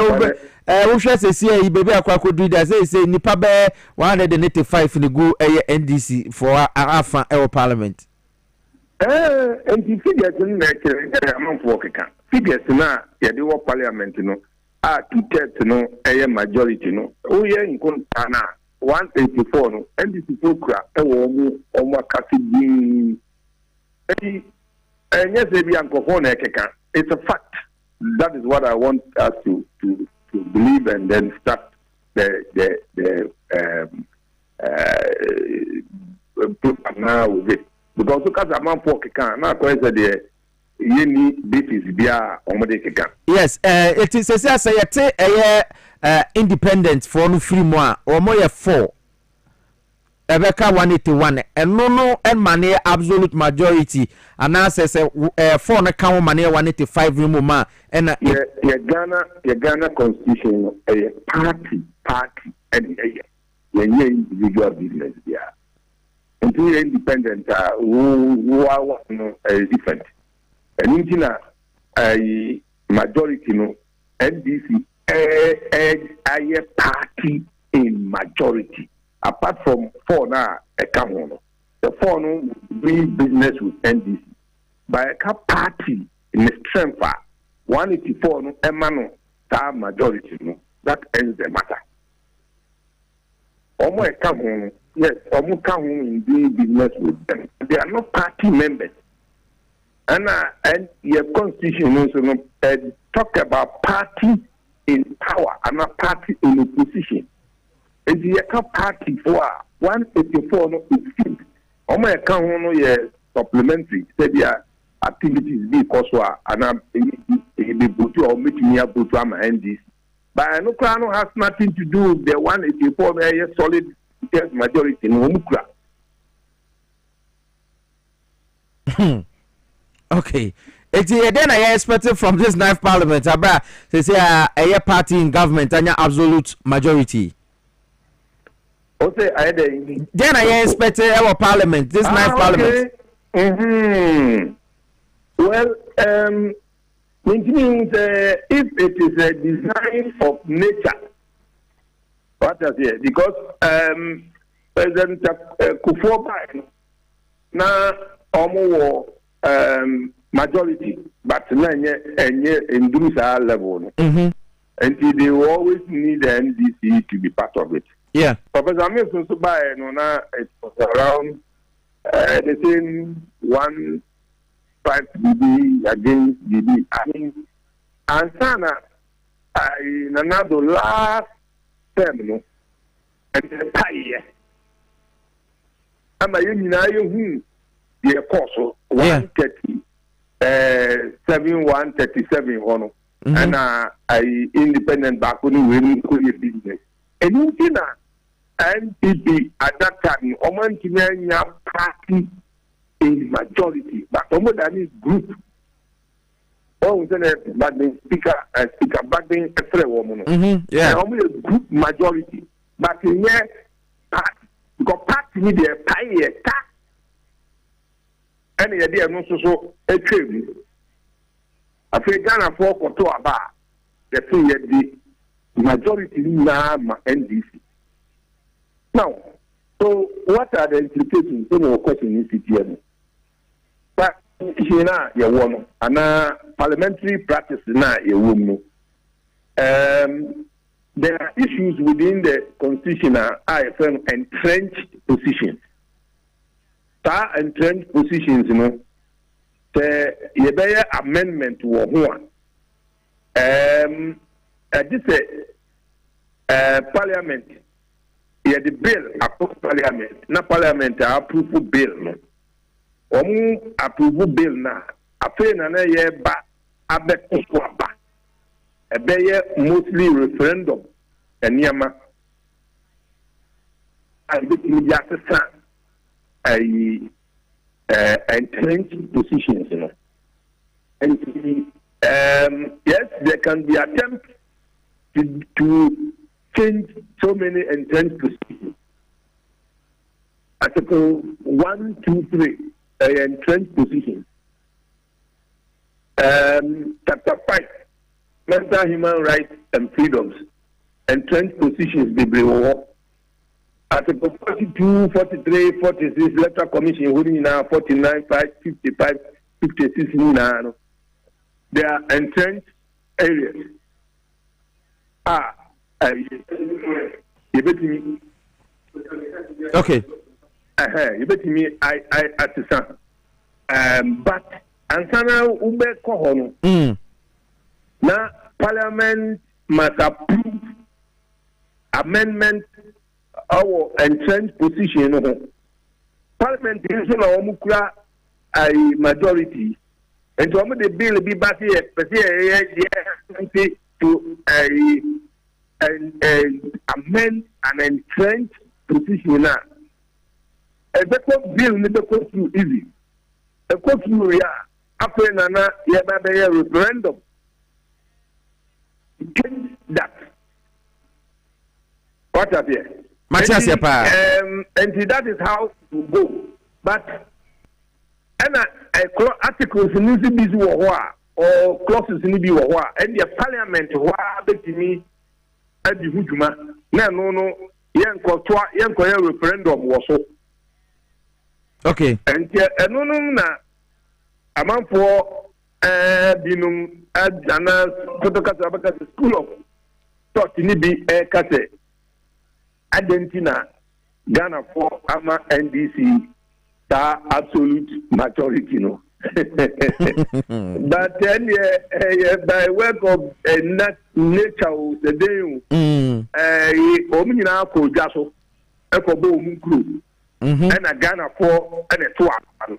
hwe say baby akwa do that say nipa be 185 ni go NDC for afa parliament NDC figures na ekere amanfo ekika figures na ye de wo parliament no 2/3 no majority no o ye nkonta na 184 no NDC Okrah wo omo akasi bi yes, it's a fact. That is what I want us to believe and then start the program now with it. Because I'm not for now this is yes, it is independent for no free more or more 4. Ebeka 181 and no and money absolute majority and now says 4 na count money 185 remove and your Ghana constitution a party and individual business there. into independent who are different. And in a majority no NDC a party in majority. Apart from 4 now a come the 4 no doing business with NDC. By a party in the strength 184 no emano that majority no that ends the matter. Omo a come home, yes, Omo come home in doing business with them. They are not party members. And your constitution also talk about party in power and a party in opposition. And the party for 184 no is Omo a come home no supplementary said their activities because and be put or meeting here put NDC. But no crown has nothing to do with the 184 solid majority in Omukra. Okay. Then I expected from this 9th Parliament, Abra, they say a party in government and absolute majority. Okay, then I expected our Parliament, this 9th Parliament. Well, which means if it is a design of nature, what does it? Because President Kufuor now almost majority, but in Dusa level, and they will always need the NDC to be part of it. Yeah, Professor Amir Sunsubai, it was around the same 1.5 dB against dB. I mean, and Sana, in another last term, and the pie. I'm a union, the course 130, 137 honor, and I independent back when we were business. And in NPP at that time, Oman Kenya party in majority, but almost that is group. Oh, but the speaker back then every woman. Yeah, only a group majority, but in here party because party need a pie tax. Any idea no so a trade. African for Koto Aba, the thing the majority now NDC. Now, so what are the implications in our question in CTM? But here you want and parliamentary practice now you woman. There are issues within the constitutional IFM entrenched positions. That entrenched positions, you know, the amendment to one. This Parliament. Yeah, the bill approved Parliament. Na Parliament approve bill no. Approve bill na. Afe na ye ba abeko aba. Ebe mostly referendum. Eniyama. And this media entrenched positions, you know. And yes, there can be attempts to change so many entrenched positions. Article 1, 2, 3, entrenched positions. Chapter 5, mental human rights and freedoms, entrenched positions, Biblical. Article 42, 43, 46, Electoral Commission, 49, 5, 55, 56, they are entrenched areas. Okay. You bet me, I understand. But Ansana Ube Kohono. Now, Parliament must approve amendment our entrenched position. Parliament is a majority. And some of the bill be back here, to amend an entrenched position. A bill never goes through easy. A court through after Nana, a referendum. Change that. What are there? Matthias Yapa. And that is how to go. But articles in the busy or clauses in the war and the parliament who are betting at the Hujuma. No, young referendum was so. Okay. And no, a man for Binum at Jana Photocata School of Thought in the Cate Argentina, Ghana for Ama NDC, the absolute majority, no. But then, by work of nature, the day, Omina Kojaso, Ecobo Mukru, and a Ghana for and a 2 hours.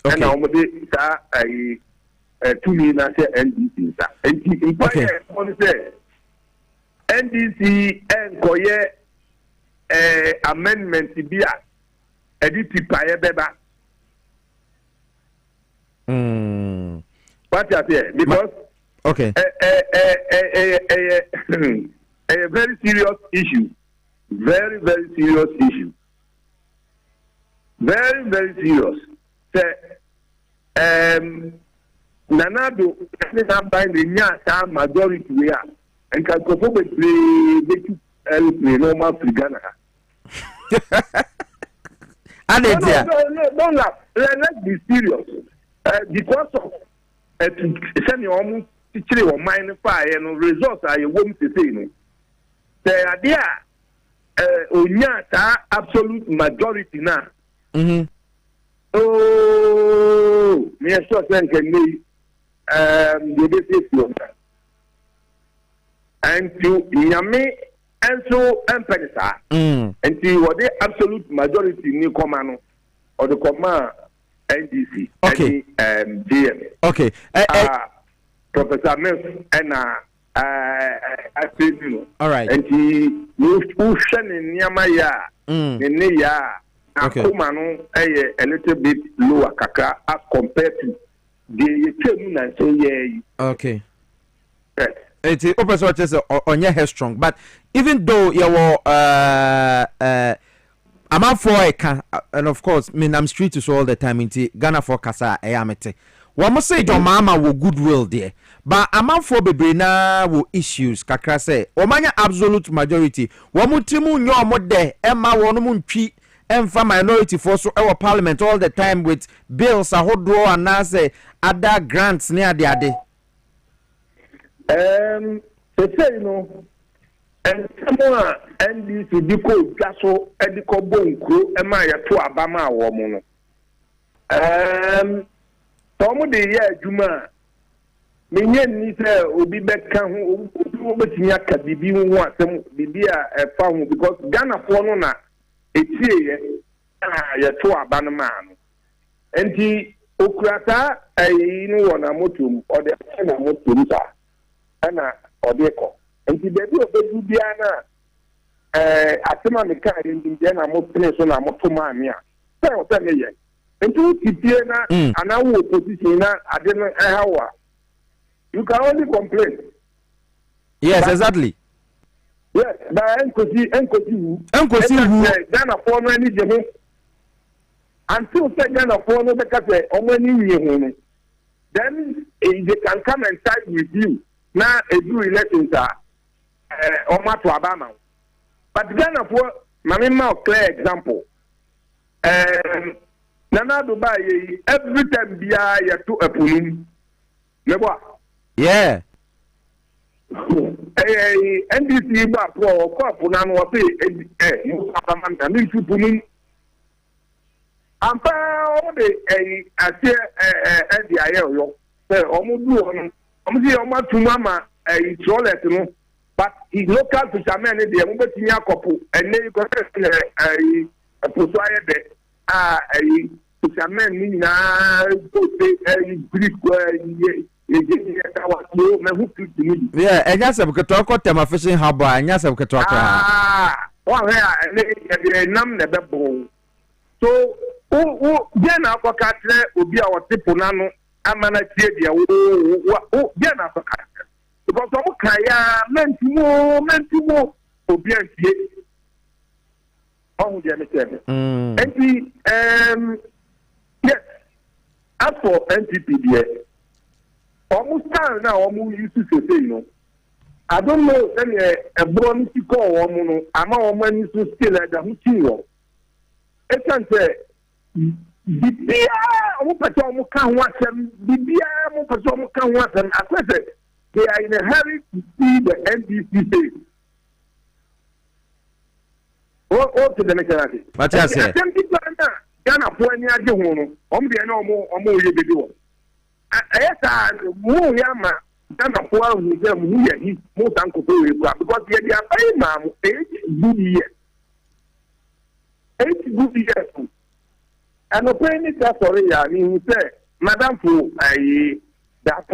And now, a 2 million NDC. And in NDC and Koye amendment to be edited by a beba. What you say? Because okay, a very serious issue, very serious issue, very serious. Nanado not by the Nyata majority we are and can go for the normal Ghana. Don't laugh. Let's be serious. Because of send your own teacher or mind fire and results are you want to say. The idea Onyata absolute majority now. Oh, me a short can be and to Yame and so Empenisa and to what the absolute majority new command or the command NDC. Okay. DM. Okay. Professor Mills and I think you know. All right. And he moved Ushan in Yamaya in Neya. Okay. A little bit lower kaka as compared to the chairman and say okay. Yes. It's open just on your head strong, but even though you were I'm out for a can and of course I'm street to all the time into Ghana for Kasa Ayamete. One must say your mama will goodwill there, but I'm out for Bebrina will issues kakra say or manya absolute majority. One mutimu nyo mode Emma one tree and for minority for so our parliament all the time with bills a whole draw and now say other grants near the ade. They say you know and someone and this diko gaso ediko bonko ema ya to abama wo no Tom de ye adwuma menye ni se obi beka ho obetimi aka bibi ho asem bibi a efa ho because Ghana for no na etie ye to abana ma no enti okrata ayi no wona motum o de na motum ta ana odeko enti bebi obedu bia na atema me ka ndi na motum so na motum amia se o te ye enti tipie na anawo opposition na ade no ehawa you can only complain. Yes, but, exactly. Yes, but enkosi Ghana for no any je until say Ghana for no because omani ye then they can come and side with you now a do elections oma to Obama. But Ghana for mamma clear example Nana Dubai every time bia ya to a punum mebo yeah NDC ba pro ko na no say you parliament and you punum ampa o de ase the ayo yo say omudu on omusi omatuma ma toilet no but his local fishermen dey mo betimi akopo ene you go say poso aye de fishermen ni na go say Greek yeah, and yes, we could talk about fishing harbor, and yes, we could talk well, yeah, num never bone. So, then our catcher will be our tipunano, and manager, oh, then our catcher. Because all Kaya meant to more, will be Oh, yes, as for NPP, almost time now, almost used to say, you know, I don't know any a born to call woman, I'm all money to still at the hotel. It can say, the beer, Mupatom can watch them, the beer, Mupatom can watch them. I said, they are in a hurry to see the NDC. What to the mechanic? What I say? Ghana for any other one, the no more you do. I more yama. Ghana for who he most uncle because they are paying ma'am 8 good years. 8 good years. And the penny sorry, I mean, say, Madam for that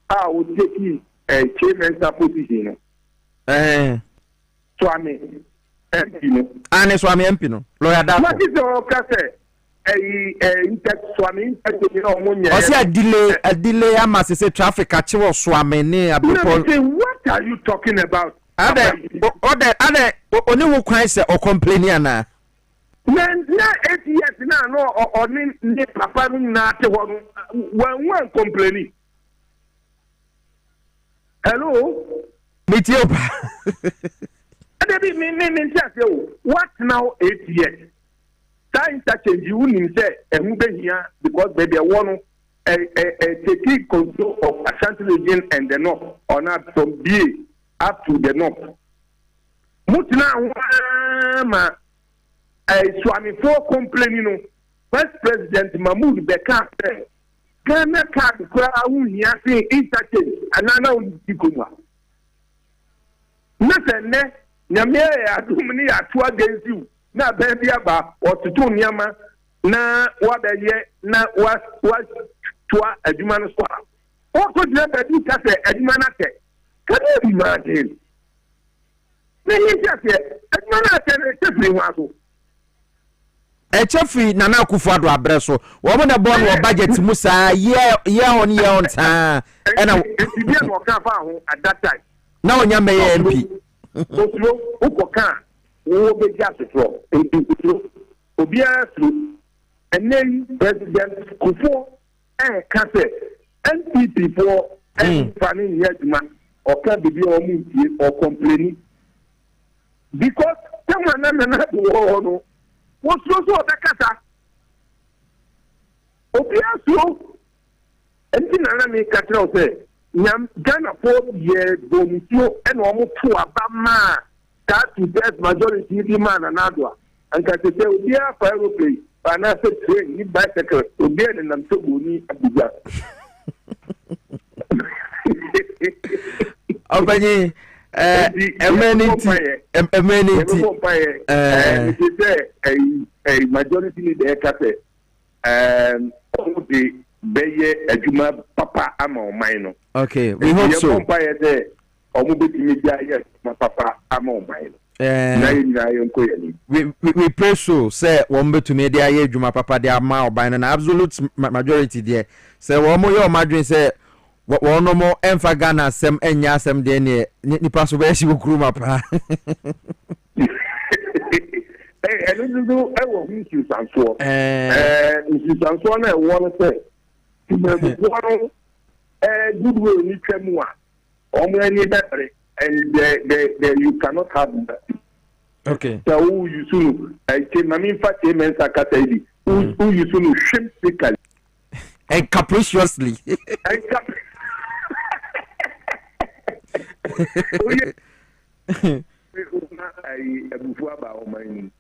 I would take a chairman's position. So I mean, Ane Swami Empino, lawyer Dapo. What is your case? Swami, a delay, I must say traffic at your Swami near. What are you talking about? Other only who cries or complaining now. Man, now 8 years now, no, or Papa not one complaining. Hello? Meet you. What now 8 years? Time change you wouldn't say a movie here because they want taking control of Ashanti region and the north or not from B up to the north. Mutina Swami for complaining Vice President Mahmoud Bekar said Ghana card crowd here saying interchange and now Tikuma. Nothing there. Nyamia adumni atua against you na baby aba otutu nyama na wabeye na was tua aduma no so o ko dina baby ka se aduma na te can you imagine me just say aduma na te free waso Echefi Nana Akufo-Addo abreso wo mo na born wo budget mu saa year on time and I no ka fa ho at that time na onya meye MP Oslo, Ukoka, Obe Jasper, Obia, and then President Kufo, and Casse, NPP for any funny Yadman, or can be or complaining. Because someone not to what's also the Cata? Obia, so, and then I Catra say. Ghana 4 years bonito and almost to Abama that to best majority demand another and can say we are for aeroplane and I said train need bicycle to be and I'm so bony Abuja. Obani amenity a majority need the cafe and all the Beye Ejuma Papa Amo Mino. Okay, we hope so. We pray so. Say one to me there Ejuma Papa there ma by an absolute majority there. Say one more your margin say one no more emfa Ghana sem enya sem there ni paso be shi kuruma pa. And this is I will miss you Sanso. Mrs. Sanso na want to say good will need more. Only better, and you cannot have that. Okay. So who you soon? I say, Mammy Fatima Sakatadi, who you soon shrimpsically and capriciously.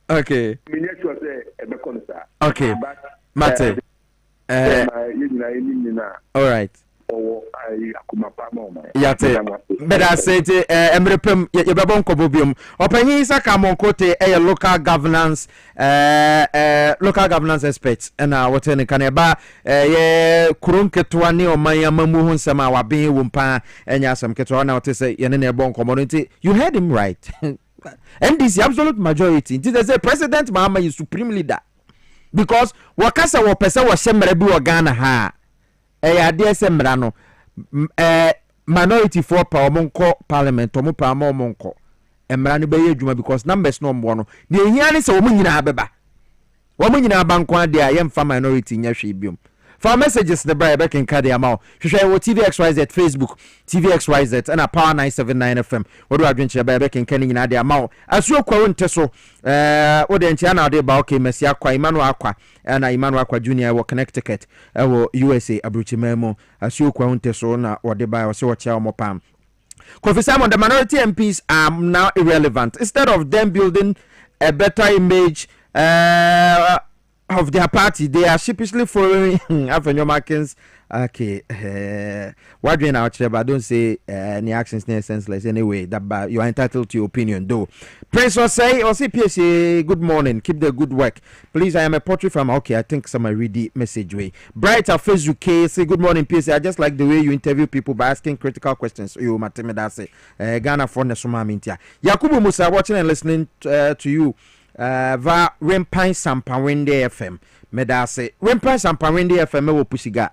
Okay. Okay. Mate. All right. Yate. But I said, Emrepem, Yabon Kobobium, Opening Sakamonkote, a local governance experts, and what any caneba, Kurunketuani or Mayamamu Sama, Wabi Wumpa, and Yasam Ketuana to say, Yanene Bon community. You heard him right. And this absolute majority. This is a president, Mama is supreme leader. Because wakasa wo pesa wo semre bi wo Ghana ha ya de semra no minority for pa omonko parliament omo pa omonko emra no be adwuma because numbers no mbo no de ehia ne se wo nyina beba wo nyina banko ade a yemfa minority nya hwe biom for messages the bribe back in Kadi Amao. Shusha TVXYZ Facebook, TVXYZ, and a Power 979 FM. What do I drink back in Kenny in Adi Amao? As you quarrel Teso, what the Enchana de Bauke, Messia Qua, Emmanuel Aqua, and Emmanuel Aqua Jr. were Connecticut, USA, Abruchi Memo, as you quarrel Teso, or the bio, so Mopam. Kofi Simon, the minority MPs are now irrelevant. Instead of them building a better image, of their party, they are sheepishly following Afenyomakins. Okay, what doing out there, but don't say any actions near senseless anyway. That you are entitled to your opinion, though. Prince was say, Piesie, good morning, keep the good work. Please, I am a portrait from okay. I think somebody read the message way. Bright of Facebook, say good morning, Piesie. I just like the way you interview people by asking critical questions. You, Matemeda say, Ghana for Nesuma Mintia. Yakubu Musa watching and listening to you. Va Rempan Sampawende FM medase Rempan Sampawende FM wo pusiga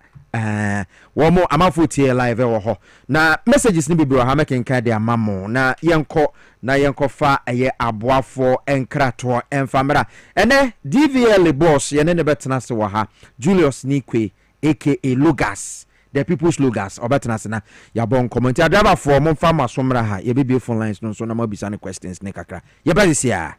wo mo amafuti live wo ho na messages ni bibiro ha mekenka de amamo na yenko fa eye aboafo enkrato enfamra ene DVLA boss ye ne betena se wo ha Julius Nikwe aka Lugas the people's Lugas obetena se na ya bon comment ya driver for mo fa masomra ha ye bibio phone lines no so na mo bisa ne questions ne kakra ye bazisia.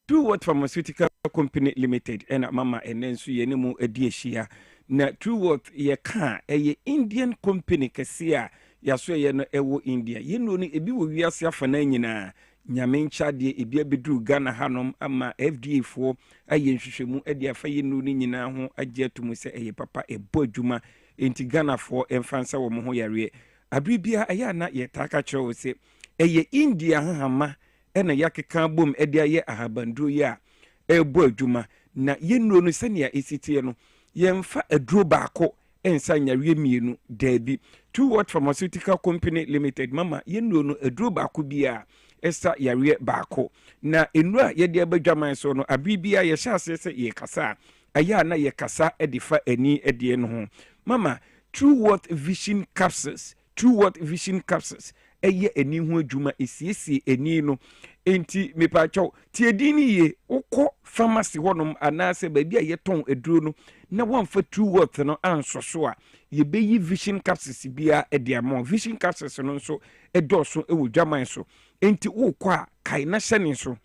True Worth Pharmaceutical Company Limited and mama and then so yenemu edieshia na True Worth ye ka eye Indian company kesia yaso ye no ewo India ye no ni ebi wo wiase afana nyina nyame ncha de ebi abedru Ghana hanom ama FDA fo aye nhwehwemu ade afa ye no ni nyina ho agye atumu se eye papa ebo adwuma enti Ghana fo emfansa wo mo ho yare abribia aya na ye taka kyewo se eye India hahama ena yakeka bom ade aye ahabandro ya ebo adwuma na ye no no sania esitie no yemfa aduro baako ensa nyawe mienu dabi True Worth Pharmaceutical Company Limited mama ye no no aduro baako bia esa yare baako na enura ye de abadwaman so no abribia ye hyase se ye kasa aya na ye kasa edifa ani ede no ho mama True Worth Vision Capsules True Worth Vision Capsules eye eni ho adwuma esiesie eni no enti mepacho tiedini ye ukọ pharmacy honom anase ba bia ye ton aduro no na wonfa True Worth no ansoso a ye beyi Vision Capsules bia ediamo Vision Capsules no so edoso ewo dwaman so enti ukọ a kai na hyene so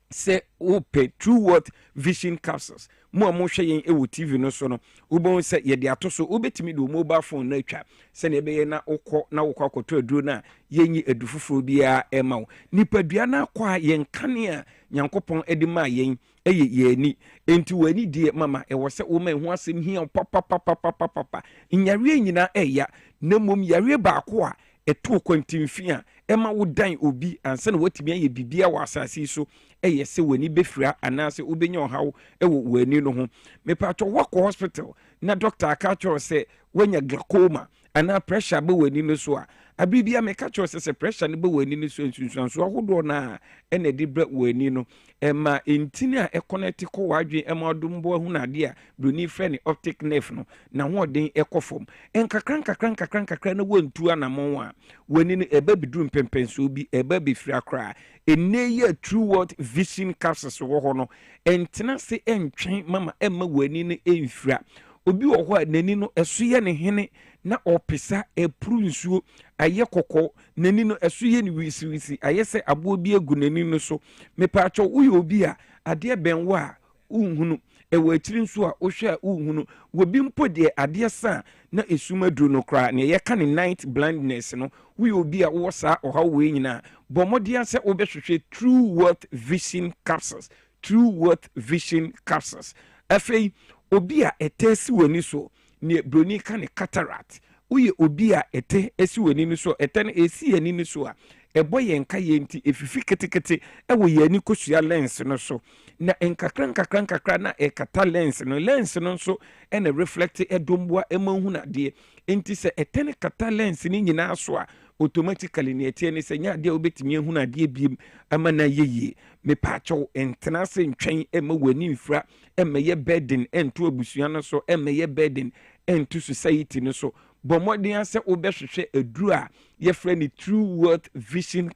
se upe True Worth Vision Capsules mo hwe yen ewo TV no so no ubon se ye de atoso obetimi do mobile phone na atwa se na ebe na ukọ akoto aduro na yenyi edufufuro bia ema nipadua na akwa yen kane a nyankopon edima yen eye yeni enti wani die mama ewo se wo ma hu asem hia papa nyare nyina eya na mom yare baako a eto kwantimfia ema wo dan obi ansa na watimi aye bibia wa asase so eye se wani befira anase obenya ohawo ewo wani no ho mepato wako hospital na doctor akacho se wanya glaucoma ana pressure be wani no so a abibia me kacho se pressure ne be wani no so nsunso ahodo na ene de bra wani no ema entini a econnect ko wadwen ema odombo hu na de a broni frɛ optic nerve no na hoden ekofom enkakran na wantu anamon a wani no eba biduru mpempenso bi eba befira kra enne ye True Worth Vision Capsules wo ho no entena se entwen mama emma wani no enfira obi wo ho nani no eso ye ne hene na opisa epru nsuo aye kokko nani no eso ye ne wisi aye se abo bi egu nani no so mepacho uyo obi a ade benwo a unhunu ewo akiri nso a ohwe a unhunu wobi mpo de ade sa na esumaduru no kra na ye ka ne night blindness no uyo obi a wo sa oha we nyina bomodia se obehwehwe True Worth Vision Capsules True Worth Vision Capsules afei obi a etesi wani so ne broni ka ne cataract uye obi a ete esi wani so ete na esi ani ni so a ebo ye nka ye nti efifi ketekete ewo ye ani kosua lens no so na nkakra na ekata lens no so ene reflect edombua emahu na de enti se etene kata lens ni nyina so a automatically ne etie ne se nya de obetimi ehu na de biem ama na yeye me pacho entena se ntwen ema wani mfra ema ye burden ento abusua no so ema ye burden ento society no so bomodin ase obehwehwe aduru a ye frɛ True World Vision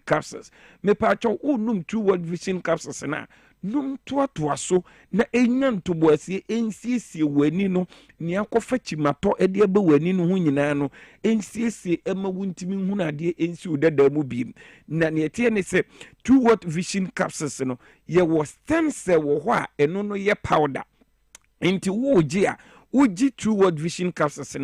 Capsules me pacho num True World Vision Capsules na num toa so na enya ntoboasie ensiesie wani no ne akɔfa chimato ede aba wani no ho nyinaa no ensiesie ema wuntimi hu na de ensi udada mu biem na ne tie ne se True World Vision Capsules no ye wo stem cell wo ho a eno no ye powder enti wo gi a uji True World Vision Capsules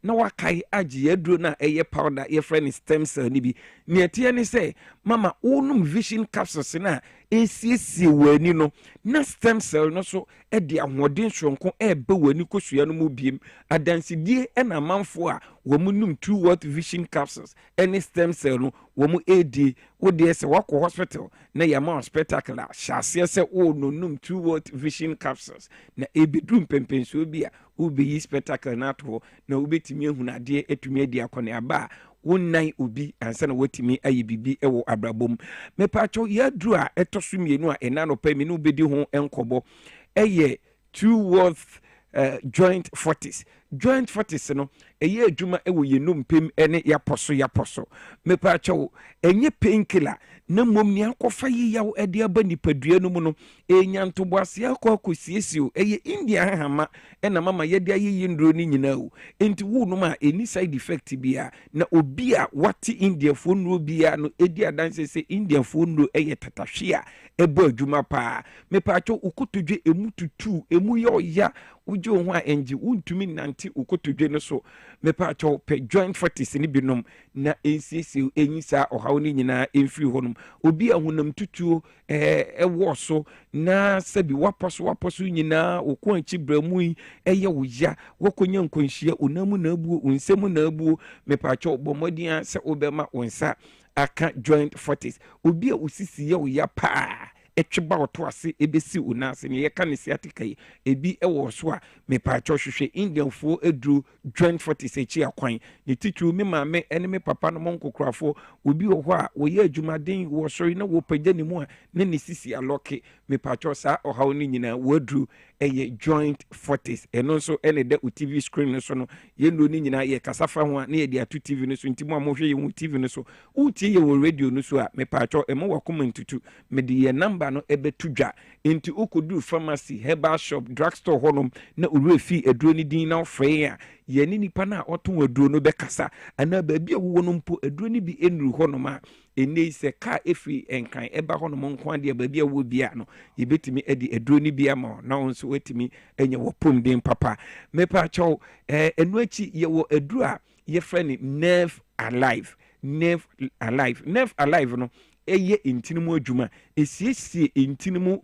na wakai aji yedro na eye powder ye friend stem cell ni bi ne tie ne say mama unum Vision Capsules na esiesie wani no na stem cell no so e de ahoden hwonko e be wani kosua no mu biem adansidie e na manfo a wo munum True World Vision Capsules any stem cell no wo mu edi wo de se wako hospital na yama spectacular hyase se wo no num True World Vision Capsules na ebedrum pempenso bi a ubi spectacle na to na ubetimi ehuna de etumi adi akone aba wonnan obi ansa na watimi ayi bibi ewo abrabom me pacho yadru a etoso mienu a ena no pa mi no bedi ho enkobo eye True World joint 40s no eye adwuma ewo yenum pem ene yaposo me pacho enye painkiller na mom ni akofa yiyaw ede aba nipadua no mu no enya ntoboase akosiesie eye India hama ena mama yede ayi ndro ni nyina o enti wo no ma eni side effect bia na obi a wati India fo nro bia no edi adanse se India fo nro eye tatahwe a ebo adwuma pa me pacho ukotodwe emu tutu emu ya ujo ho a enji untumi nanti ukotodwe no so me pacho pe joint 40s ni binom na ensisi enyisa ohaw ni nyina emfiri honum obi ahunam tutuo ewo so na sabi waposo nyina okon anchi bramu eye woya wokonya nkonhia onamu na abuo unsemu na abuo me pacho bomodian se obema onsa aka joint 40s obi a usisi ye woya pa etweba oto ase ebesi unase ne yeka ne siatika yi ebi ewo so a me pacho hwehwe Indian fo edru joint 40s echi akwan ne titru me maame ene me papa no monkokrafo obi wo ho a wo ye adwumaden wo sori na wo pagya ne mu a ne sisi aloke me pacho sa ohaw ni nyina wo edru eye joint 40s eno so ene de TV screen no so no ye no ni nyina ye kasafa ho a na ye de atu TV no so ntimo amohwe ye mu TV no so utie ye wo radio no so a me pacho emo wakoma ntutu me de ye number no ebe tudwa enti okodu pharmacy herbal shop drugstore honum na urefi eduro ni din na ofre a ye ni nipa na oton aduro no bekasa ana ba bia wo no mpo aduro ni bi enuru honum a ene se ka efi enkan eba honum nko ade ba bia wo bia no ye betimi edi aduro ni bia ma na onso wetimi enye wo pom den papa me pa chaw enu achi ye wo aduro a ye frɛ nerve alive no eye intinimu adwuma esiesie intinimu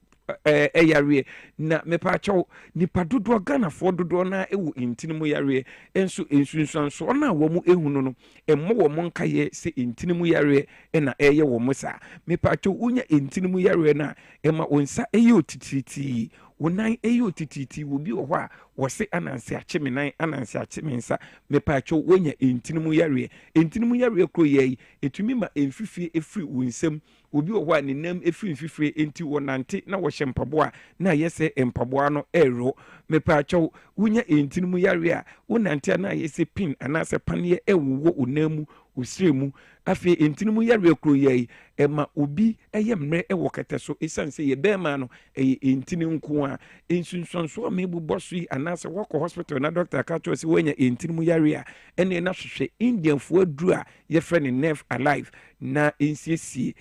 yare na mepa chaw nipa dodo Ghana fo dodo na ewu intinimu yare enso ensunsanso na wo mu ehunu no emmo wo mo nkaye se intinimu yare na eye wo mo sa mepa chaw unya intinimu yare na ema onsa eye otititi wonan eye otititi wo bi wo ho a wo se ananse achemenan ananse achemensa mepa chaw wonya intinimu yare kro ye etumi ma emfifie efiri wonsam obi wo ho a nenam efiri mfifire enti wonante na wo hyempabo na yese empabo no ero mepa chaw wonya intinimu yare a wonante na yese pin anase panie ewo onamu osiremu afi intinimu yare kro ye ema obi mre ewo keteso esanse ye bema no intini nko a ensunsunso mebu bosu anase wako hospital na doctor akacho si wenya intinimu yare a ene na hwehwe Indian fo aduru a ye frɛ nerve alive na ensiesie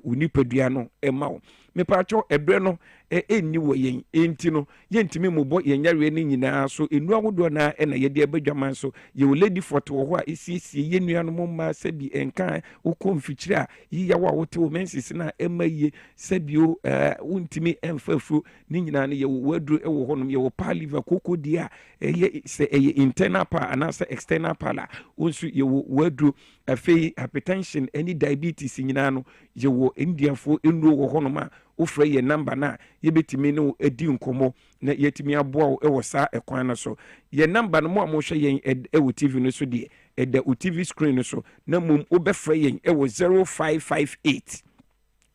unipadua no ema me pacho ebre no enni wo yen enti no yentimi mobɔ yen yare ni nyinaa so enu awodo na na ye de abadwaman so ye lady photo wo ho a esiesie ye nua no mma sabi enka ukɔ mfikyire a yiyawo a wote wo mensis na emaye sabio wontimi emfafu ni nyinaa ne ye wadru ewo honom ye wo pa liver kokodi a ye se eye internal pa anasa external pa la wonsu ye wadru afei hypertension any diabetes nyina no ye wo Indian fo enro wo honoma wo frɛ ye number na ye betimi no edi nkomo na yetimi aboa wo e wo sa ekwan no so ye number no mo hwɛ yen e wo TV no so de e da wo TV screen no so na mum wo bɛfrɛ yen e wo 0558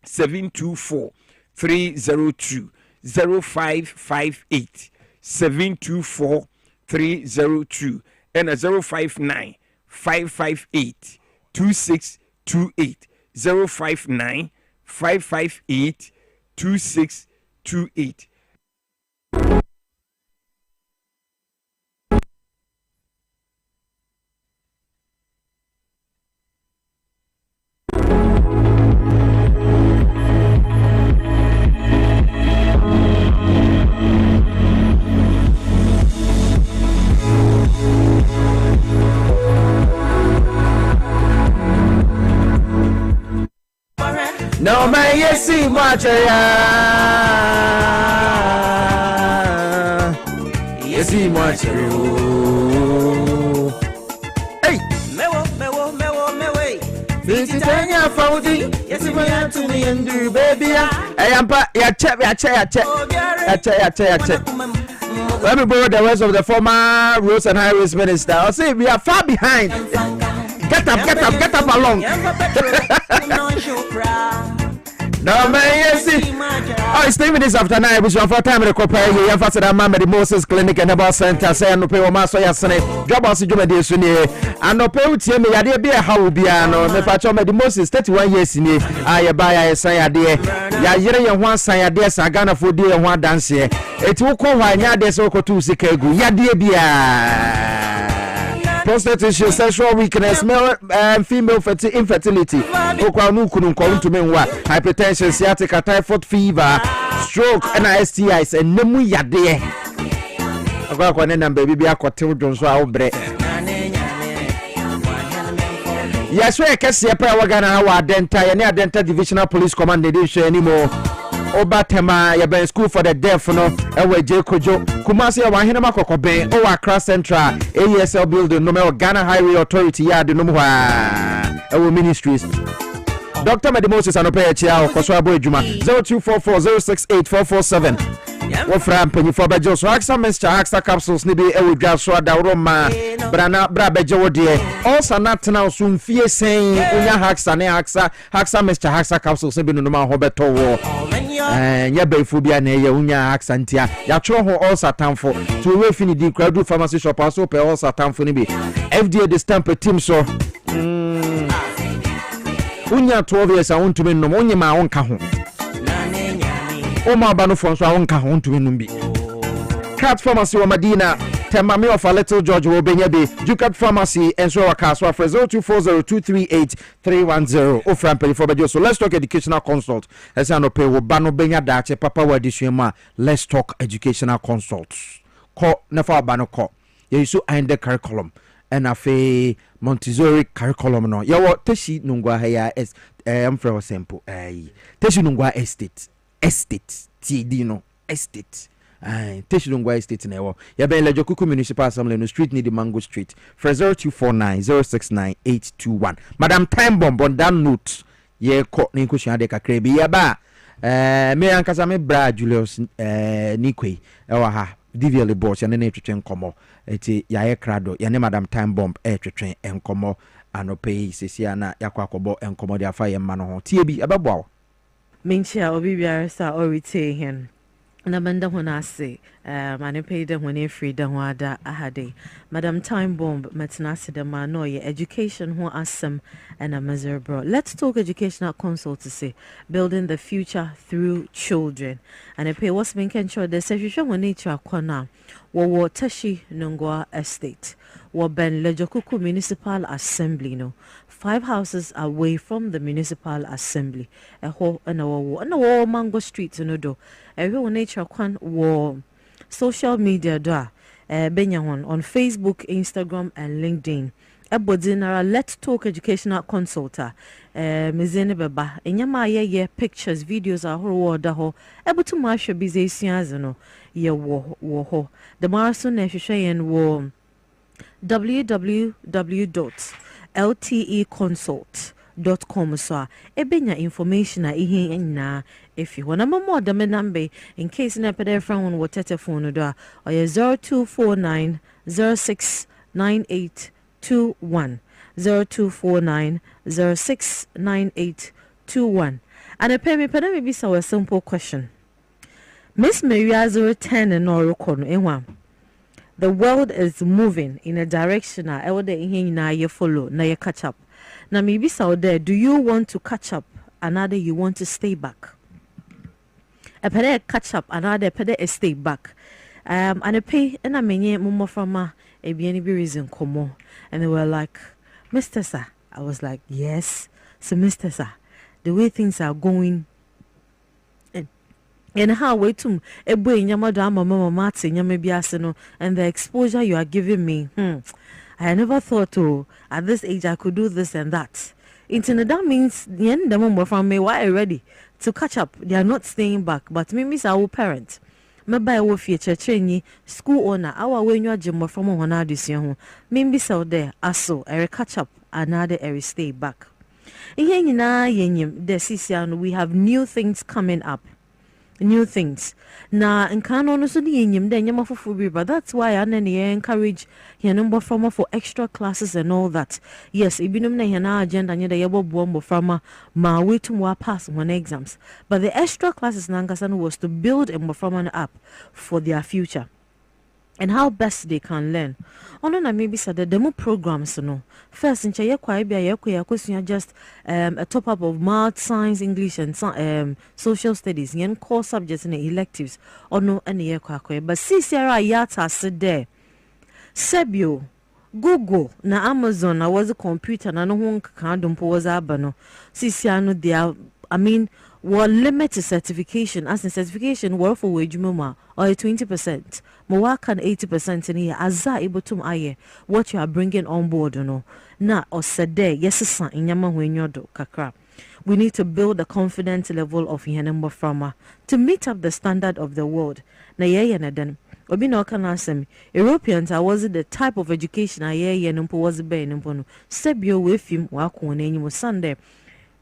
724 302 0558 724 302 and a 059 558 2628 059 558 2628. No man, you see much, you see much. Hey, Visitania Foudy, yes, if I am to me and do, baby. I am back, ya check. Let me borrow the words of the former Roads and Highways Minister. I'll say we are far behind. Get up along. No man, yes. Oh, it's 3 minutes after 9. We should have time to compare you. You have to the Moses Clinic and about center. Say no pay my so yasne. Dwabo Ase Juma de suni. And no pay utie me yade be how be ano. Me pa cho me Moses 31 years ni. Aye ba ya san yade. Ya yire ye ho san yade sa Ghana fo de ho dance. Eti wo ko hwa nya de so ko tu sika egu. Yade bia. Prostate issue, sexual weakness, male and female infertility, hypertension, sciatica, typhoid fever, stroke, and STIs, and nemu yade. I got one baby be a cotil Jones Bre. Yes, we can see a power gun our Denta and Denta Divisional Police Command edition anymore. Obatema ya ben school for the deaf no ewe je kojo Kumasi ya wahina makoko ben o Accra Central AESL building no me Ghana Highway Authority yard no mwa ewe ministries. Dr. Medimoses anope chia okoso abo ejuma 0244068447 wofra mpanyifo beje so aksa mixture aksa capsules ni bi ewe dwa so adawroma bra beje wodie also natna so mfie sen unya aksa ne aksa mixture aksa capsules bi no ma ho beto wo nya befu bia na ye unya aksa ntia ya tro ho also tamfo to we fini di crowd pharmacy shop also pe also tamfo ni bi FDA the stamp team so unya 12 years a wontumi no onye ma wonka ho o ma ba no fo so a wonka ho wontumi no bi Cat Pharmacy wa Madina Temame of a Little George wo benya be Ducat Pharmacy enso wa kaswa for 0240238310 ofra mpeli for bejo. So let's talk educational consult esa no pay wo ba no benya dache papa wa disuema. Let's talk educational consults ko nefa ba no ko ye so inde curriculum and afe Montessori curriculum no yawo teshi nungwa haya amfra simple teshi nungwa estate TD no estate teshi nungwa estate na yawo ya ben lejo kuku municipal assembly no street need Mango Street for 0249069821 Madam Time Bomb on that note ye ko ni nkushia de kakra bi ya ba me ankasa me bra Julius Nikwe ewa ha DVLA boss ya nene twetwen komo eti ya ye krado ya ne Madam Time Bomb twetwen enkomo anope sesia na yakwa akobo enkomo de afa ye ma no ho tie bi abebo minchia obi biara sa o retain hen na banda hona ase mane paid when free da ho ada ahade Madam Time Bomb metna ase da ma no ye education ho asem and a miserable. Let's talk educational consultancy, building the future through children. And I pay what's been controlled the session when nature kwana wo Teshi Nungwa Estate wo Ben Lejokuku Municipal Assembly no 5 houses away from the municipal assembly a ho and a Mango Street no do every nature kwan wo social media da Benyawan on Facebook, Instagram and LinkedIn. Ebodinara Let's Talk Educational Consulta mezene beba enyama ye pictures videos ahoro da ho ebutu masho business no ye wo ho the marathon ehwehwe wo www lteconsult.com so ebenya information a ihe na if you wanna more the number in case na pede friend on what telephone do or 0249 069821 0249 069821 and a pay me pede me bisa a simple question. Miss Maria 010 and no record the world is moving in a direction I would na you follow na you catch up. Now maybe so there, do you want to catch up another you want to stay back? A pede catch up another pede stay back. And a pay and I mean mama from a BNB reason come and they were like, Mr. Sir. I was like, yes. So Mr. Sir, the way things are going and how wait to a boy nyamada mama mati nyame and the exposure you are giving me. I never thought at this age I could do this and that. That means the end the mama from me why ready to catch up. They are not staying back, but me miss our parent. Maybe I will future training school owner our when you are jimbo from one addition. Maybe so there aso I catch up another I stay back. We have new things coming up. New things. Na nkano no so ni enyim de nyama fofu but that's why I encourage your number from for extra classes and all that. Yes, ibinum na hena agenda nye de yebo bombo from ma wait to pass one exams. But the extra classes nangasan was to build a from app for their future. And how best they can learn. Ono na maybe said the demo programs no. First in chaye kwa bia ye just a top up of math, science, English and social studies. Yen core subjects and electives. Ono ene ye kwa but CCRA yata sit there. Sebio Google na Amazon na was a computer na no hon kan dumpo was abano. CCRA they were limited certification as in certification were for wage mama or 20%. Mowakan 80% in here as able to aye what you are bringing on board na or said yes son in yama when you do kakra. We need to build the confidence level of Yanamba Frama to meet up the standard of the world. Na ye na den obi na oka na asem Europeans are was the type of education aye no was be no no sebio we film wa ko na enyim Sunday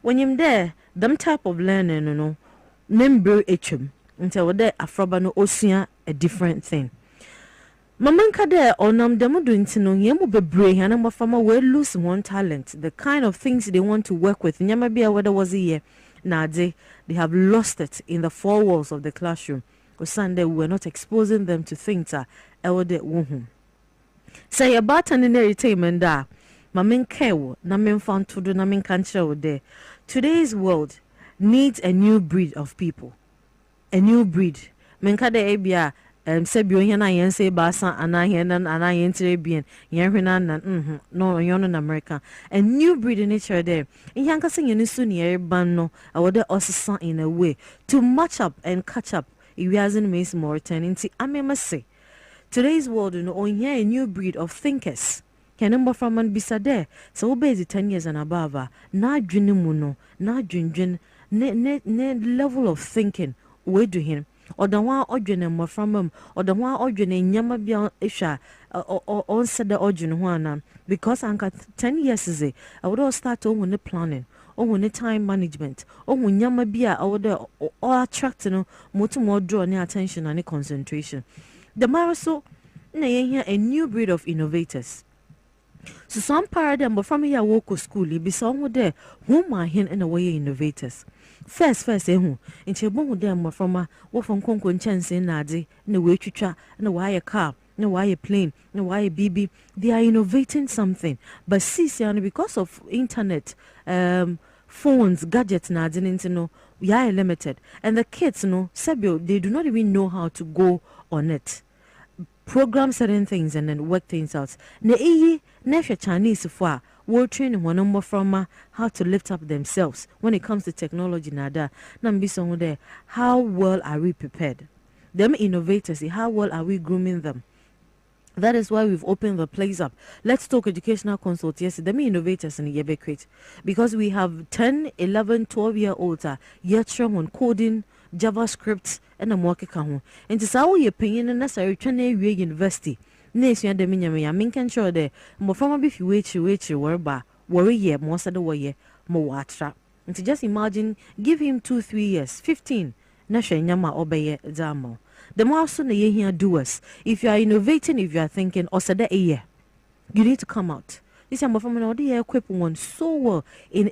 when you there them type of learning no member hm until there afroba no osua a different thing. Mamanka there onam demo doing no yemu bebre hanamba farmer will lose one talent, the kind of things they want to work with. Nyamabia whether was a year now they have lost it in the four walls of the classroom. Or Sunday we were not exposing them to things that elder wohum. Say about an entertainment da mamin kewo na men found to do na men cancer there. Today's world needs a new breed of people. A new breed. Menka de ebia sebio hena yen say basa ana hena ana yen trebian yen hena na no yon in America. A new breed in nature there. In yanka sing yen su ni ban no awode osisa in a way to match up and catch up. It hasn't made more eternity. I must say today's world on here a new breed of thinkers. Can number from man bisa there. So obey 10 years and above. Na dwinimuno, na dwindwin ne level of thinking we do him. Or the one ordinary more from him, or the one ordinary nyama beyond isha on said the origin one because anka 10 years is it. I would all start on the planning, or when the time management, or when nyama bia or the or attracting more draw any attention and concentration. The maraso here a new breed of innovators. So some paradigm but from here walk school be some there whom are here in a way innovators. First in chebon them from a from Conco chance in Nadi, no way to try, no wire car, no wire plane, no wire BB. They are innovating something. But see, because of internet, phones, gadgets, na didn't know we are limited. And the kids Sebio, they do not even know how to go on it. Program certain things and then work things out. Nesha Chinese for we're training one number from how to lift up themselves when it comes to technology. Nada, nambi song there. How well are we prepared? Them innovators, how well are we grooming them? That is why we've opened the place up. Let's talk educational consult. Yes, them innovators in Yebekrit because we have 10, 11, 12-year-olds yet on coding, JavaScript, and a market kahun. And to say your opinion and necessary training university. Nation de minyame ya minken sure de mo from be fi wechi whereby worry ye more said way more atra. And to just imagine, give him 2-3 years, 15, nasha nyama obeye zamo. The more soon ye here doers. If you are innovating, if you are thinking, or said a year, you need to come out. This is from an idea equip one so well in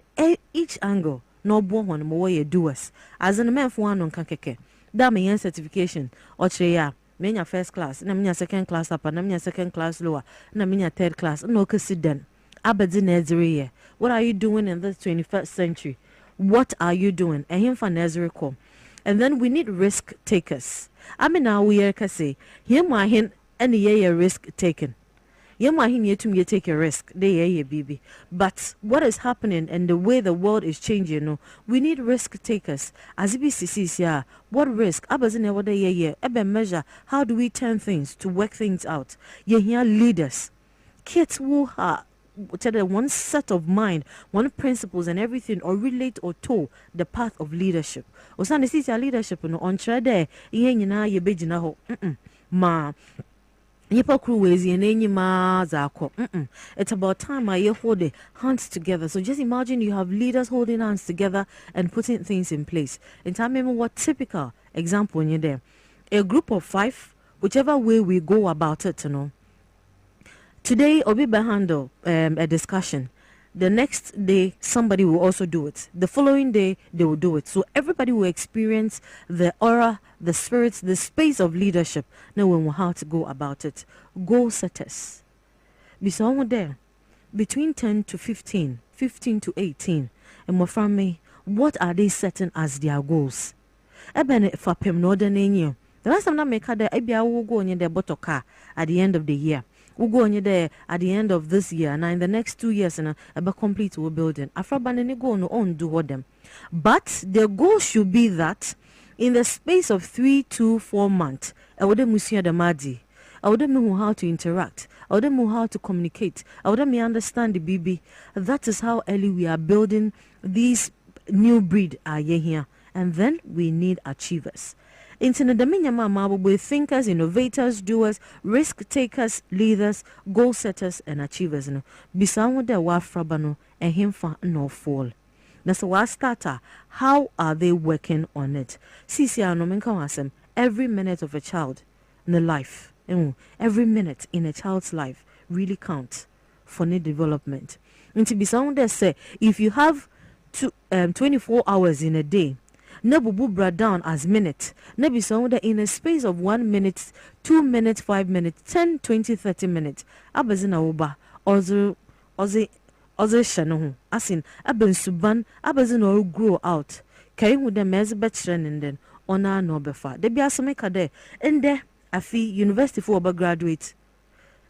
each angle. No born more ye doers. As an man for one on kankeke. That may certification or treya. Menya first class, na menya second class upper, na menya second class lower, na menya third class. No consider. Aberdeen Nezri. What are you doing in the 21st century? What are you doing? And him for Nezri call. And then we need risk takers. I mean now we are say him why him any ye risk taken. Him why him to me take a risk. They ye baby. But what is happening and the way the world is changing, no, we need risk takers. As BCCs, yeah. What risk? Abazine what they ye ebe measure. How do we turn things to work things out? Ye here leaders. Kids who are one set of mind, one principles and everything, or relate or toe the path of leadership. Osane see your leadership no on trade ye nyina ye begina ho. Ma yepa cruise ye nenyi ma zako. It's about time I hold the hands together. So just imagine you have leaders holding hands together and putting things in place. And tell me what typical example when you're there. A group of 5, whichever way we go about it, you know. Today, Obi handle a discussion. The next day, somebody will also do it. The following day, they will do it. So everybody will experience the aura, the spirits, the space of leadership, knowing how to go about it. Goal setters. Be someone there. Between 10 to 15, 15 to 18. And more from me, what are they setting as their goals? Eben for Pim Northern New. The last time I make her there, Ebia will go in their bottle car at the end of the year. We'll go on there at the end of this year, and in the next 2 years, and about complete we're building. Afraban go no on do what them. But the goal should be that in the space of 3 to 4 months, I would musia the madi. I would know how to interact. I would know how to communicate. I would me understand the BB. That is how early we are building these new breed are here. And then we need achievers. Into the mama with thinkers, innovators, doers, risk takers, leaders, goal setters, and achievers. No, bisawo de wa frabano and him fa no fall. That's why starter. How are they working on it? Sisi anomenka every minute of a child in the life, every minute in a child's life really counts for their development. Into bisawo de say if you have 24 hours in a day. Nebubu brought down as minutes. Nebi sound in a space of 1 minute, 2 minutes, 5 minutes, 10, 20, 30 minutes. Abazina uba, oze shano. Asin, aben suban, abazina will grow out. Carrying with the mezbet and then honor no befa. There be a sameka there. And there, a fee university for graduate.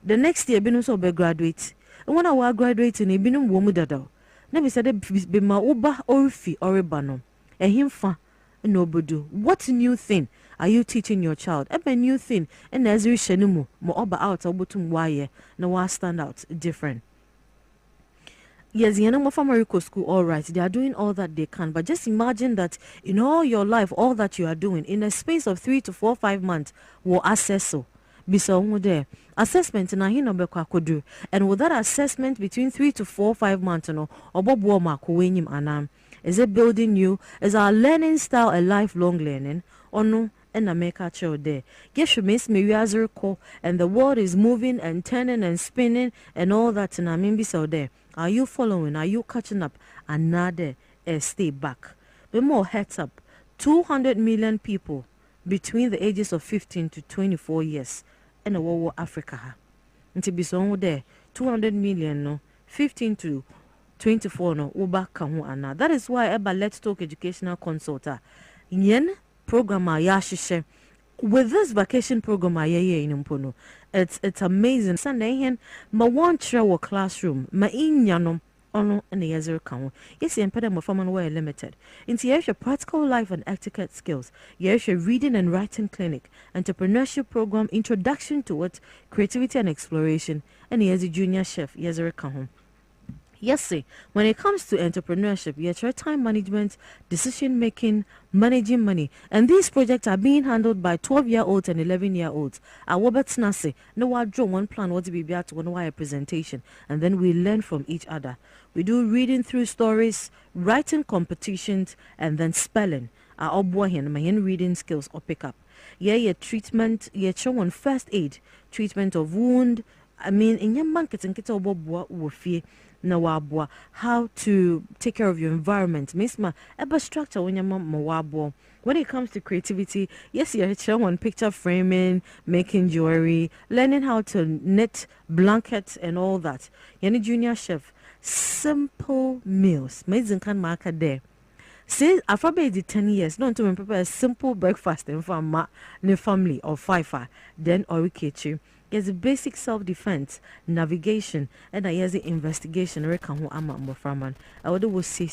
The next year, Binus obe graduate. And when I was graduating, a binum womudado. Nebi said, be ma uba or fee or rebano. And him fa. No bodu. What new thing are you teaching your child? A new thing. And as we shenumu, mo oba out obutum waye, no wa stand out different. Yes, you know, from Mariko school, all right, they are doing all that they can. But just imagine that in all your life, all that you are doing, in a space of 3 to 4, 5 months, will assess so. Bisa there. Assessment na hino bekwa kodu. And with that assessment between 3 to 4, 5 months, no, obobo ma kuwenyim anam. Is it building you? Is our learning style a lifelong learning? Or no? And I make a child there. Yes, you miss me as a recall, and the world is moving and turning and spinning and all that. And I mean, be so there. Are you following? Are you catching up? Another stay back. But more heads up. 200 million people between the ages of 15 to 24 years in the world Africa. And to be so there, 200 million, no, 15 to 24 no uba kahu ana. That is why eba Let's Talk Educational Consulta yen program ya shishe with this vacation program ye inimpono. It's amazing. Sunday hen ma one travel classroom ma inyano ono ene yezer kahu. Yes, empede mo forman were limited. Into your practical life and etiquette skills. Yes, your reading and writing clinic, entrepreneurship program, introduction to it, creativity and exploration, and yes, junior chef yezer kahu. Yes, see, when it comes to entrepreneurship, you try time management, decision making, managing money, and these projects are being handled by 12-year-olds and 11-year-olds. Our Roberts Nase, no, I draw one plan, what to be able to one presentation, and then we learn from each other. We do reading through stories, writing competitions, and then spelling. Our boy here, my reading skills or pick up. Yeah, treatment, show on first aid, treatment of wound. I mean, in your market and get over how to take care of your environment. Misma, eba structure when your mom. When it comes to creativity, yes, you're showing picture framing, making jewelry, learning how to knit blankets and all that. You're a junior chef. Simple meals. Amazing can mark there. Say after 10 years, don't to prepare a simple breakfast in family or five, then or kitchen. There's a basic self-defense, navigation, and there's the investigation. I would say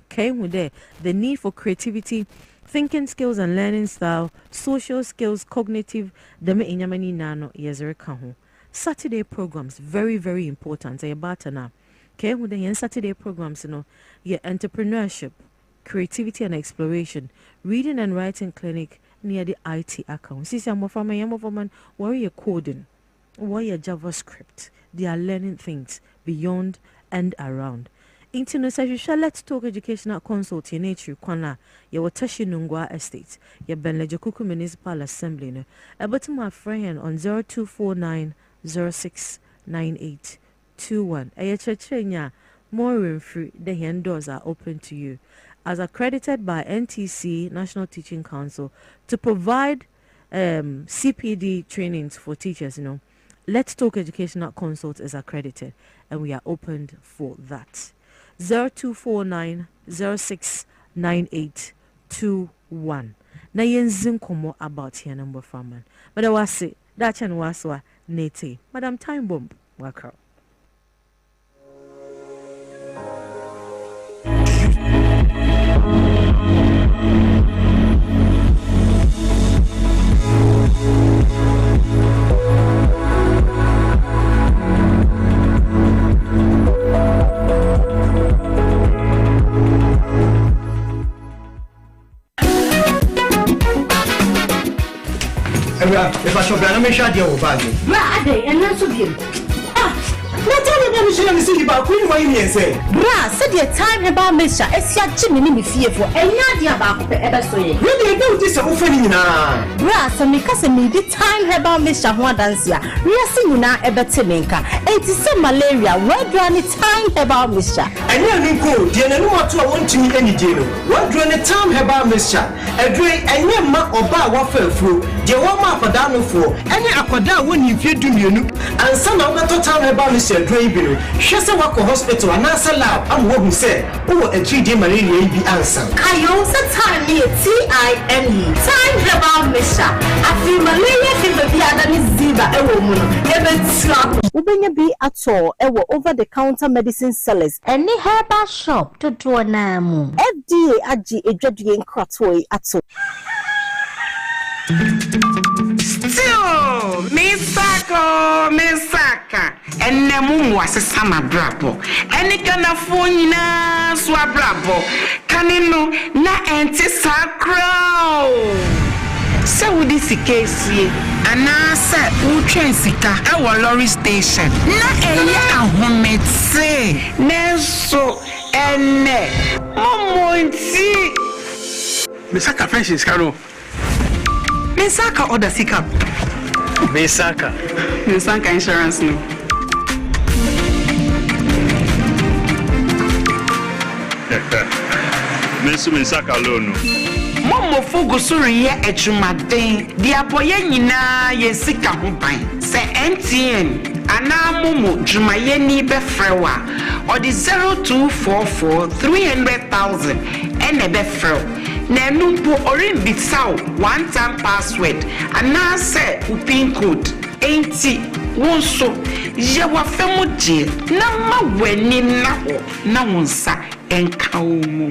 came with the need for creativity, thinking skills and learning style, social skills, cognitive. Saturday programs very, very important. Came with the Saturday programs, your entrepreneurship, creativity and exploration, reading and writing clinic near the IT account. See, some of them warrior coding. Warrior JavaScript. They are learning things beyond and around. International Let's Talk Educational Consult in nature kwana ya Watashi Nungwa Estate ya Benlejo Kuku Municipal Assembly no about my friend on 0249069821. Ayachachenya more room free. The hand doors are open to you as accredited by NTC National Teaching Council to provide CPD trainings for teachers. Let's Talk Educational Consult is accredited and we are opened for that. 0249069821. Na yenzin komo about here number farman. But I was say that chan waswa nete. Madam Time Bomb waka. If I shall be, I'm sure you'll buy me. Brother, and that's again. What time are you going to see about Queen Wayne? Say, Bra, said your time about Mister Essia Jimmy fearful, and Nadia about Ebersoy. Really, do this offering now. Bra, so because me the time about Mr. Huadancia, we are seeing now Ebertinenka. It is some malaria, where do any time about Mr. And you go, dear, and what to want to meet any deal. What do any time about Mr. A drink and your ma or bar waffle through, the woman for down for any aquada when you feel to you, and some of the time about Mr. Draybino. She said, walk to hospital and answer loud. I'm what who said, oh, a 3-day malaria be answer. I also time here, TIME. Time about Mr. I feel malaria fever be than Ziba, a woman. Even slap. Ubenya be at all, over the counter medicine sellers. Any herbal shop to do a name. FDA Aji a dreading crotway at all. Still, Misaka, and Namu was a summer brabo. Any kind of phone swabrabo. Canino, na anti-sacro. So with this case, and I said, Uchensika, our lorry station. Na a home say, Neso, and Momonti. Misaka Francis Caro. Misaka or the Sika? Misaka insurance no. Misaka loan. Momo fogo suri ye echumaden. Di apoye nyina ye sika ho ban. Se MTN ana momo jumaye ni be frewa. Or the 0244 300,000 ene be frewa. Nenumpo orin bitsaw one-time password and now say pin code 80 wonso ye wa femu je na ma weni na ho na wonsa enka omo.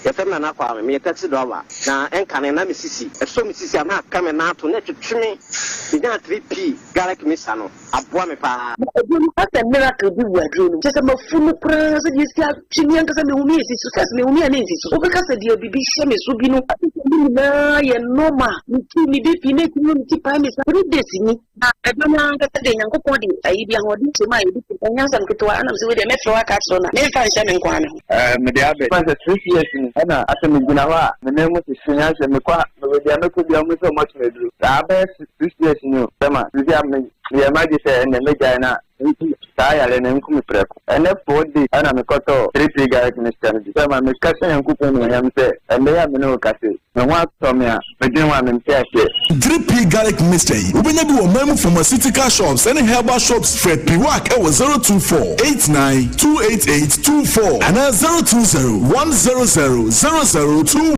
Yefem na kwa me taxi driver na enka na misisi eso misisi ama aka me na to na twetwe Binya 3P garlic mixture no. Aboa me pa. That's a miracle we were doing. Just a full praise you see chinian ka me umi esi suka me umi ani esi so because the bibi she me so bi no na ye normal mi be fi na ti mi pa me sa ri desi ni ebe na ka de Nyankopon de ayi bi ahodi che ma ye bi nyansa mketo ana se we de metro aka so na me fa nse me nkwa na me de abe pa se 3 years ni ana asem gina ho a me na mu se sunya se me kwa me de ameko bi amu so much me dru abe 6 years ni tema bi am ye ma di se na me jana saya le nkum preko ene 4 days ana me koto 3 garlic mixture di sama me kase Nyankopon no yam se ende ya me no kase me wa to me a me din wa me mte ase 3P garlic mixture ubenya bi wo mamu pharmaceutical shops and herbal shops Fred Piwak e wo 02489288824 and 020100002.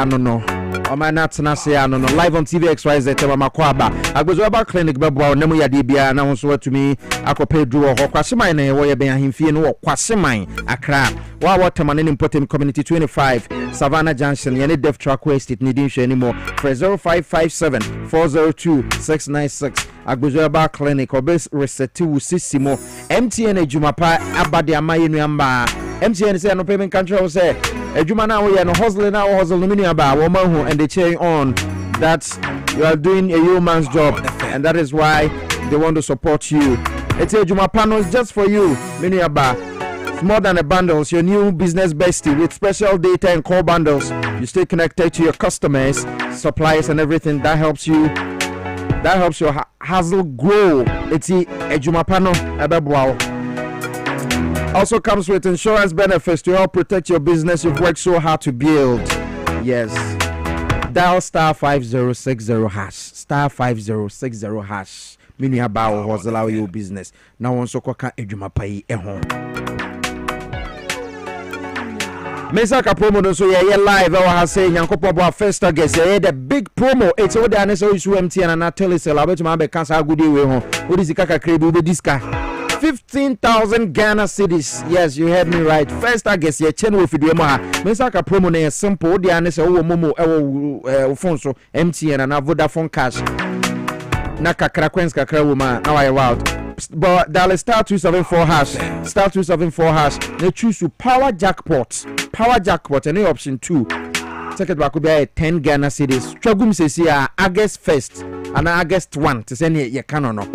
No. Not live on TV XYZ Makwaba. I was about clinic Babo, Nemo Yadibia, and I was to me. I could pay Drew or Quasimine, where you been him feeling or Quasimine, Okrah. What Taman important community 25, Savannah Junction, Yanni Deaf Truck Waste, it needing anymore. For 0557 402 696. Agbozoaba clinic or best receptive Sissimo MTN Jumapa Abadia Mayamba MTN say no payment control say Ejuma now we are no hustling now hustle no meaning about woman who and they cheering on that you are doing a human's job and that is why they want to support you. It's a Juma panels just for you meaning about more than a bundles, your new business bestie with special data and call bundles. You stay connected to your customers, suppliers and everything that helps you. That helps your hustle grow. It's a Jumapano Ababwao. Also comes with insurance benefits to help protect your business you've worked so hard to build. Yes. Dial *5060 hash. *5060 Mini about was allow your business. Now on so kwaka Jumapai ehon. Mesaka promo no so yeah live I was saying Nyankopon bo first guest yeah the big promo it's all the answer is MTN and tell us about my be cancer good way home what is kaka krebu be diska 15,000 Ghana cedis. Yes, you heard me right. First guest yeah chen with video ma Mesaka promo na simple the answer oh momo phone so MTN and Vodafone cash na kakra kwens kakra woman now I wow. But dial *274 hash. *274 hash. They choose to power jackpot. Power jackpot. Any option 2. Take it back could be 10 Ghana cedis. Tragum says here August 1st and August 1. To send you can no.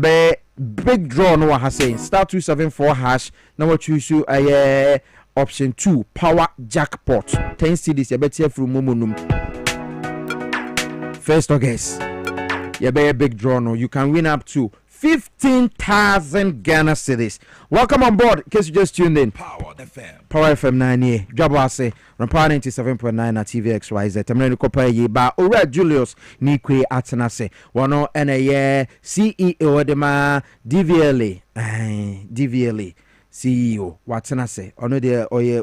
Be big draw no has saying *274 hash. Now choose to option 2 power jackpot. 10 cedis. You better from Momonum. 1st August. You be a big draw no. You can win up to 15,000 Ghana cedis. Welcome on board. In case you just tuned in. Power FM 9A. Dwabo Ase. From Power 97.9 at TVXYZ. Temreni kopa ye ba Ora Julius Nikwe Atenase. Wano NA CEO dema DVLA. DVLA CEO. Watenase. Ono de oye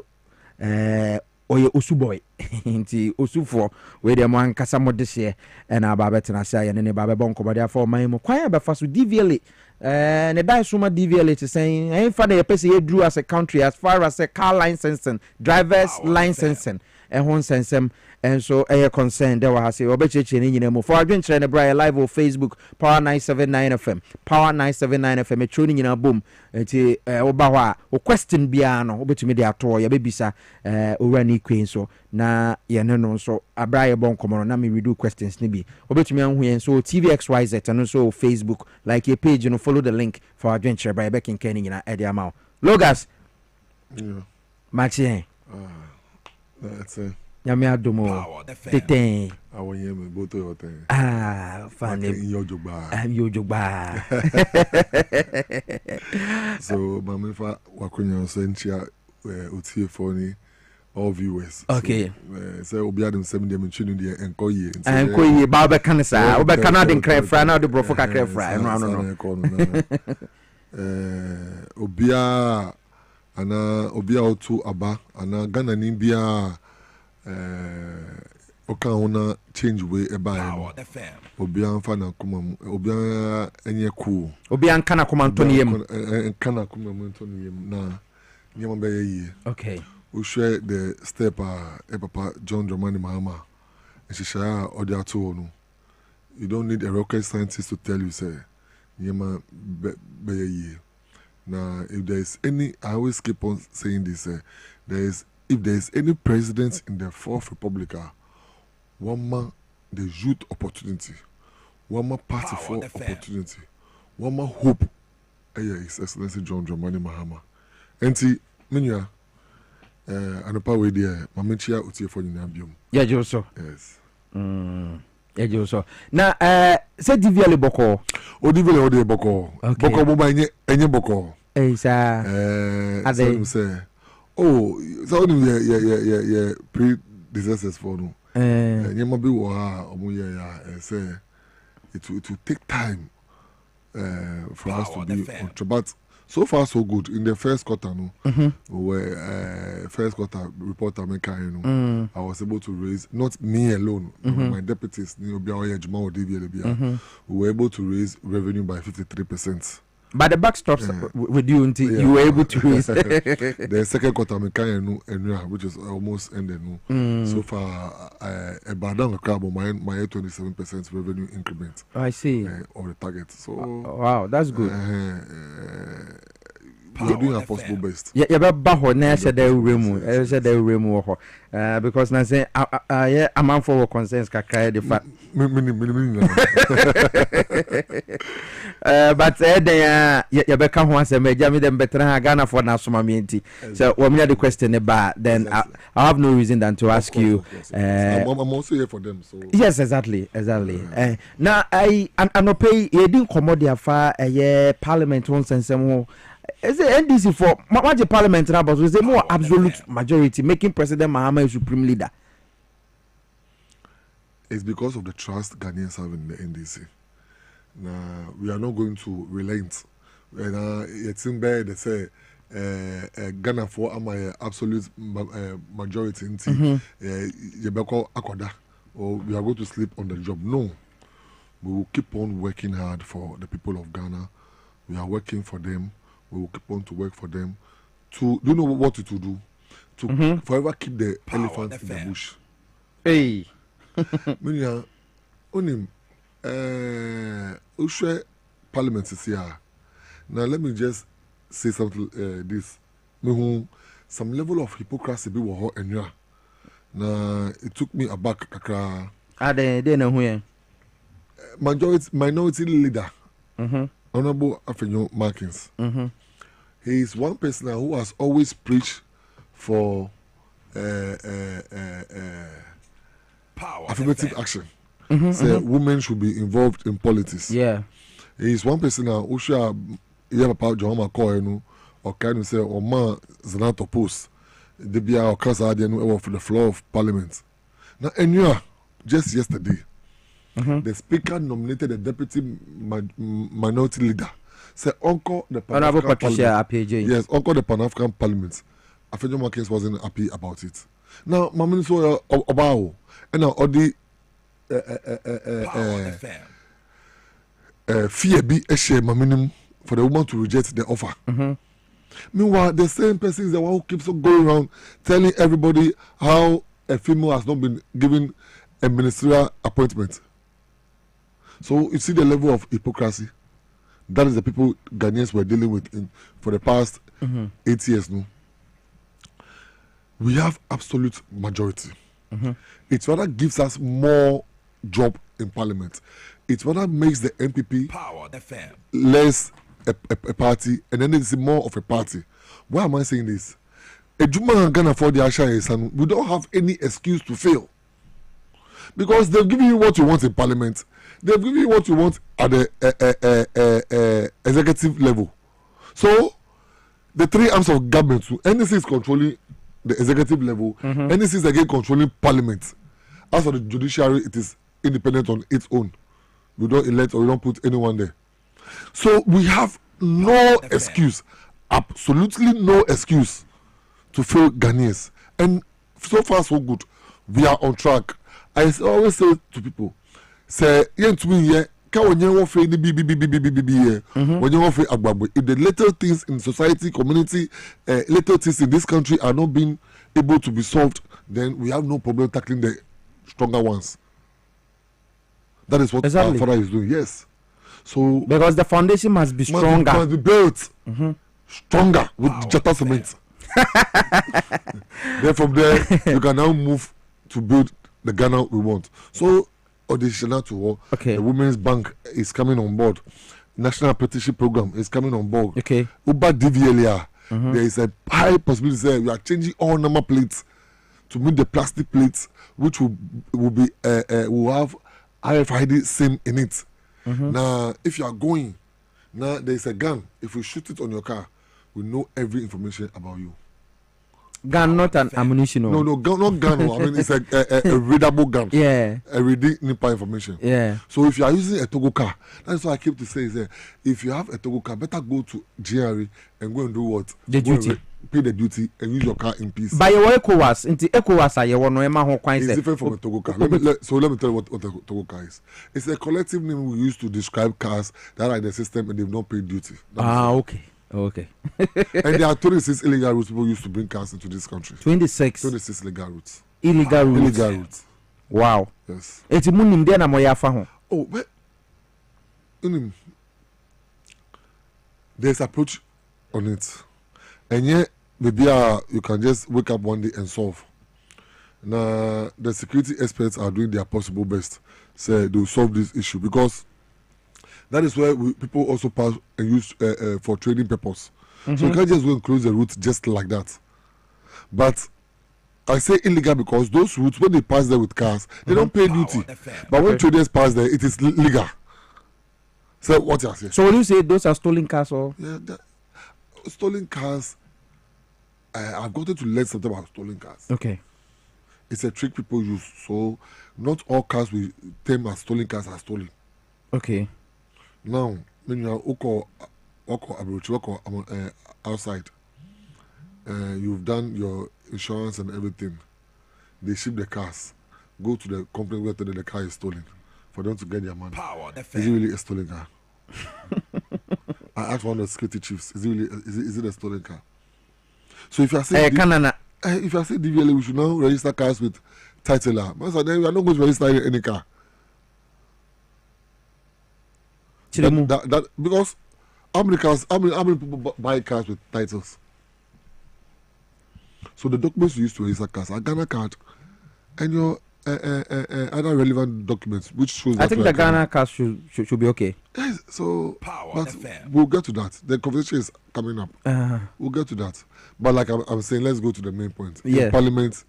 Osuboy nti Osufo we dem wan kasa modese e na baba tenase aye ne baba bonko bade for man mo kwan be fa so DVLA ne dai suma DVLA to say en fa na pese ye drew as a country as far as a car licensing driver's licensing e hon sensem and so concerned there was say obecheche ni nyina mo for adwentre ne bra live on Facebook Power 979 FM Power 979 FM e troni nyina boom nti oba ho a o question bia no obetumi de ato ya bebisa owura ni queen so na ye no no so abraye bon komo na me redo questions ni bi obetumi anhu yen so TVXYZ and so Facebook like your page you know follow the link for adventure by back in Kenya nyina e de amount Logas Maxien that's it. Nyame adomo tete awonye me boto yote fane yojogba so mamifa wakonya sentia otie for ni all viewers okay so obi adam 7 dem ntwenu de enkoye ba be kan sa obe Canada crefra na de brofo ka crefra no obia ana obia otu aba ana Ghana ni bia oka ona change way eba obian fa na kuma mu obian enye cool obian kana kuma ntoni yem kana kuma mu ntoni yem na nyama be yi okay we share the step papa John Dramani Mahama nshisha odiato no you don't need a rocket scientist to tell you say nyama be yi. Now, if there is any, I always keep on saying this, if there is any president in the Fourth Republic, one man the youth opportunity, one man party for opportunity, one man hope, His Excellency John Dramani Mahama. Enti, minya, anopa we there, mamenchia utie for nyambium. Yeah, Joso. Yes. Yeah, Joso. Now, say DVLA boko. O DVLA o de boko. Okay. Boko boba enye boko. Sir. So say, oh, so yeah, predecessors for no. Nyama bi wo ha omo ya say it will take time for us to be on track. But so far so good in the first quarter no. Where first quarter report America no. I was able to raise, not me alone, my deputies we were able to raise revenue by 53%. But the back stops with you until you were able to raise. The second quarter, which is almost ended. So far, about my 27% revenue increment. I see. Of the target. So wow, that's good. We're doing our possible best. Yeah, because now say a man for concerns kakaya the fact. But you become once a major them better Ghana for national community. So when we had the question about, then I have no reason than to ask you. I'm also here for them. So yes, exactly. Now I not pay you didn't commode the affair Parliament once and some more. Is the NDC for what the Parliament about was a more absolute majority making President Mahama a supreme leader? It's because of the trust Ghanaians have in the NDC. Now we are not going to relent. It's in bed they say Ghana for my absolute majority in Yebeko Akoda, or we are going to sleep on the job. No, we will keep on working hard for the people of Ghana. We are working for them. We will keep on to work for them. To do know what to do. To forever keep the elephant in the bush. Hey, Minya, onim, Ushe Parliament is here. Now let me just say something. This, some level of hypocrisy be wo enwa. Now it took me aback kakra. They know who minority leader. Honorable Afenyo Markins. He is one person who has always preached for affirmative action. Say women should be involved in politics. Yeah. He is one person who should about John McCoy or kind of say or man Zanato post the Bia or Casa for the floor of Parliament. Now and you are just yesterday. The speaker nominated the deputy minority leader. Say Uncle the Pan-African Parliament. Yes, Uncle the Pan-African Parliament. Afenyo Markins wasn't happy about it. Now, Mamini so Obao and now all the fear be a share Maminum for the woman to reject the offer. Meanwhile, the same person is the one who keeps on going around telling everybody how a female has not been given a ministerial appointment. So you see the level of hypocrisy. That is the people Ghanaians were dealing with for the past 8 years now. We have absolute majority. It rather gives us more job in Parliament. It rather makes the MPP less a party, and then it's more of a party. Why am I saying this? Ejuma Ghana for the Asha is, and we don't have any excuse to fail. Because they've given you what you want in Parliament. They've given you what you want at the executive level. So, the three arms of government, NDC is controlling the executive level, NDC is again controlling Parliament. As for the judiciary, it is independent on its own. We don't elect or we don't put anyone there. So, we have no excuse, absolutely no excuse to fail Ghanaians. And so far, so good. we are on track. I always say to people, say, if the little things in society, community, little things in this country are not being able to be solved, then we have no problem tackling the stronger ones. That is what our father is doing. Yes. So because the foundation must be stronger, must be built stronger with Jata cement. Then from there you can now move to build the Ghana we want. So auditional to war. Okay. The Women's Bank is coming on board. National Apprenticeship Program is coming on board. Okay. Uber DVLA. There is a high possibility that we are changing all number plates to meet the plastic plates, which will be will have RFID SIM in it. Now, if you are going, now there is a gun. If we shoot it on your car, we know every information about you. Gun, not an ammunition. No, gun, not gun. I mean, it's a readable gun. Yeah. A reading NIPA information. Yeah. So if you are using a Togo car, that's what I keep to say is that if you have a Togo car, better go to GRE and go and do what? The duty. Pay the duty and use your car in peace. By your ECOWAS, into ECOWAS, I want no it's different from a Togo car. Let me tell you what a Togo car is. It's a collective name we use to describe cars that are in the system and they've not paid duty. Okay. Okay. And there are 26 illegal routes people used to bring cars into this country. 26 legal routes. Illegal routes. Wow. Yes. It's munim there na moya fa ho. Oh, but there's approach on it. And yet maybe you can just wake up one day and solve. Now the security experts are doing their possible best. Say they'll solve this issue because that is where people also pass and use for trading purpose. So you can't just go and close the route just like that. But I say illegal because those routes, when they pass there with cars, they don't pay duty. But when traders pass there, it is legal. So what you say? So when you say those are stolen cars or? Yeah, stolen cars. I've gotten to learn something about stolen cars. Okay. It's a trick people use. So not all cars we term as stolen cars are stolen. Okay. Now, when you are outside, you've done your insurance and everything. They ship the cars, go to the company where the car is stolen for them to get their money. Is it really a stolen car? I asked one of the security chiefs, is it a stolen car? So if you are saying DVLA, we should now register cars with title. Then we are not going to register any car. That because how many people buy cars with titles? So the documents you use to register cars are Ghana card and your other relevant documents, which shows. I think the Ghana card should be okay. Yes, so we'll get to that. The conversation is coming up. We'll get to that. But like I'm saying, let's go to the main point. Yeah. In Parliament,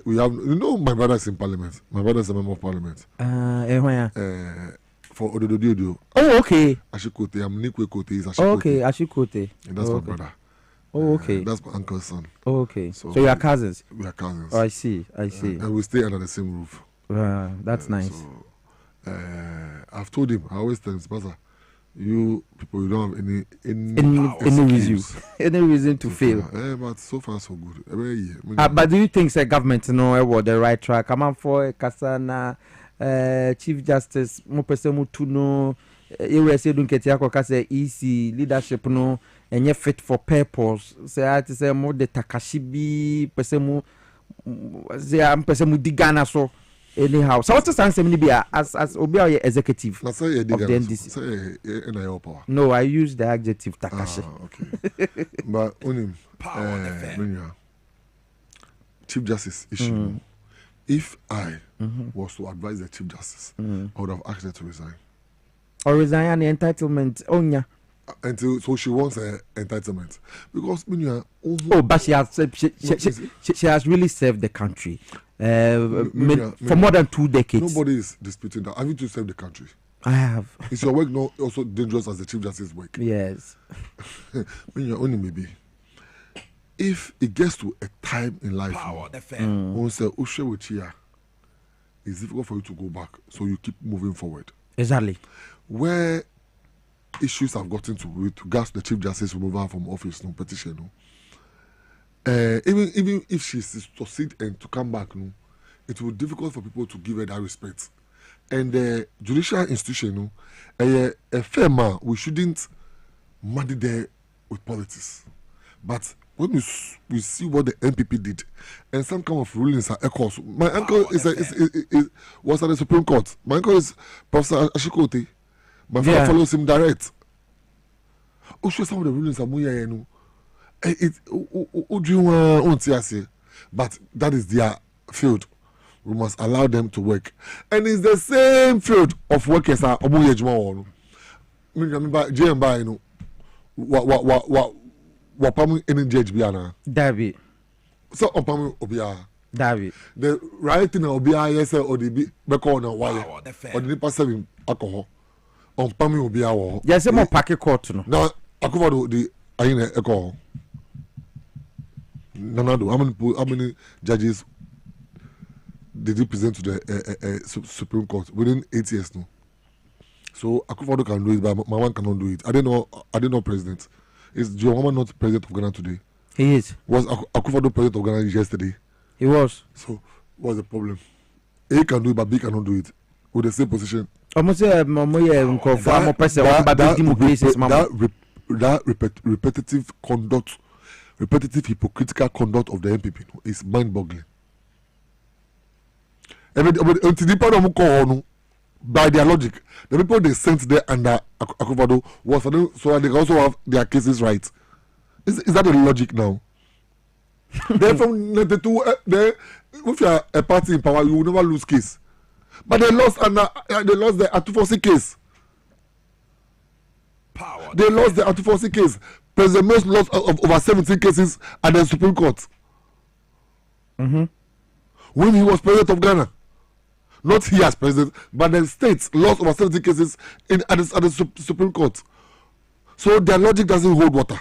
we have. My brother is in Parliament. My brother is a member of Parliament. For Odododio. Oh, okay. Ashikote. I'm Nikwe Kote. Is Ashikote. Oh, okay, Ashikote. And that's my brother. Oh, okay. That's my uncle's son. Oh, okay. So you are cousins? We are cousins. Oh, I see. And we stay under the same roof. That's nice. So, I've told him, I always tell him, Spasa, you people, you don't have any reason to fail. But so far, so good. But do you think the government was the right track? Come on for Kasana. Chief Justice Mopesemu Tuno USA Dunketiako Kase easy leadership no and fit for purpose. Say I say more the Takashibi Pesemu Pesemu Digana so anyhow. So what's the sense as Obia executive of the NDC? No, I use the adjective Takashi. Okay. But only Chief Justice issue. If I was to advise the Chief Justice, I would have asked her to resign. Or resign the entitlement, Onya. Until so she wants an entitlement because but she has really served the country for more than 2 decades. Nobody is disputing that. Have you to serve the country? I have. Is your work not also dangerous as the Chief Justice work? Yes. Only maybe. If it gets to a time in life, it's difficult for you to go back, so you keep moving forward. Exactly. Where issues have gotten to with regards to the Chief Justice removal from office, no petition, even if she succeed and to come back, no, it will be difficult for people to give her that respect. And the judicial institution, a firm, we shouldn't muddy there with politics. But when we see what the MPP did, and some kind of rulings are echoes. My uncle was at the Supreme Court. My uncle is Professor Ashikote. My father follows him direct. Also, some of the rulings are more, but that is their field. We must allow them to work, and it's the same field of work as our Omuyejma. I remember JMB, you know, Wapamu any judge biana. David. So Opamu Obia. David. The right thing Obia yes or the beko na wire or the nipa serving alcohol. Opamu Obia. Yes, more packet court no. Now Akufado the ayine alcohol. Nanado, how many judges did he present to the Supreme Court within 8 years now? So Akufado can do it, but my one cannot do it. I didn't know president. Is John Mahama not president of Ghana today? He is. Was Akufado president of Ghana yesterday? He was. So what's the problem? A can do it, but B cannot do it with the same position. Repetitive hypocritical conduct of the MPP is mind-boggling. By their logic, the people they sent there under Akufado was so that they can also have their cases right. Is that the logic now? They're from 92. If you are a party in power, you will never lose case. But they lost the Atufosi case. They lost the Atufosi case. President Mills lost of over 17 cases at the Supreme Court. When he was president of Ghana. Not he as president, but the states lost over 70 cases at the Supreme Court. So their logic doesn't hold water.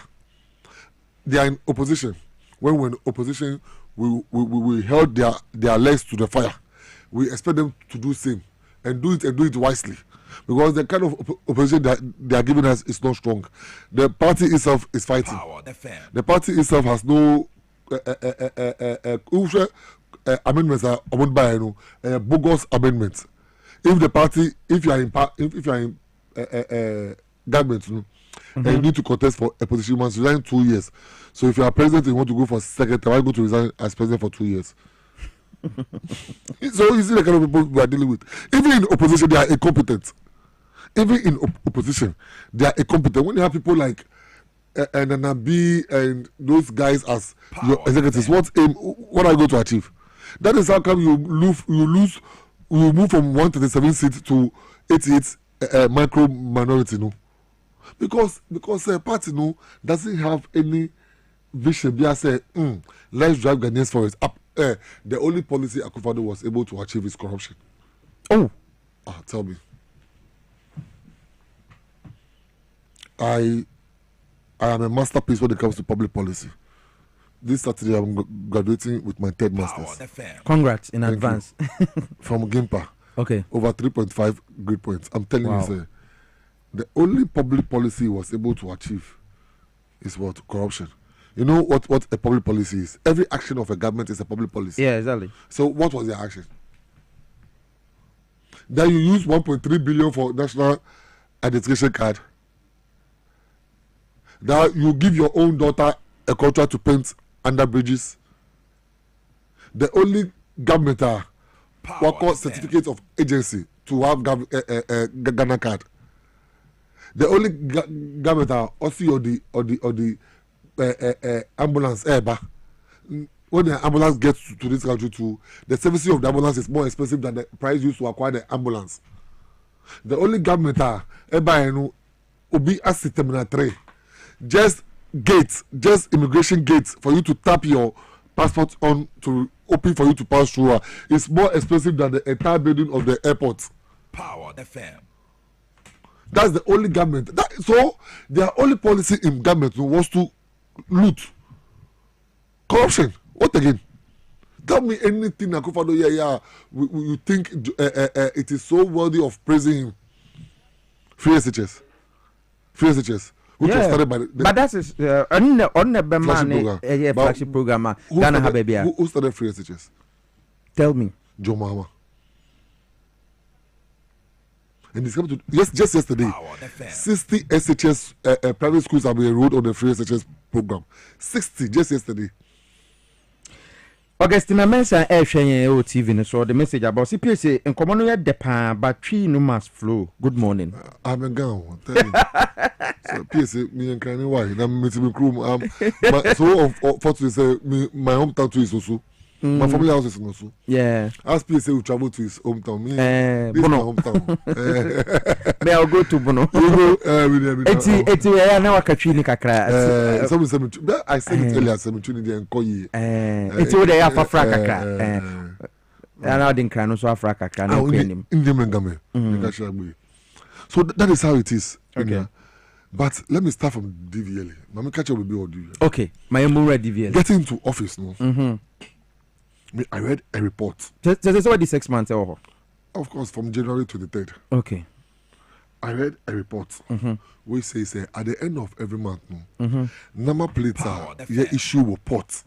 They are in opposition. When we're in opposition, we held their legs to the fire. We expect them to do the same and do it wisely. Because the kind of opposition that they are giving us is not strong. The party itself is fighting. The party itself has no amendments are owned by bogus amendments. If you are in government, and you need to contest for a position, you must resign 2 years. So if you are president and you want to go for secretary, why go to resign as president for 2 years? So you see the kind of people we are dealing with. Even in opposition, they are incompetent. Even in opposition, they are incompetent. When you have people like Nanabi and those guys as your executives, what are you going to achieve? That is how come you move from 137 seats to 88 micro minority, no? Because a party doesn't have any vision. They say, let's drive Ghanaians forest up. The only policy Akufado was able to achieve is corruption. Oh, tell me. I am a masterpiece when it comes to public policy. This Saturday, I'm graduating with my third master's. Congrats in advance. From Gimpa. Okay. Over 3.5 grade points. I'm telling you, sir. The only public policy he was able to achieve is what? Corruption. You know what a public policy is? Every action of a government is a public policy. Yeah, exactly. So what was their action? Then you use 1.3 billion for national identification card. That you give your own daughter a contract to paint under bridges. The only government what called certificate of agency to have Ghana card. The only government also or the ambulance when the ambulance gets to this country too, the servicing of the ambulance is more expensive than the price used to acquire the ambulance. The only government obi as terminal 3. Just immigration gates for you to tap your passport on to open for you to pass through is more expensive than the entire building of the airport. Power FM. That's the only government. So their only policy in government was to loot. Corruption. What again? Tell me anything Akufado you think it is so worthy of praising him. Free SHS. Which was started by but that is on the flagship program. Ghana have who started free SHS? Tell me. Jomama. And it's coming to just yesterday, 60 SHS private schools have been enrolled on the free SHS program. 60 just yesterday. Augustina Mensa Airshane TV so the message about CPC and common yet depan but tree no must flow. Good morning. I'm a gown. So PSA me and Kanye why? I'm meeting me crew. So unfortunately say my hometown too is also. My family house is also. Yeah. As PSA will travel to his hometown. Me this is my hometown. May I go to Bono? You go Eti ya na wakatrini kakra. Some I said it earlier 17 and call you. Eti wo de ya fa fra kakra. Ana odin kra no so afra kakra na kwenim. So that is how it is. Okay. But let me start from DVLA. Mama catch up with you DVLA. Okay. My Mura DVLA. Getting into office no. I read a report. Just what 6 months or? Of course, from January 23rd. Okay. I read a report which says at the end of every month, number plates are issue with port.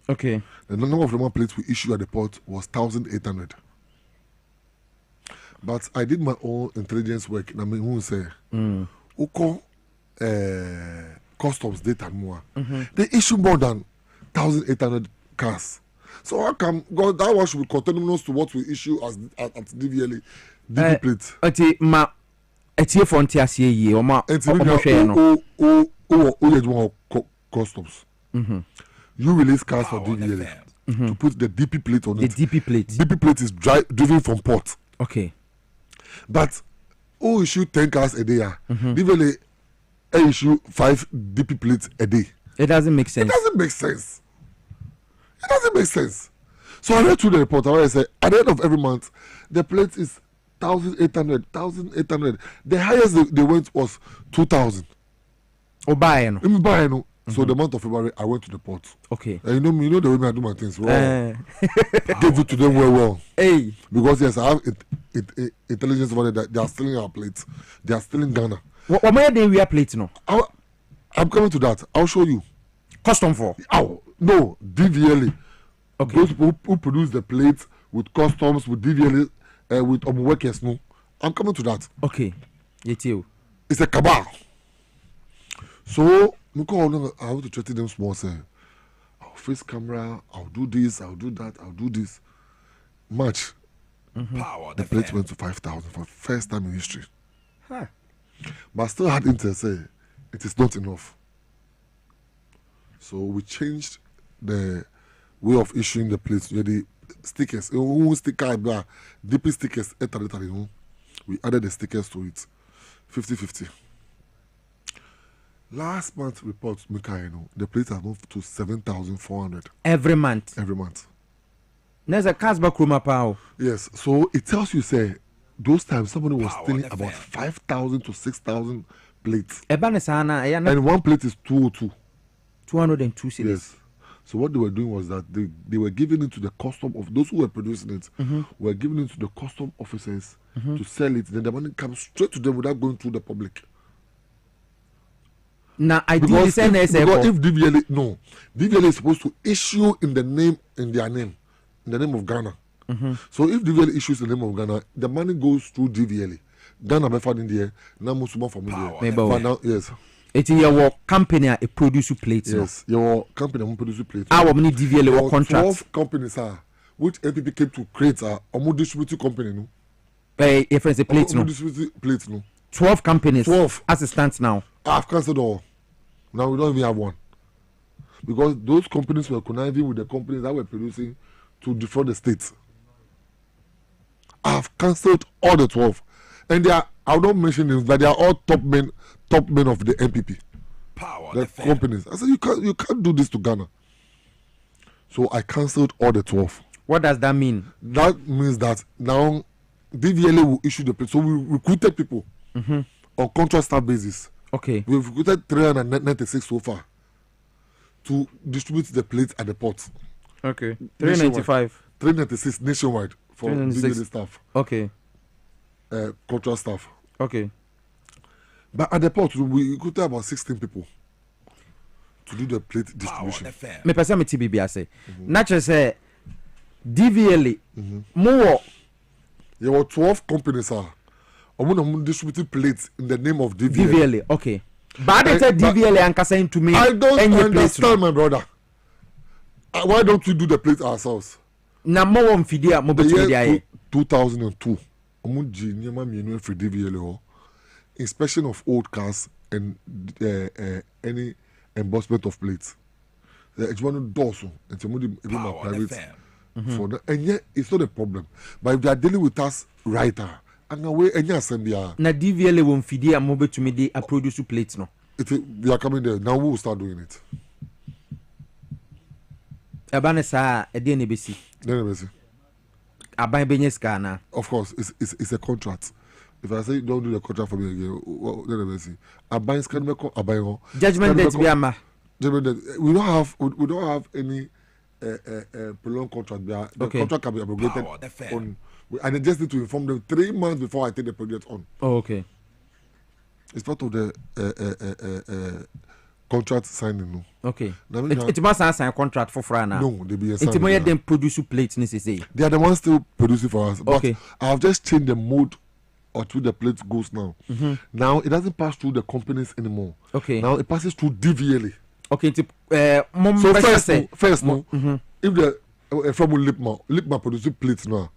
Okay. The number of number plates we issue at the port was 1,800. But I did my own intelligence work. And I mean, who say, Uko customs data more. They issue more than 1,800 cars. So how come God that one should be continuous to what we issue as at DVLA DP plate? Ati ma etie fonti asie yi o ma o customs. You release cars for DVLA to put the DP plate on it. The DP plate. DP plate is driven from port. Okay. But who issue 10 cars a day? DVLA issue 5 DP plates a day. It doesn't make sense. It doesn't make sense. It doesn't make sense. So I read through the report. I said at the end of every month, the plate is 1,800, 1,800. The highest they went was 2,000. Oh, buying. So the month of February, I went to the port. Okay. And you know the way I do my things. Well, give it to them well. Hey. Because yes, I have intelligence about it that they are stealing our plates. They are stealing Ghana. What are they wear plates no? I'm coming to that. I'll show you. Custom for? Oh. No, DVLA. Okay. Those people who produce the plates with customs, with DVLA, with workers. No, I'm coming to that. Okay. It's a cabal. So, I have to treat them small. Say, I'll face camera, I'll do this, I'll do that, I'll do this. March. The plate went to 5,000 for first time in history. But I still had interest. Say, it is not enough. So we changed the way of issuing the plates. The stickers, DP stickers, we added the stickers to it. 50-50. Last month report, the plates have moved to 7,400. Every month? Every month. There's a Casbah Kruma Pow. Yes, so it tells you, say, those times somebody was stealing about 5,000 to 6,000 plates. And one plate is 202. 202 cities. Yes. So what they were doing was that they were giving it to the custom of those who were producing it. Were giving it to the custom officers to sell it. Then the money comes straight to them without going through the public. Now I because if DVLA is supposed to issue in their name, in the name of Ghana. So if DVLA issues the name of Ghana, the money goes through DVLA. Ghana be found in there. Now most more from India. Yes. It's your company a produce plates. Yes, your company will produce plates. Our many DVLA contracts. 12 companies are which MPP came to create a distributing company. No, if it's a plate no. Plates no. 12 companies. 12 as it stands now. I've cancelled all. Now we don't even have one because those companies were conniving with the companies that were producing to defraud the states. I've cancelled all the 12, and they are. I will not mention names, but they are all top men of the MPP. The companies. I said you can't do this to Ghana. So I cancelled all the 12. What does that mean? That means that now DVLA will issue the plate. So we recruited people on contract staff basis. Okay. We've recruited 396 so far to distribute the plates at the port. Okay. 395. 396 nationwide for DVLA staff. Okay. Contract staff. Okay. But at the port, we could have about 16 people to do the plate distribution. Me person me TBB say. Naturally say DVLA. More. There were 12 companies. I'm distributing plates in the name of DVLA. DVLA, okay. But I said DVLA and saying to me. I don't understand, my brother. Why don't we do the plate ourselves? Na more on Fidia, mobile 2002. For DVLA, inspection of old cars and any embossment of plates. It's one of those, and somebody private for that. And yet, it's not a problem. But if they are dealing with us right now, and away any assembly. Na DVLA won't feed a mobile to me, they produce plates no. They are coming there now. We will start doing it. Abanesa, a DNBC. DNBC. Abai Benyeskana. Of course, it's a contract. If I say don't do the contract for me again, DNBC. Abai can make Abai. Judgment date Biama. We don't have any prolonged contract. The contract can be abrogated on, and I just need to inform them 3 months before I take the project on. Oh, okay. It's part of the contract signing. No. Okay. It must sign a contract for Frana. No, they be a sign. It's them produce plates necessary. They are the ones still producing for us. But I have just changed the mode or through the plate goes now. Now it doesn't pass through the companies anymore. Okay. Now it passes through DVLA. Okay. So first, if the from Lipma produces plates now,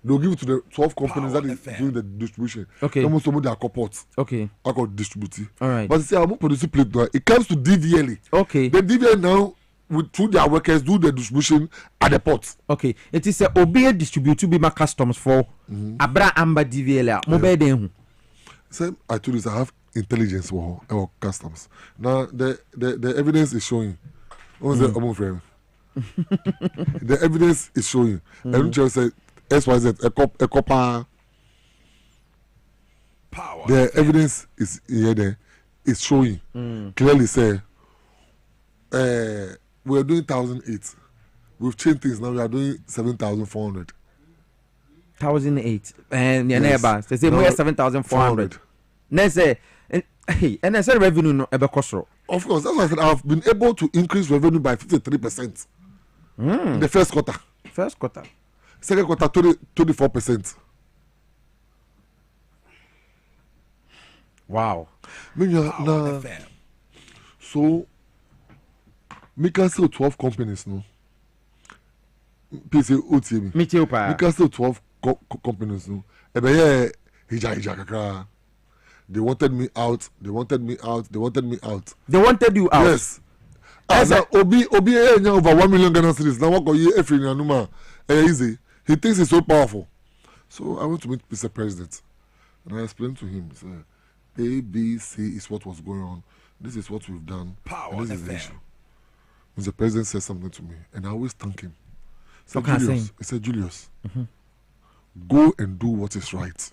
they'll give it to the 12 companies that is doing the distribution. Okay. Almost some of their corporates. Okay. I got distributing. All right. But see, I'm not producing plate now. It comes to DVLA. Okay. The DVLA now, through their workers, do the distribution at the ports. Okay. It is a obey distribute to be my customs for Abra Amba DVLA. Mobile then. Same. I told you I have intelligence for our customs. Now the evidence is showing. What's the frame? The evidence is showing. And just say SYZ a copper. The evidence is here. There is showing clearly. Say we are doing 1,008. We've changed things now. We are doing 7,400. 1,008 and your neighbor say we are 7,400. Next say. Hey, and I said revenue no ebe kosoro. Of course, that's why I said I've been able to increase revenue by 53%. The first quarter. Second quarter, 24%. Wow. So, me can sell 12 companies, no? Piesie Okrah. Me too, pa. Me can sell 12 companies, no? Ebe hija kakra. They wanted me out. They wanted you out. Yes. Obi over 1 million Ghana cedis. Now what go ye every nanuma easy. He thinks he's so powerful. So I went to meet Mr. President, and I explained to him. Said, A, B, C is what was going on. This is what we've done. And this is the issue. Mr. President said something to me, and I always thank him. He said, Julius, go and do what is right.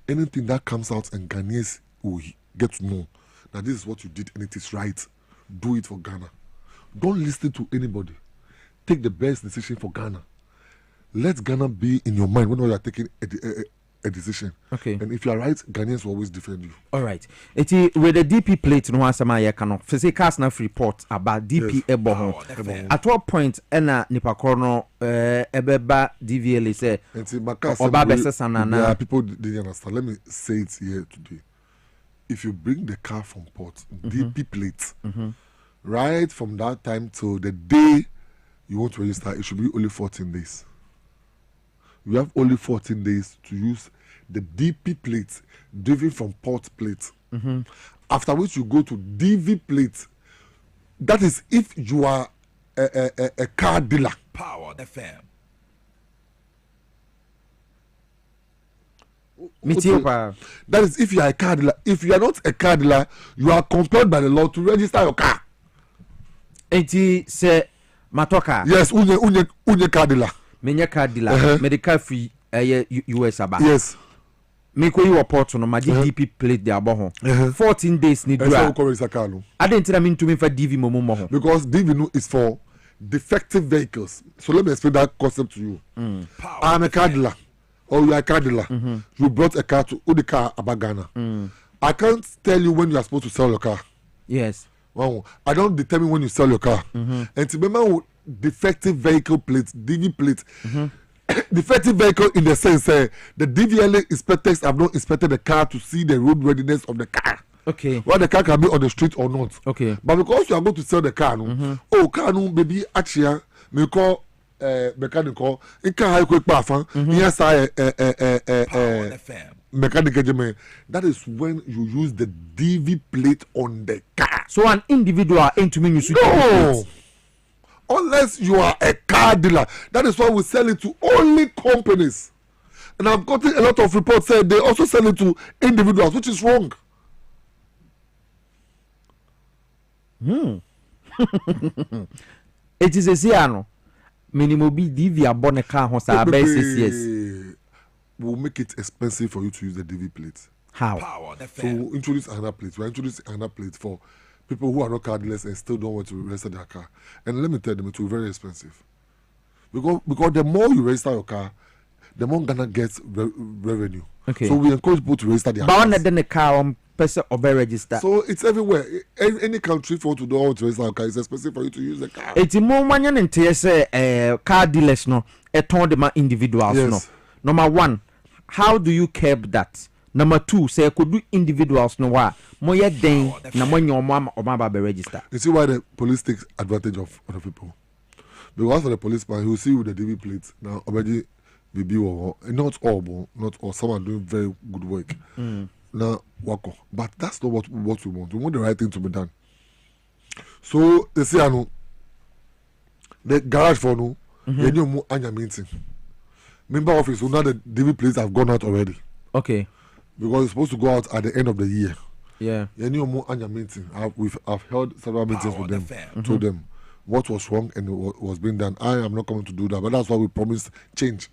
Anything that comes out and Ghanaians will get to know that this is what you did and it is right, do it for Ghana. Don't listen to anybody. Take the best decision for Ghana. Let Ghana be in your mind when you are taking a decision. Okay. And if you are right, Ghanaians will always defend you. All right. With the DP plate, no one sama yekano. Physical enough report about DP eboho. At what point, ena nipakrono ebeba DVLA say. Yeah, people didn't understand. Let me say it here today. If you bring the car from port, DP plates, right from that time till the day you want to register, it should be only 14 days. You have only 14 days to use the DP plates driven from port plates. After which you go to DV plates. That is if you are a car dealer. Power FM. That is if you are a car dealer. If you are not a car dealer, you are compelled by the law to register your car. Eti se matoka. Yes, unye car dealer. Menya car dealer, medical free US aba. Yes. Me ko yi report no ma DP plate there abo ho. 14 days ni dura. I didn't tell me to me for DV momo ho. Because DV no is for defective vehicles. So let me explain that concept to you. I'm a car dealer. Or you are a car dealer. You brought a car to the car about Ghana. I can't tell you when you are supposed to sell your car. Yes. Wow. I don't determine when you sell your car. And to remember defective vehicle plates, DV plates. Defective vehicle in the sense the DVLA inspectors have not inspected the car to see the road readiness of the car. Okay. Whether the car can be on the street or not. Okay. But because you are going to sell the car, car no baby actually me call mechanical in car high quick parfum. Yes, mechanical. That is when you use the DV plate on the car. So an individual into me you no. Unless you are a car dealer, that is why we sell it to only companies. And I've gotten a lot of reports saying they also sell it to individuals, which is wrong. It is a Siano. Minimum be DV abon a car house. We'll make it expensive for you to use the DV plate. How? So we'll introduce another plate. We'll introduce another plate for people who are not car dealers and still don't want to register their car. And let me tell them, it will be very expensive. Because the more you register your car, the more Ghana gets revenue. Okay. So we encourage people to register their cars. But then the car person or register. So it's everywhere. Any country for to do to register your car, it's expensive for you to use the car. It's more money than car dealers no. A ton de individuals no. Number one, how do you curb that? Number two, say could do individuals no wa moye den na money or mama be register. You see why the police takes advantage of other people? Because for the policeman, he will see with the DV plates now already BB or not all. Some are doing very good work. Now wako, but that's not what we want. We want the right thing to be done. So they say, I know the garage for no, you know anya meeting. Member office, so now the DV plates have gone out already. Okay. Because it's supposed to go out at the end of the year. Yeah. You know more anya meeting. I've held several meetings with them, told them what was wrong and what was being done. I am not coming to do that, but that's why we promised change.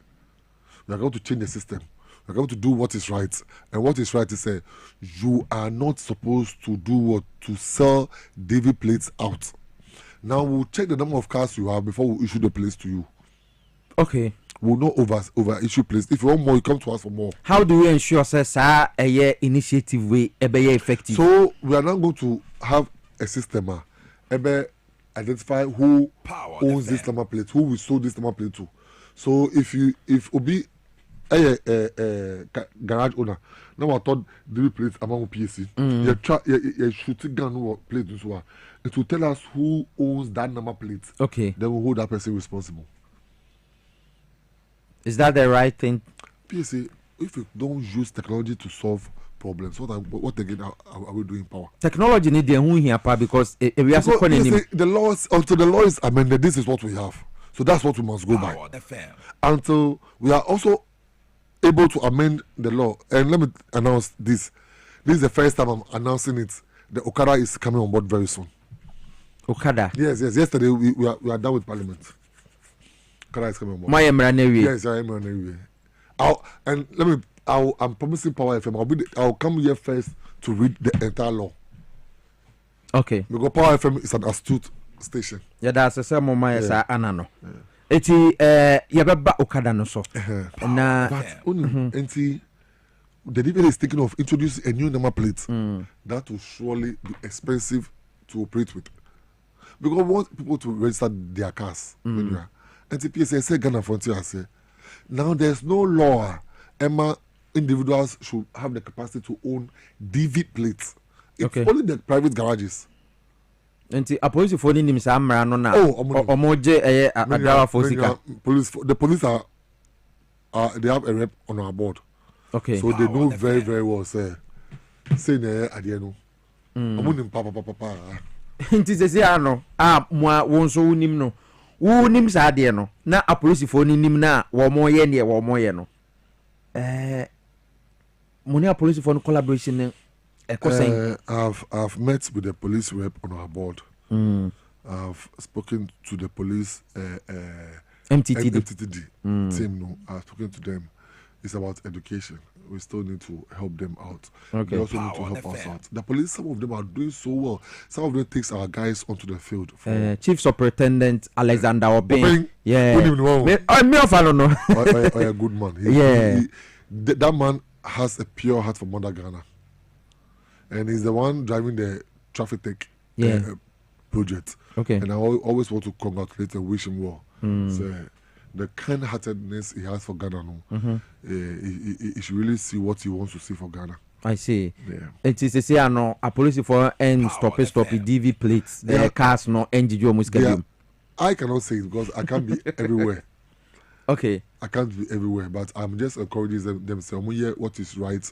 We are going to change the system. We are going to do what is right. And what is right is say you are not supposed to do what to sell DV plates out. Now we'll check the number of cars you have before we issue the plates to you. Okay. We'll not over issue plates. If you want more, you come to us for more. How do we ensure a initiative way effective? So we are now going to have a system identify who owns this number plate, who we sold this number plate to. So if Obi garage owner, now I thought DV plates among Piesie, you shooting gun or plate this one. It will tell us who owns that number plate. Okay. Then we'll hold that person responsible. Is that the right thing? Piesie, if you don't use technology to solve problems, what again are we doing in power? Technology need the because we are the laws until the law is amended. This is what we have. So that's what we must go by. Until we are also able to amend the law. And let me announce this. This is the first time I'm announcing it. The Okada is coming on board very soon. Okada? Yes. Yesterday we are done with Parliament. Okada is coming on board. My Emranewi. Yes, I am Emranewi. I'm promising Power FM. I'll come here first to read the entire law. Okay. Because Power FM is an astute station. Yeah, that's a same moment as Anano. Eti yababa Okada no so. Na enti the DVLA is thinking of introducing a new number plate that will surely be expensive to operate with. Because we want people to register their cars. And TPS say Ghana Frontier say now there's no law. Individuals should have the capacity to own DV plates. It's only the private garages. And a police for him is Amrano now. The police are they have a rep on our board. Okay. So they know very, very well, say at the end. I'm papa. Moi, won't so nim no. Who nims are there no? Now a police for him now, or more yen, or more yen. Money police for collaboration. I've met with the police rep on our board. I've spoken to the police MTTD team. No, I've spoken to them. It's about education. We still need to help them out. Okay. They also need to help us out. The police, some of them are doing so well. Some of them takes our guys onto the field. Chief Superintendent Alexander Obeng. Yeah. I don't know. A good man. That man has a pure heart for Mother Ghana. And he's the one driving the traffic tech project. Okay. And I always want to congratulate and wish him well. So, the kind-heartedness he has for Ghana, he should really see what he wants to see for Ghana. I see. Yeah. It is a say no a police for and stop DV plates. The cars no NGO almost get. I cannot say it because I can't be everywhere. Okay. I can't be everywhere, but I'm just encouraging them say what is right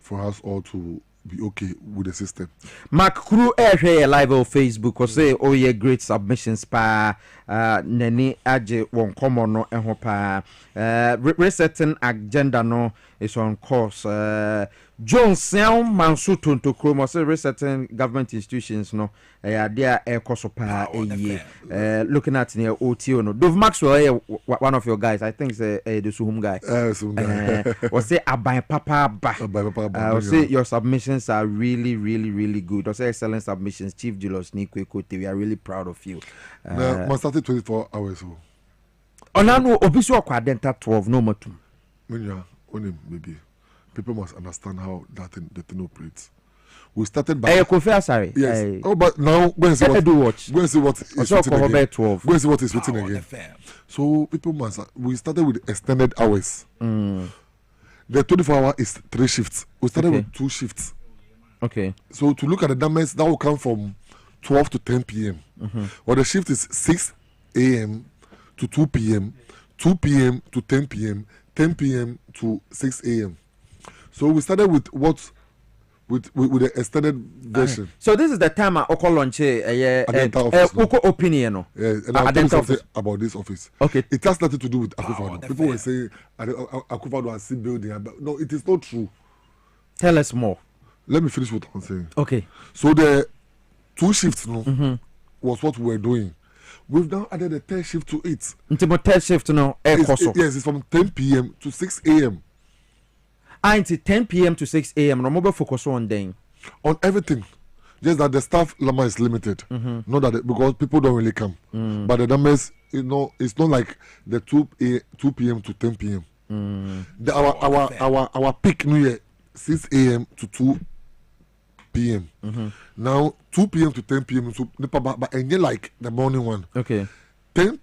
for us all to be okay with the system. Mark Crew here live on Facebook or say oh yeah great submissions pa nani aje won common no ehho pa resetting agenda no is on course John Sam Mansu Tonto Chrome say resetting government institutions no there ekoso pa looking at near OTO no Dove Maxwell one of your guys I think the Suhum guy or say abai papa ba or say your submissions are really good or say excellent submissions Chief Julius Nikweko we are really proud of you must start 24 hours onano obisu akwa denta 12 no matum maybe people must understand how the thing operates. We started by sorry. Yes. But now go and see what go and see what is written again. Go and see what is written again. So people must. We started with extended hours. The 24-hour is 3 shifts. We started with 2 shifts. Okay. So to look at the numbers, that will come from 12 to 10 p.m. Or the shift is 6 a.m. to 2 p.m., 2 p.m. to 10 p.m., 10 p.m. to 6 a.m. So we started with the extended version. So this is the time I launch opinion. And I'll tell you something about this office. Okay. It has nothing to do with Akufo-Addo. People were saying Akufo-Addo has seen building. No, it is not true. Tell us more. Let me finish what I'm saying. Okay. So the 2 shifts was what we were doing. We've now added a 10 shift to it. Until 10 shift no. Yes, it's from 10 p.m. to 6 a.m. Until 10 p.m. to 6 a.m. No mobile focus on everything. Just that the staff number is limited. Not that because people don't really come. But the numbers, it's not like the 2 p.m. to 10 p.m. Our peak New Year 6 a.m. to 2 p.m. Now 2 p.m. to 10 p.m. So but like the morning one. Okay. 10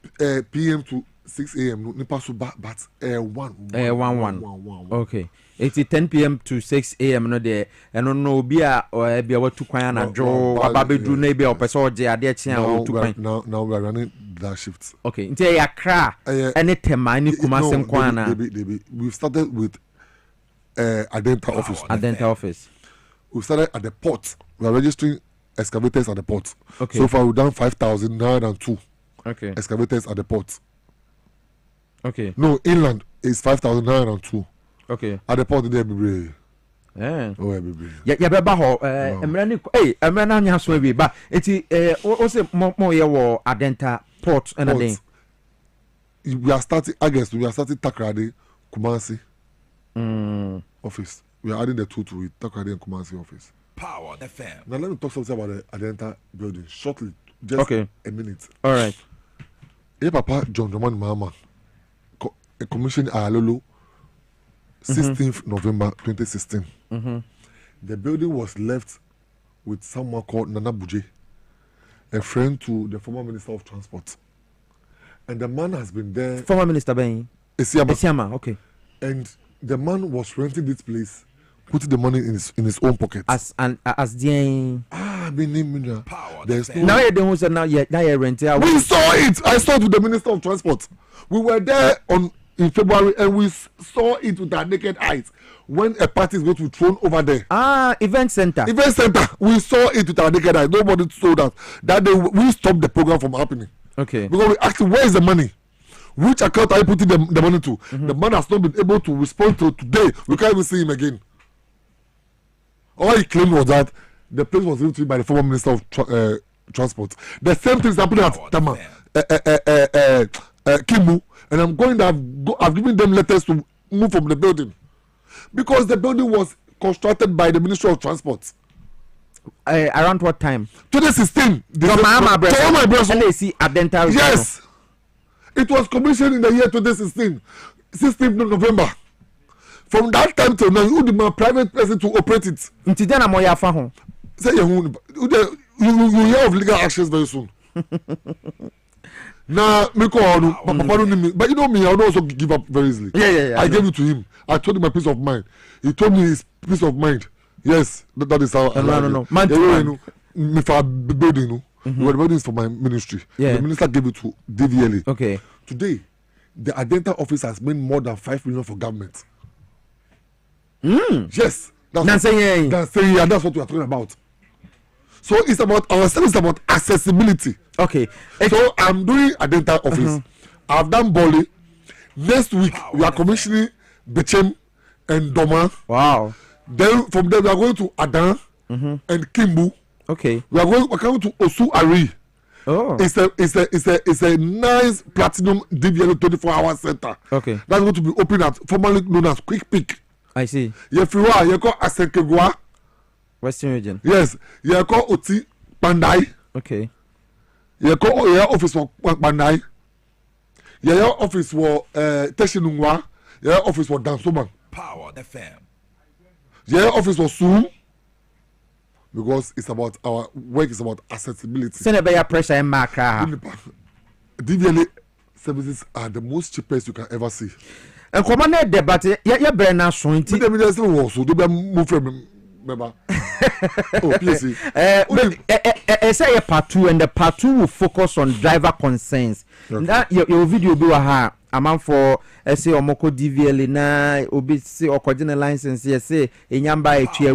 p.m. to 6 a.m. But 1. Okay. It's 10 p.m. to 6 a.m. no there. And no be what to kwan na draw ababedu na be opeso je ade chia o to kwan. Now we are running that shift. Okay. Nti Accra any tema ni Kumasi nkwana. We've started with Adenta office. Adenta office. We started at the port. We are registering excavators at the port. Okay. So far we've done 5,902 excavators at the port. Okay. No, inland is 5,902. Okay. At the port there be oh be ya beba ho emrani emrana nya so be ba eti o se mo ye wo Adenta port and then we are starting Takrady Kumasi office. We are adding the 2 to it, Takrady and Kumasi office. Power FM. Now let me talk something about the Adenta building shortly. Just a minute. All right. Hey Papa John Roman Mahama commissioned Alolo 16th November 2016. The building was left with someone called Nana Buje, a friend to the former Minister of Transport. And the man has been there. Former Minister Ben Esiama, okay. And the man was renting this place, putting the money in his own pocket. As the there's now you don't say now you rent it. We saw it. I saw it with the Minister of Transport. We were there in February and we saw it with our naked eyes when a party is going to be thrown over there. Event center. We saw it with our naked eyes. Nobody told us that we stopped the program from happening. Okay. Because we asked him, where is the money? Which account are you putting the money to? The man has not been able to respond to today. We can't even see him again. All he claimed was that the place was given to him by the former Minister of Transport. The same thing is happening at Tama, Kimu, and I'm going to I've given them letters to move from the building because the building was constructed by the Ministry of Transport. Around what time? 2016. Yes. It was commissioned in the year 2016, 16th November. From that time till now, you demand private person to operate it. Until then, I'm say you hear of legal actions very soon. Now, me call no, Papa don't need me. But you know me, I would also give up very easily. Yeah. I gave it to him. I told him my peace of mind. He told me his peace of mind. Yes, that is how. No. Man, me for building, no. The building is for my ministry. Yeah. The minister gave it to DVLA. Okay. Today, the identity office has made more than 5 million for government. Yes, that's what we are talking about. So it's about our service, about accessibility. Okay. So I'm doing identity office. I've done Boli. Next week we are commissioning Bechem and Doma. Wow. Then from there we are going to Adan and Kimbu. Okay. We're coming to Osu Ari. Oh. It's a nice platinum DVLA 24-hour center. Okay. That's going to be open at formerly known as Quick Pick. I see. You call Asenkegwa. Western region. Yes. You call Oti Pandai. Okay. You call your office for Pandai. Your office for Teshinungwa. Your office for Dansoman. Power FM. Your office for Zoom. Because it's about our work is about accessibility. Send a pressure and mark. DVLA services are the most cheapest you can ever see. And common debate, yeah, Bernard Swinty. They move from member. Oh, Piesie. Say a part 2, and the part 2 will focus on driver concerns. That your video be a amount for say omoko DVLA na obi say okogene license yes say enyamba etwe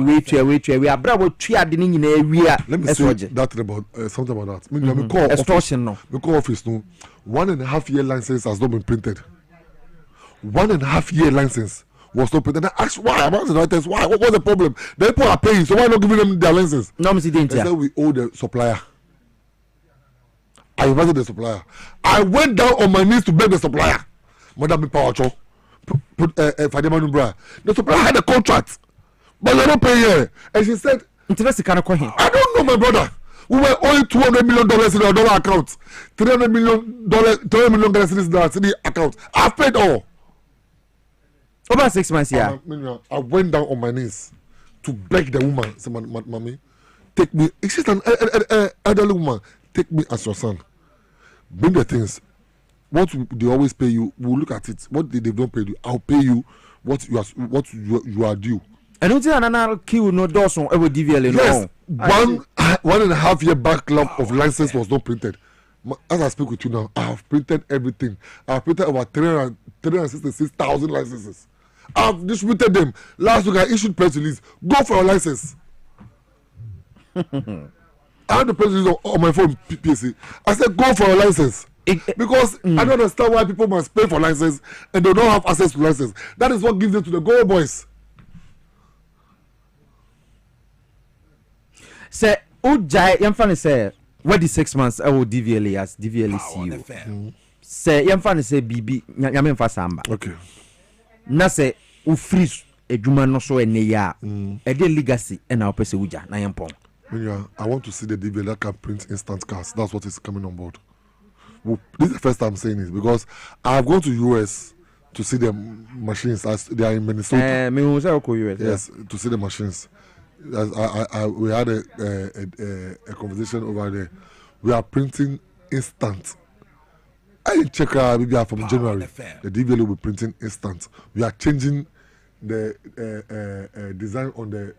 we abrabo twa de nyina ewia. Let me say that about something about that. Me call extortion no. Me call office no. 1.5 year license has not been printed. 1.5 year license was not printed. I asked why about the license. Why? What was the problem? The people are paying, so why not giving them their license? No, me see didn't. They said we owe the supplier. I invited the supplier. I went down on my knees to beg the supplier. Madam Powercho, the supplier had a contract, but you're not paying her. And she said, I don't know, my brother. We were owing $200 million in our dollar account, $300 million in our city account. I've paid all. Over 6 months, yeah. I went down on my knees to beg the woman. Say, mommy, take me. She's an elderly woman. Take me as your son. Bring the things. What they always pay you, we'll look at it. What they don't pay you, I'll pay you what you are due. I don't think another kill no doors on ever DVLA. Yes, 1.5 year backlog of license was not printed. As I speak with you now, I have printed everything. I have printed about 366,000 licenses. I have distributed them. Last week I issued press release. Go for your license. I had the press release on my phone, Piesie. I said, go for your license. Because I don't understand why people must pay for license and they don't have access to license. That is what gives it to the Go Boys. Say, Ujai, Yamfani say, what is 6 months? I will DVLA as DVLA CEO. Say, Yamfani say, BB, Yamfa Samba. Okay. Na say, u freeze a juma no so ene ya. A de legacy and our person Uja, na yampong. I want to see the DVLA that can print instant cards. That's what is coming on board. This is the first time saying it because I've gone to US to see the machines as they are in Minnesota. Yes, to see the machines. We had a conversation over there. We are printing instant. I check maybe from January. The DVLA will be printing instant. We are changing the design on the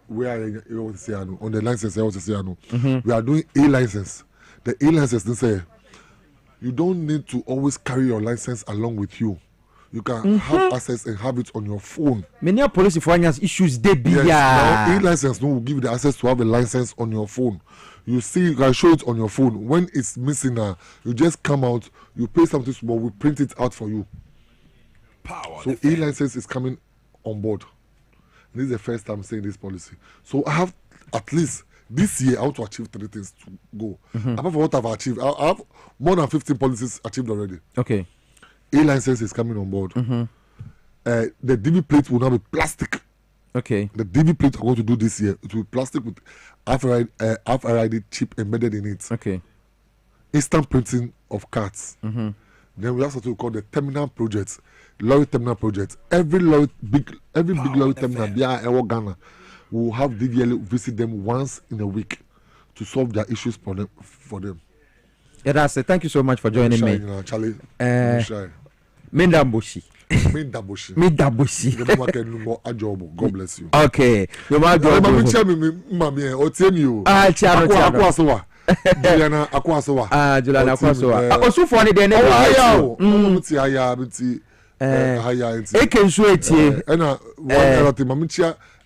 on the license. We are doing A license. The A license they say you don't need to always carry your license along with you. You can have access and have it on your phone. Many police finance issues they be. Yes, now e-license will give you the access to have a license on your phone. You see, you can show it on your phone. When it's missing you just come out, you pay something small, we print it out for you. So e-license is coming on board. This is the first time saying this policy. So I have at least this year I want to achieve 3 things to go. Apart from what I've achieved, I have more than 15 policies achieved already. Okay. A-license is coming on board. The DV plate will now be plastic. Okay. The DV plate I'm going to do this year, it will be plastic with RFID chip embedded in it. Okay. Instant printing of cards. Then we have something we call the terminal project, lorry terminal project. Every big lorry terminal, Ghana, will have DVLA visit them once in a week to solve their issues for them. Yeah, that's it. Thank you so much for joining me. Charlie. Mindamboshi. God bless you. Okay. Juliana Akwasowa. Juliana Akwasowa. Also for the name.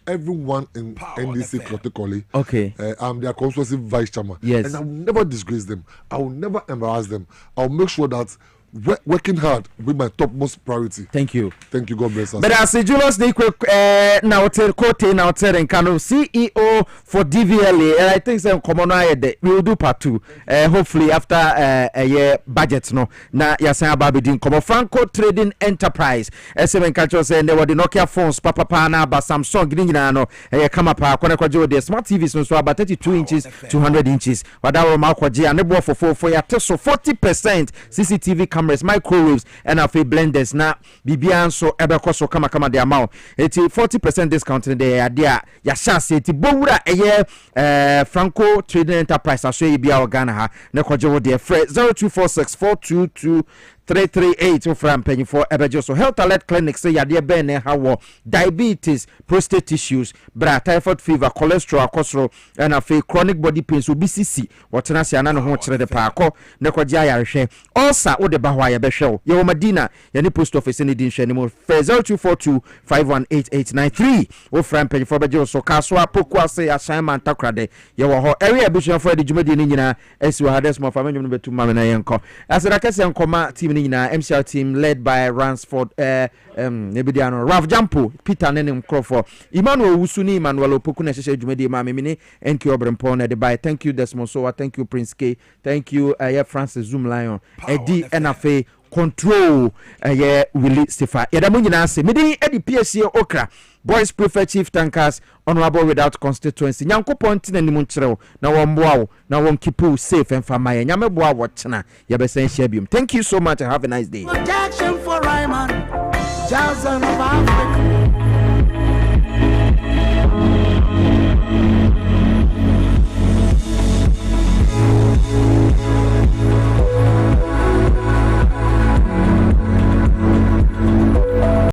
Everyone in NDC critically. Okay. I'm their constituency vice chairman. Yes. And I will never disgrace them. I will never embarrass them. I'll make sure that working hard with my topmost priority. Thank you. Thank you. God bless us. But as Julius now tell Kote now tell and Kano CEO for DVLA, and I think some common we will do part 2. Hopefully after a year budget no. Na yasan babidin como Franco Trading Enterprise. SM Culture say there were the Nokia phones papa na ba Samsung gina no come up kwana kwaje the smart TVs so about 32 inches 200 inches. Wadawo ma kwaje anebo for ya so 40% CCTV cameras, microwaves, and a blenders. Now, Bibian so ebeko so kama the amount. It's 40% discount in the idea. Ya chance it bowura a year Franco Trading Enterprise. I'll show you be our Ghana ha. Nekwajo de 0246422338 from penny for Ebejo. So Health Alert Clinic say ya dear Ben how diabetes, prostate tissues, typhoid fever, cholesterol, cholesterol, and a chronic body pains will be CC. What na sia na no ho kire de paako nekwaja ya hwe. Also wo de bahwa ya behwe. Ye wo Madina, ye ni post office ni din hwe ni mo 0242518893. Wo from penny for Ebejo so kaso apoku ase ya Shaiman Takrade. Ye wo ho area bishop for the jumadi ni nyina esi wo hades mo famanyum no betu mame na yenko. Asira kase yankoma team MCR team led by Ransford Nebidiano Ralph Jampo Peter Nenim Crawford Emmanuel Wusuni Emmanuel Opoku na sheshe dwumadi ma memini NQ Obrempon na de by. Thank you Desmond Sowa, thank you Prince K, thank you Francis Zoom Lion Eddie NFA control Willie Stefa yadamu nyina se medi Eddie Piesie Okrah Boys Preferred Chief Tankers Honorable without constituency Nyankopon tina nimu nkyerɛw na wɔmboawo na wɔn keep you safe and famaye nyame boa wɔkyena yɛbɛsɛn hyiabium. Thank you so much and have a nice day. Protection for Ryman, Johnson of Africa.